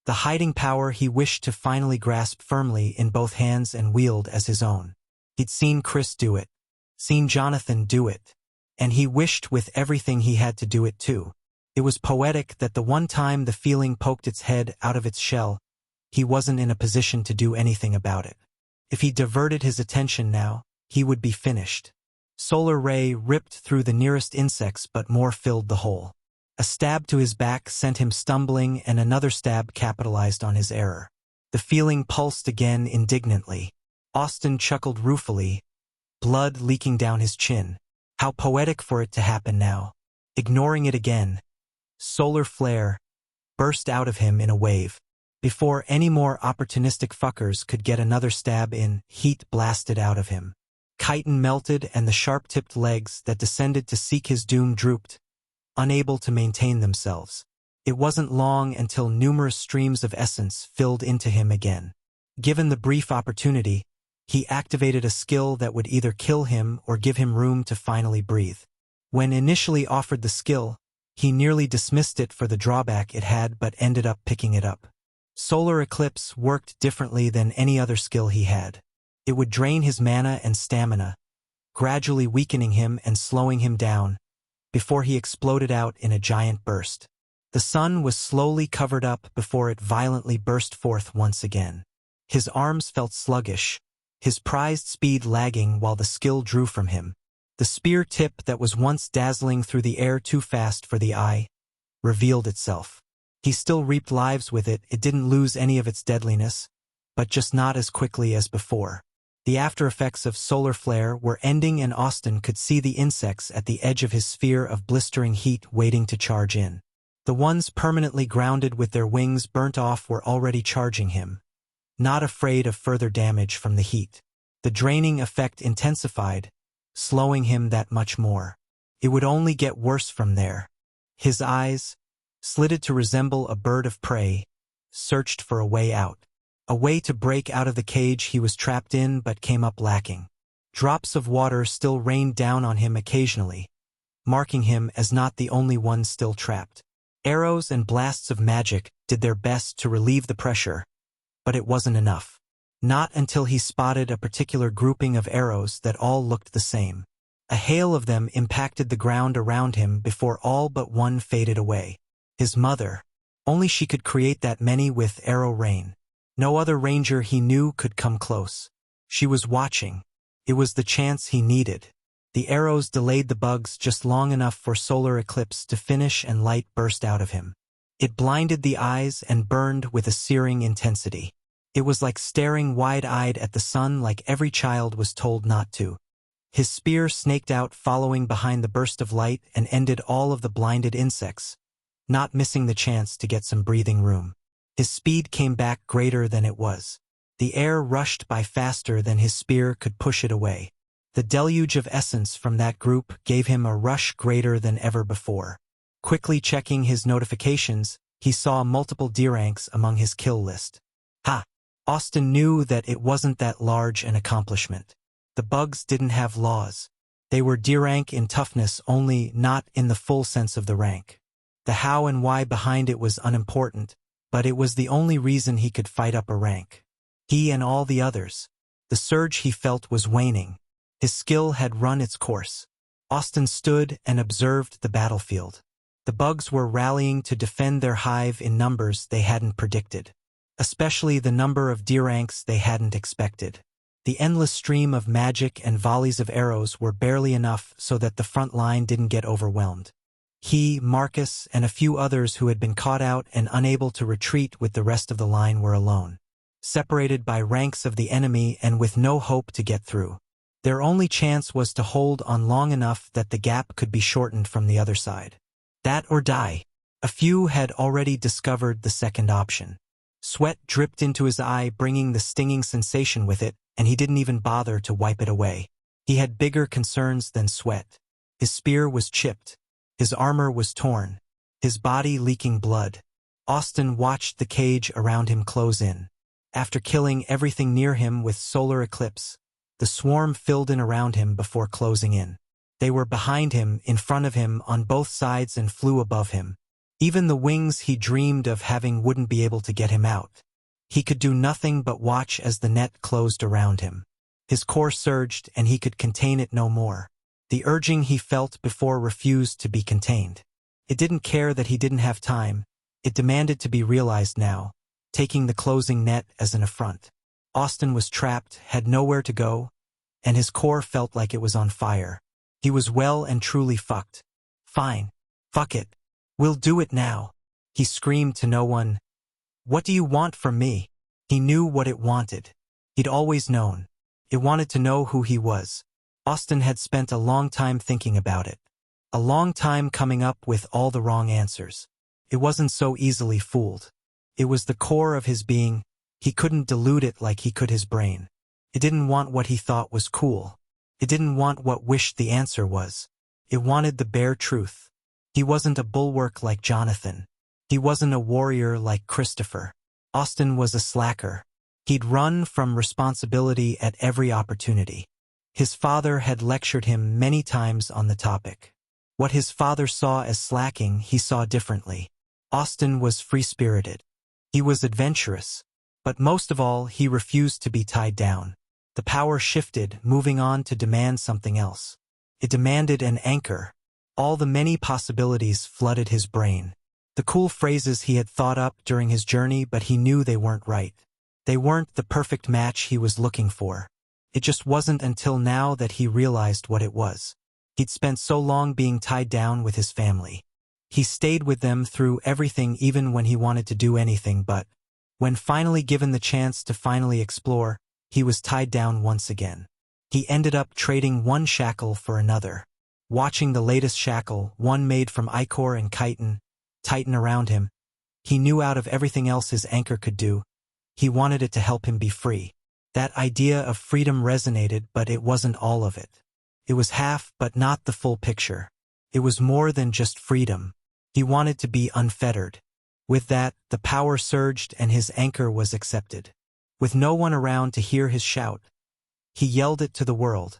The hiding power he wished to finally grasp firmly in both hands and wield as his own. He'd seen Chris do it. Seen Jonathan do it. And he wished with everything he had to do it too. It was poetic that the one time the feeling poked its head out of its shell, he wasn't in a position to do anything about it. If he diverted his attention now, he would be finished. Solar ray ripped through the nearest insects, but more filled the hole. A stab to his back sent him stumbling, and another stab capitalized on his error. The feeling pulsed again indignantly. Austin chuckled ruefully, blood leaking down his chin. How poetic for it to happen now. Ignoring it again. Solar flare burst out of him in a wave. Before any more opportunistic fuckers could get another stab in, heat blasted out of him. Chitin melted, and the sharp-tipped legs that descended to seek his doom drooped, unable to maintain themselves. It wasn't long until numerous streams of essence filled into him again. Given the brief opportunity, he activated a skill that would either kill him or give him room to finally breathe. When initially offered the skill, he nearly dismissed it for the drawback it had but ended up picking it up. Solar Eclipse worked differently than any other skill he had. It would drain his mana and stamina, gradually weakening him and slowing him down, before he exploded out in a giant burst. The sun was slowly covered up before it violently burst forth once again. His arms felt sluggish, his prized speed lagging while the skill drew from him. The spear tip that was once dazzling through the air too fast for the eye revealed itself. He still reaped lives with it. It didn't lose any of its deadliness, but just not as quickly as before. The aftereffects of solar flare were ending, and Austin could see the insects at the edge of his sphere of blistering heat waiting to charge in. The ones permanently grounded with their wings burnt off were already charging him, not afraid of further damage from the heat. The draining effect intensified, slowing him that much more. It would only get worse from there. His eyes, slitted to resemble a bird of prey, searched for a way out. A way to break out of the cage he was trapped in but came up lacking. Drops of water still rained down on him occasionally, marking him as not the only one still trapped. Arrows and blasts of magic did their best to relieve the pressure, but it wasn't enough. Not until he spotted a particular grouping of arrows that all looked the same. A hail of them impacted the ground around him before all but one faded away. His mother. Only she could create that many with arrow rain. No other ranger he knew could come close. She was watching. It was the chance he needed. The arrows delayed the bugs just long enough for Solar Eclipse to finish and light burst out of him. It blinded the eyes and burned with a searing intensity. It was like staring wide-eyed at the sun, like every child was told not to. His spear snaked out following behind the burst of light and ended all of the blinded insects, not missing the chance to get some breathing room. His speed came back greater than it was. The air rushed by faster than his spear could push it away. The deluge of essence from that group gave him a rush greater than ever before. Quickly checking his notifications, he saw multiple D-ranks among his kill list. Ha! Austin knew that it wasn't that large an accomplishment. The bugs didn't have laws. They were D-rank in toughness only, not in the full sense of the rank. The how and why behind it was unimportant, but it was the only reason he could fight up a rank. He and all the others. The surge he felt was waning. His skill had run its course. Austin stood and observed the battlefield. The bugs were rallying to defend their hive in numbers they hadn't predicted, especially the number of D-ranks they hadn't expected. The endless stream of magic and volleys of arrows were barely enough so that the front line didn't get overwhelmed. He, Marcus, and a few others who had been caught out and unable to retreat with the rest of the line were alone, separated by ranks of the enemy and with no hope to get through. Their only chance was to hold on long enough that the gap could be shortened from the other side. That or die. A few had already discovered the second option. Sweat dripped into his eye, bringing the stinging sensation with it, and he didn't even bother to wipe it away. He had bigger concerns than sweat. His spear was chipped. His armor was torn. His body leaking blood. Austin watched the cage around him close in. After killing everything near him with Solar Eclipse, the swarm filled in around him before closing in. They were behind him, in front of him, on both sides, and flew above him. Even the wings he dreamed of having wouldn't be able to get him out. He could do nothing but watch as the net closed around him. His core surged, and he could contain it no more. The urging he felt before refused to be contained. It didn't care that he didn't have time. It demanded to be realized now, taking the closing net as an affront. Austin was trapped, had nowhere to go, and his core felt like it was on fire. He was well and truly fucked. Fine. Fuck it. We'll do it now. He screamed to no one. What do you want from me? He knew what it wanted. He'd always known. It wanted to know who he was. Austin had spent a long time thinking about it. A long time coming up with all the wrong answers. It wasn't so easily fooled. It was the core of his being. He couldn't dilute it like he could his brain. It didn't want what he thought was cool. It didn't want what wished the answer was. It wanted the bare truth. He wasn't a bulwark like Jonathan. He wasn't a warrior like Christopher. Austin was a slacker. He'd run from responsibility at every opportunity. His father had lectured him many times on the topic. What his father saw as slacking, he saw differently. Austin was free-spirited. He was adventurous. But most of all, he refused to be tied down. The power shifted, moving on to demand something else. It demanded an anchor. All the many possibilities flooded his brain. The cool phrases he had thought up during his journey, but he knew they weren't right. They weren't the perfect match he was looking for. It just wasn't until now that he realized what it was. He'd spent so long being tied down with his family. He stayed with them through everything, even when he wanted to do anything, but when finally given the chance to finally explore, he was tied down once again. He ended up trading one shackle for another. Watching the latest shackle, one made from ichor and chitin, tighten around him, he knew out of everything else his anchor could do, he wanted it to help him be free. That idea of freedom resonated, but it wasn't all of it. It was half, but not the full picture. It was more than just freedom. He wanted to be unfettered. With that, the power surged and his anchor was accepted. With no one around to hear his shout, he yelled it to the world,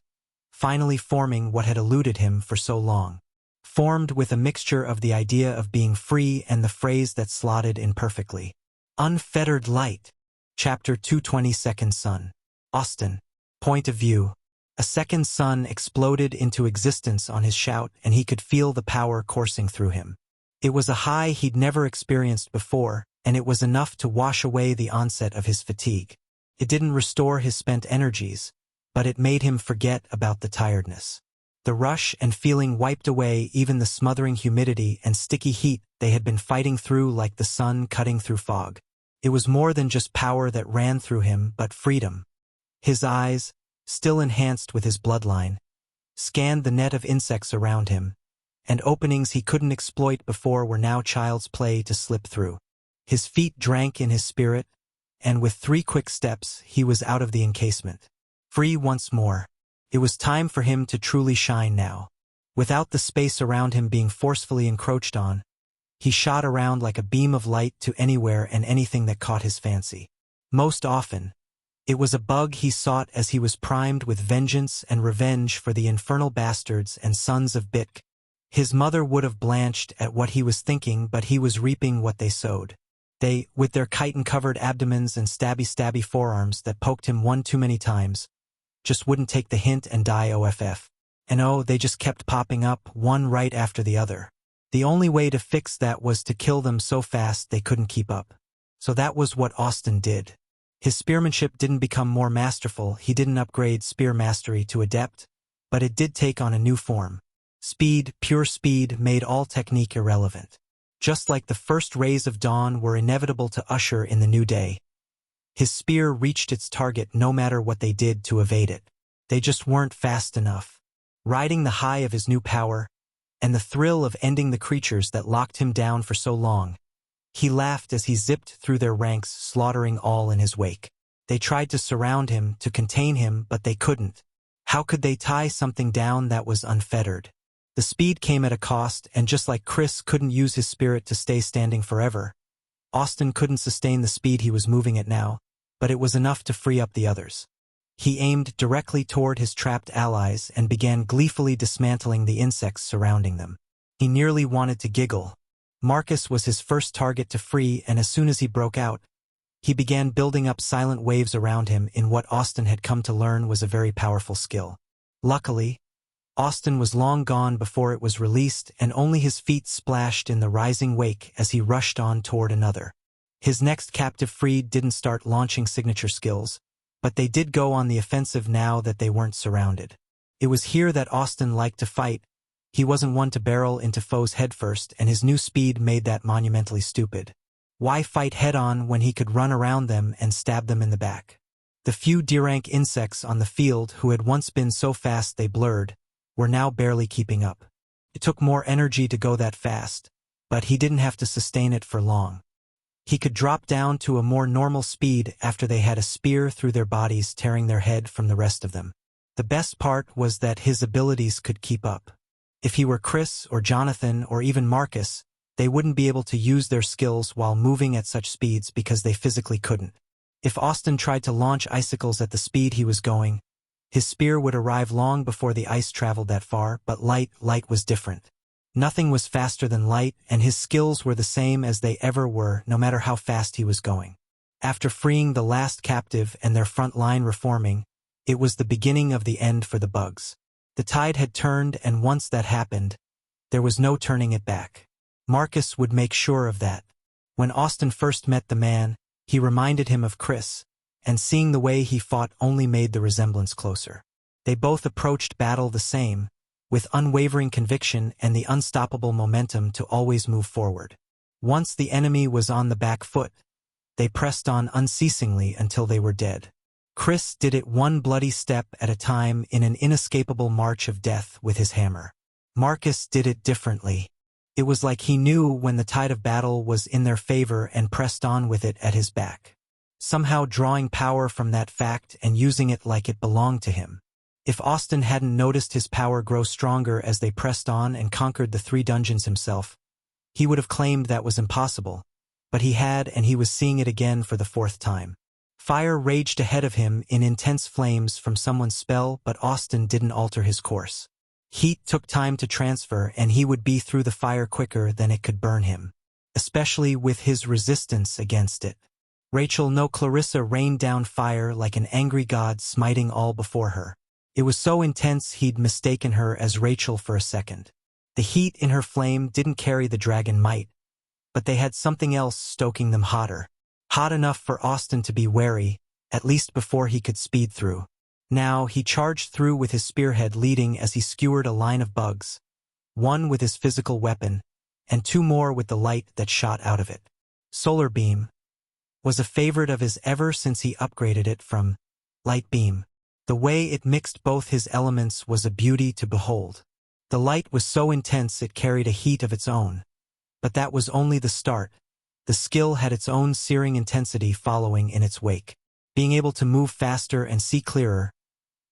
finally forming what had eluded him for so long. Formed with a mixture of the idea of being free and the phrase that slotted in perfectly. Unfettered light. Chapter 220. Second Sun. Austin. Point of view. A second sun exploded into existence on his shout, and he could feel the power coursing through him. It was a high he'd never experienced before, and it was enough to wash away the onset of his fatigue. It didn't restore his spent energies, but it made him forget about the tiredness. The rush and feeling wiped away even the smothering humidity and sticky heat they had been fighting through like the sun cutting through fog. It was more than just power that ran through him, but freedom. His eyes, still enhanced with his bloodline, scanned the net of insects around him, and openings he couldn't exploit before were now child's play to slip through. His feet drank in his spirit, and with 3 quick steps he was out of the encasement. Free once more. It was time for him to truly shine now. Without the space around him being forcefully encroached on, he shot around like a beam of light to anywhere and anything that caught his fancy. Most often, it was a bug he sought as he was primed with vengeance and revenge for the infernal bastards and sons of Bitk. His mother would have blanched at what he was thinking, but he was reaping what they sowed. They, with their chitin-covered abdomens and stabby forearms that poked him one too many times, just wouldn't take the hint and die OFF. And oh, they just kept popping up, one right after the other. The only way to fix that was to kill them so fast they couldn't keep up. So that was what Austin did. His spearmanship didn't become more masterful, he didn't upgrade spear mastery to adept, but it did take on a new form. Speed, pure speed, made all technique irrelevant. Just like the first rays of dawn were inevitable to usher in the new day. His spear reached its target no matter what they did to evade it. They just weren't fast enough. Riding the high of his new power, and the thrill of ending the creatures that locked him down for so long, he laughed as he zipped through their ranks, slaughtering all in his wake. They tried to surround him, to contain him, but they couldn't. How could they tie something down that was unfettered? The speed came at a cost, and just like Chris couldn't use his spirit to stay standing forever, Austin couldn't sustain the speed he was moving at now, but it was enough to free up the others. He aimed directly toward his trapped allies and began gleefully dismantling the insects surrounding them. He nearly wanted to giggle. Marcus was his first target to free, and as soon as he broke out, he began building up silent waves around him in what Austin had come to learn was a very powerful skill. Luckily, Austin was long gone before it was released, and only his feet splashed in the rising wake as he rushed on toward another. His next captive freed didn't start launching signature skills, but they did go on the offensive now that they weren't surrounded. It was here that Austin liked to fight. He wasn't one to barrel into foes headfirst, and his new speed made that monumentally stupid. Why fight head-on when he could run around them and stab them in the back? The few D-rank insects on the field who had once been so fast they blurred, were now barely keeping up. It took more energy to go that fast, but he didn't have to sustain it for long. He could drop down to a more normal speed after they had a spear through their bodies, tearing their head from the rest of them. The best part was that his abilities could keep up. If he were Chris or Jonathan or even Marcus, they wouldn't be able to use their skills while moving at such speeds because they physically couldn't. If Austin tried to launch icicles at the speed he was going, his spear would arrive long before the ice traveled that far, but light was different. Nothing was faster than light, and his skills were the same as they ever were, no matter how fast he was going. After freeing the last captive and their front line reforming, it was the beginning of the end for the bugs. The tide had turned, and once that happened, there was no turning it back. Marcus would make sure of that. When Austin first met the man, he reminded him of Chris, and seeing the way he fought only made the resemblance closer. They both approached battle the same, with unwavering conviction and the unstoppable momentum to always move forward. Once the enemy was on the back foot, they pressed on unceasingly until they were dead. Chris did it one bloody step at a time in an inescapable march of death with his hammer. Marcus did it differently. It was like he knew when the tide of battle was in their favor and pressed on with it at his back, somehow drawing power from that fact and using it like it belonged to him. If Austin hadn't noticed his power grow stronger as they pressed on and conquered the 3 dungeons himself, he would have claimed that was impossible, but he had, and he was seeing it again for the 4th time. Fire raged ahead of him in intense flames from someone's spell, but Austin didn't alter his course. Heat took time to transfer, and he would be through the fire quicker than it could burn him, especially with his resistance against it. Rachel, no, Clarissa rained down fire like an angry god, smiting all before her. It was so intense he'd mistaken her as Rachel for a second. The heat in her flame didn't carry the dragon might, but they had something else stoking them hotter. Hot enough for Austin to be wary, at least before he could speed through. Now he charged through with his spearhead leading as he skewered a line of bugs, 1 with his physical weapon, and 2 more with the light that shot out of it. Solar Beam was a favorite of his ever since he upgraded it from Light Beam. The way it mixed both his elements was a beauty to behold. The light was so intense it carried a heat of its own. But that was only the start. The skill had its own searing intensity following in its wake. Being able to move faster and see clearer,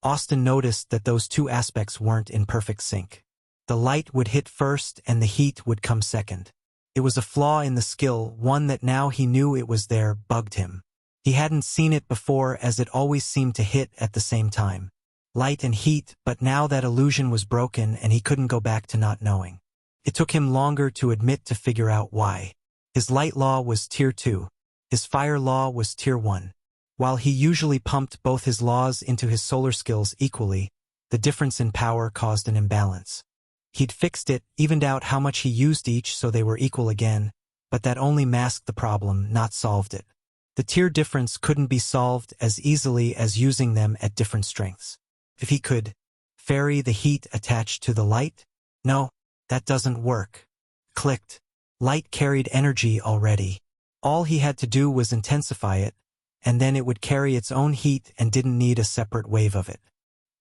Austin noticed that those 2 aspects weren't in perfect sync. The light would hit first and the heat would come second. It was a flaw in the skill, one that now he knew it was there bugged him. He hadn't seen it before as it always seemed to hit at the same time. Light and heat, but now that illusion was broken and he couldn't go back to not knowing. It took him longer to admit to figure out why. His light law was tier 2. His fire law was tier 1. While he usually pumped both his laws into his solar skills equally, the difference in power caused an imbalance. He'd fixed it, evened out how much he used each so they were equal again, but that only masked the problem, not solved it. The tier difference couldn't be solved as easily as using them at different strengths. If he could ferry the heat attached to the light? No, that doesn't work. Clicked. Light carried energy already. All he had to do was intensify it, and then it would carry its own heat and didn't need a separate wave of it.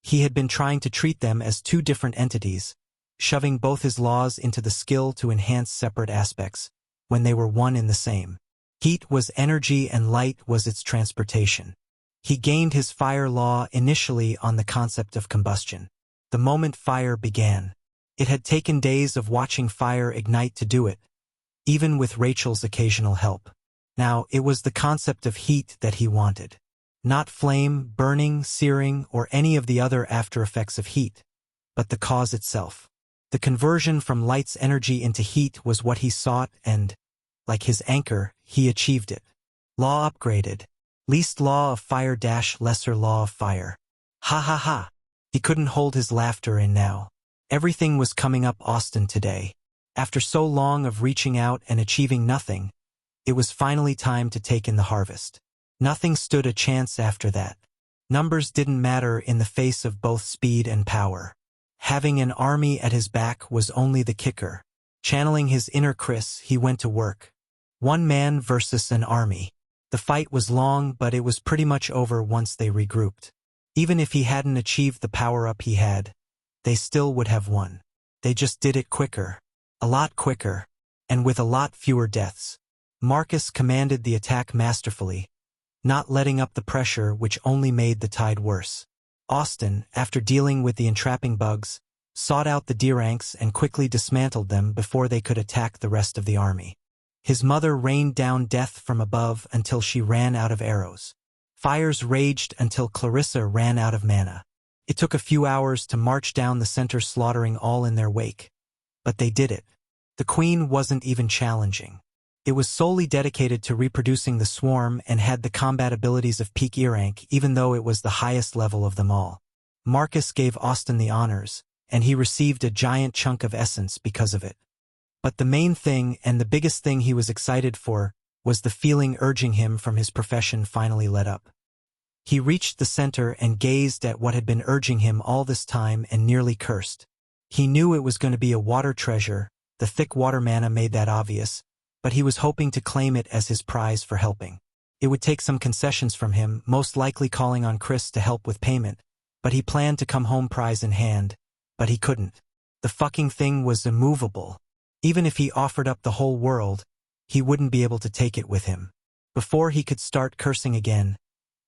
He had been trying to treat them as 2 different entities, shoving both his laws into the skill to enhance separate aspects, when they were one in the same. Heat was energy and light was its transportation. He gained his fire law initially on the concept of combustion. The moment fire began, it had taken days of watching fire ignite to do it, even with Rachel's occasional help. Now it was the concept of heat that he wanted. Not flame, burning, searing, or any of the other after effects of heat, but the cause itself. The conversion from light's energy into heat was what he sought and, like his anchor, he achieved it. Law upgraded. Least law of fire - lesser law of fire. Ha ha ha. He couldn't hold his laughter in now. Everything was coming up Austin today. After so long of reaching out and achieving nothing, it was finally time to take in the harvest. Nothing stood a chance after that. Numbers didn't matter in the face of both speed and power. Having an army at his back was only the kicker. Channeling his inner Chris, he went to work. 1 man versus an army. The fight was long, but it was pretty much over once they regrouped. Even if he hadn't achieved the power-up he had, they still would have won. They just did it quicker. A lot quicker. And with a lot fewer deaths. Marcus commanded the attack masterfully, not letting up the pressure which only made the tide worse. Austin, after dealing with the entrapping bugs, sought out the Deeranks and quickly dismantled them before they could attack the rest of the army. His mother rained down death from above until she ran out of arrows. Fires raged until Clarissa ran out of mana. It took a few hours to march down the center, slaughtering all in their wake. But they did it. The queen wasn't even challenging. It was solely dedicated to reproducing the swarm and had the combat abilities of peak E-rank, even though it was the highest level of them all. Marcus gave Austin the honors, and he received a giant chunk of essence because of it. But the main thing, and the biggest thing he was excited for, was the feeling urging him from his profession finally let up. He reached the center and gazed at what had been urging him all this time and nearly cursed. He knew it was going to be a water treasure. The thick water mana made that obvious, but he was hoping to claim it as his prize for helping. It would take some concessions from him, most likely calling on Chris to help with payment, but he planned to come home prize in hand, but he couldn't. The fucking thing was immovable. Even if he offered up the whole world, he wouldn't be able to take it with him. Before he could start cursing again,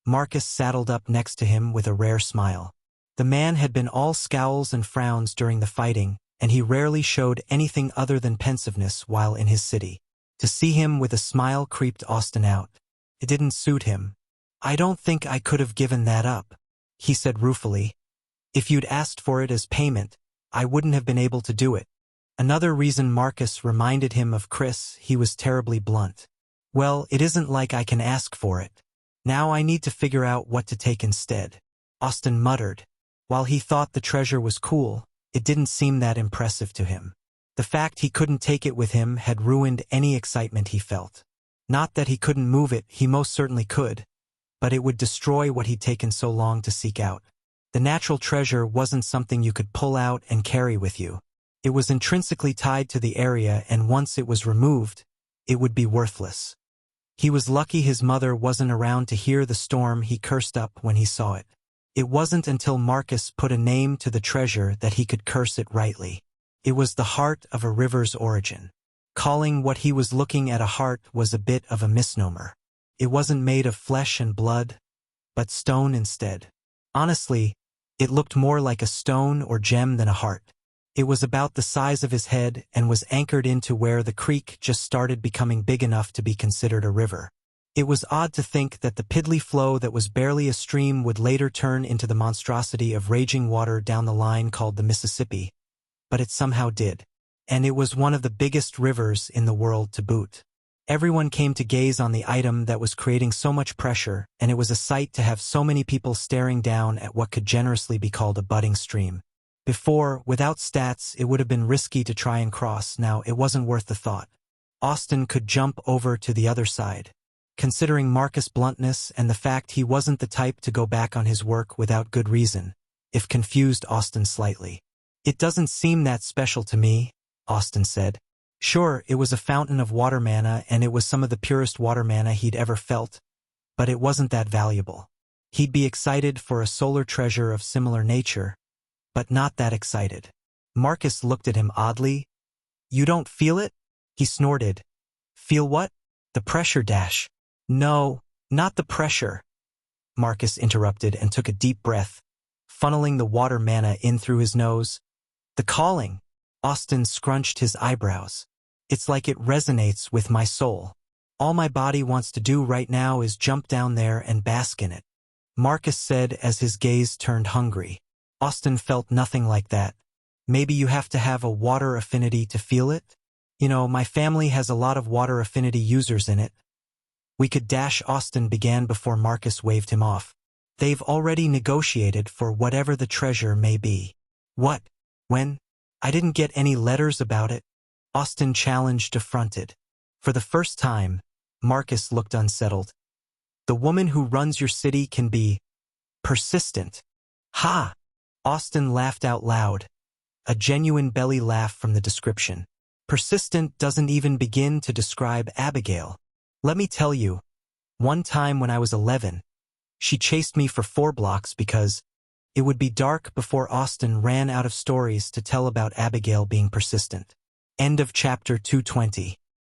Marcus saddled up next to him with a rare smile. The man had been all scowls and frowns during the fighting, and he rarely showed anything other than pensiveness while in his city. To see him with a smile creeped Austin out. It didn't suit him. "I don't think I could have given that up," he said ruefully. "If you'd asked for it as payment, I wouldn't have been able to do it." Another reason Marcus reminded him of Chris, he was terribly blunt. "Well, it isn't like I can ask for it. Now I need to figure out what to take instead," Austin muttered. While he thought the treasure was cool, it didn't seem that impressive to him. The fact he couldn't take it with him had ruined any excitement he felt. Not that he couldn't move it, he most certainly could, but it would destroy what he'd taken so long to seek out. The natural treasure wasn't something you could pull out and carry with you. It was intrinsically tied to the area, and once it was removed, it would be worthless. He was lucky his mother wasn't around to hear the storm he cursed up when he saw it. It wasn't until Marcus put a name to the treasure that he could curse it rightly. It was the heart of a river's origin. Calling what he was looking at a heart was a bit of a misnomer. It wasn't made of flesh and blood, but stone instead. Honestly, it looked more like a stone or gem than a heart. It was about the size of his head and was anchored into where the creek just started becoming big enough to be considered a river. It was odd to think that the piddly flow that was barely a stream would later turn into the monstrosity of raging water down the line called the Mississippi, but it somehow did. And it was one of the biggest rivers in the world to boot. Everyone came to gaze on the item that was creating so much pressure, and it was a sight to have so many people staring down at what could generously be called a budding stream. Before, without stats, it would have been risky to try and cross. Now, it wasn't worth the thought. Austin could jump over to the other side. Considering Marcus' bluntness and the fact he wasn't the type to go back on his work without good reason, it confused Austin slightly. "It doesn't seem that special to me," Austin said. Sure, it was a fountain of water mana, and it was some of the purest water mana he'd ever felt, but it wasn't that valuable. He'd be excited for a solar treasure of similar nature, but not that excited. Marcus looked at him oddly. "You don't feel it?" he snorted. "Feel what?" "The pressure dash." "No, not the pressure," Marcus interrupted and took a deep breath, funneling the water mana in through his nose. "The calling." Austin scrunched his eyebrows. "It's like it resonates with my soul. All my body wants to do right now is jump down there and bask in it," Marcus said as his gaze turned hungry. Austin felt nothing like that. "Maybe you have to have a water affinity to feel it? You know, my family has a lot of water affinity users in it." "We could dash," Austin began before Marcus waved him off. "They've already negotiated for whatever the treasure may be." "What? When? I didn't get any letters about it," Austin challenged, affronted. For the first time, Marcus looked unsettled. "The woman who runs your city can be persistent." "Ha!" Austin laughed out loud, a genuine belly laugh from the description. "Persistent doesn't even begin to describe Abigail. Let me tell you, one time when I was 11, she chased me for 4 blocks because it would be dark before Austin ran out of stories to tell about Abigail being persistent. End of chapter 220.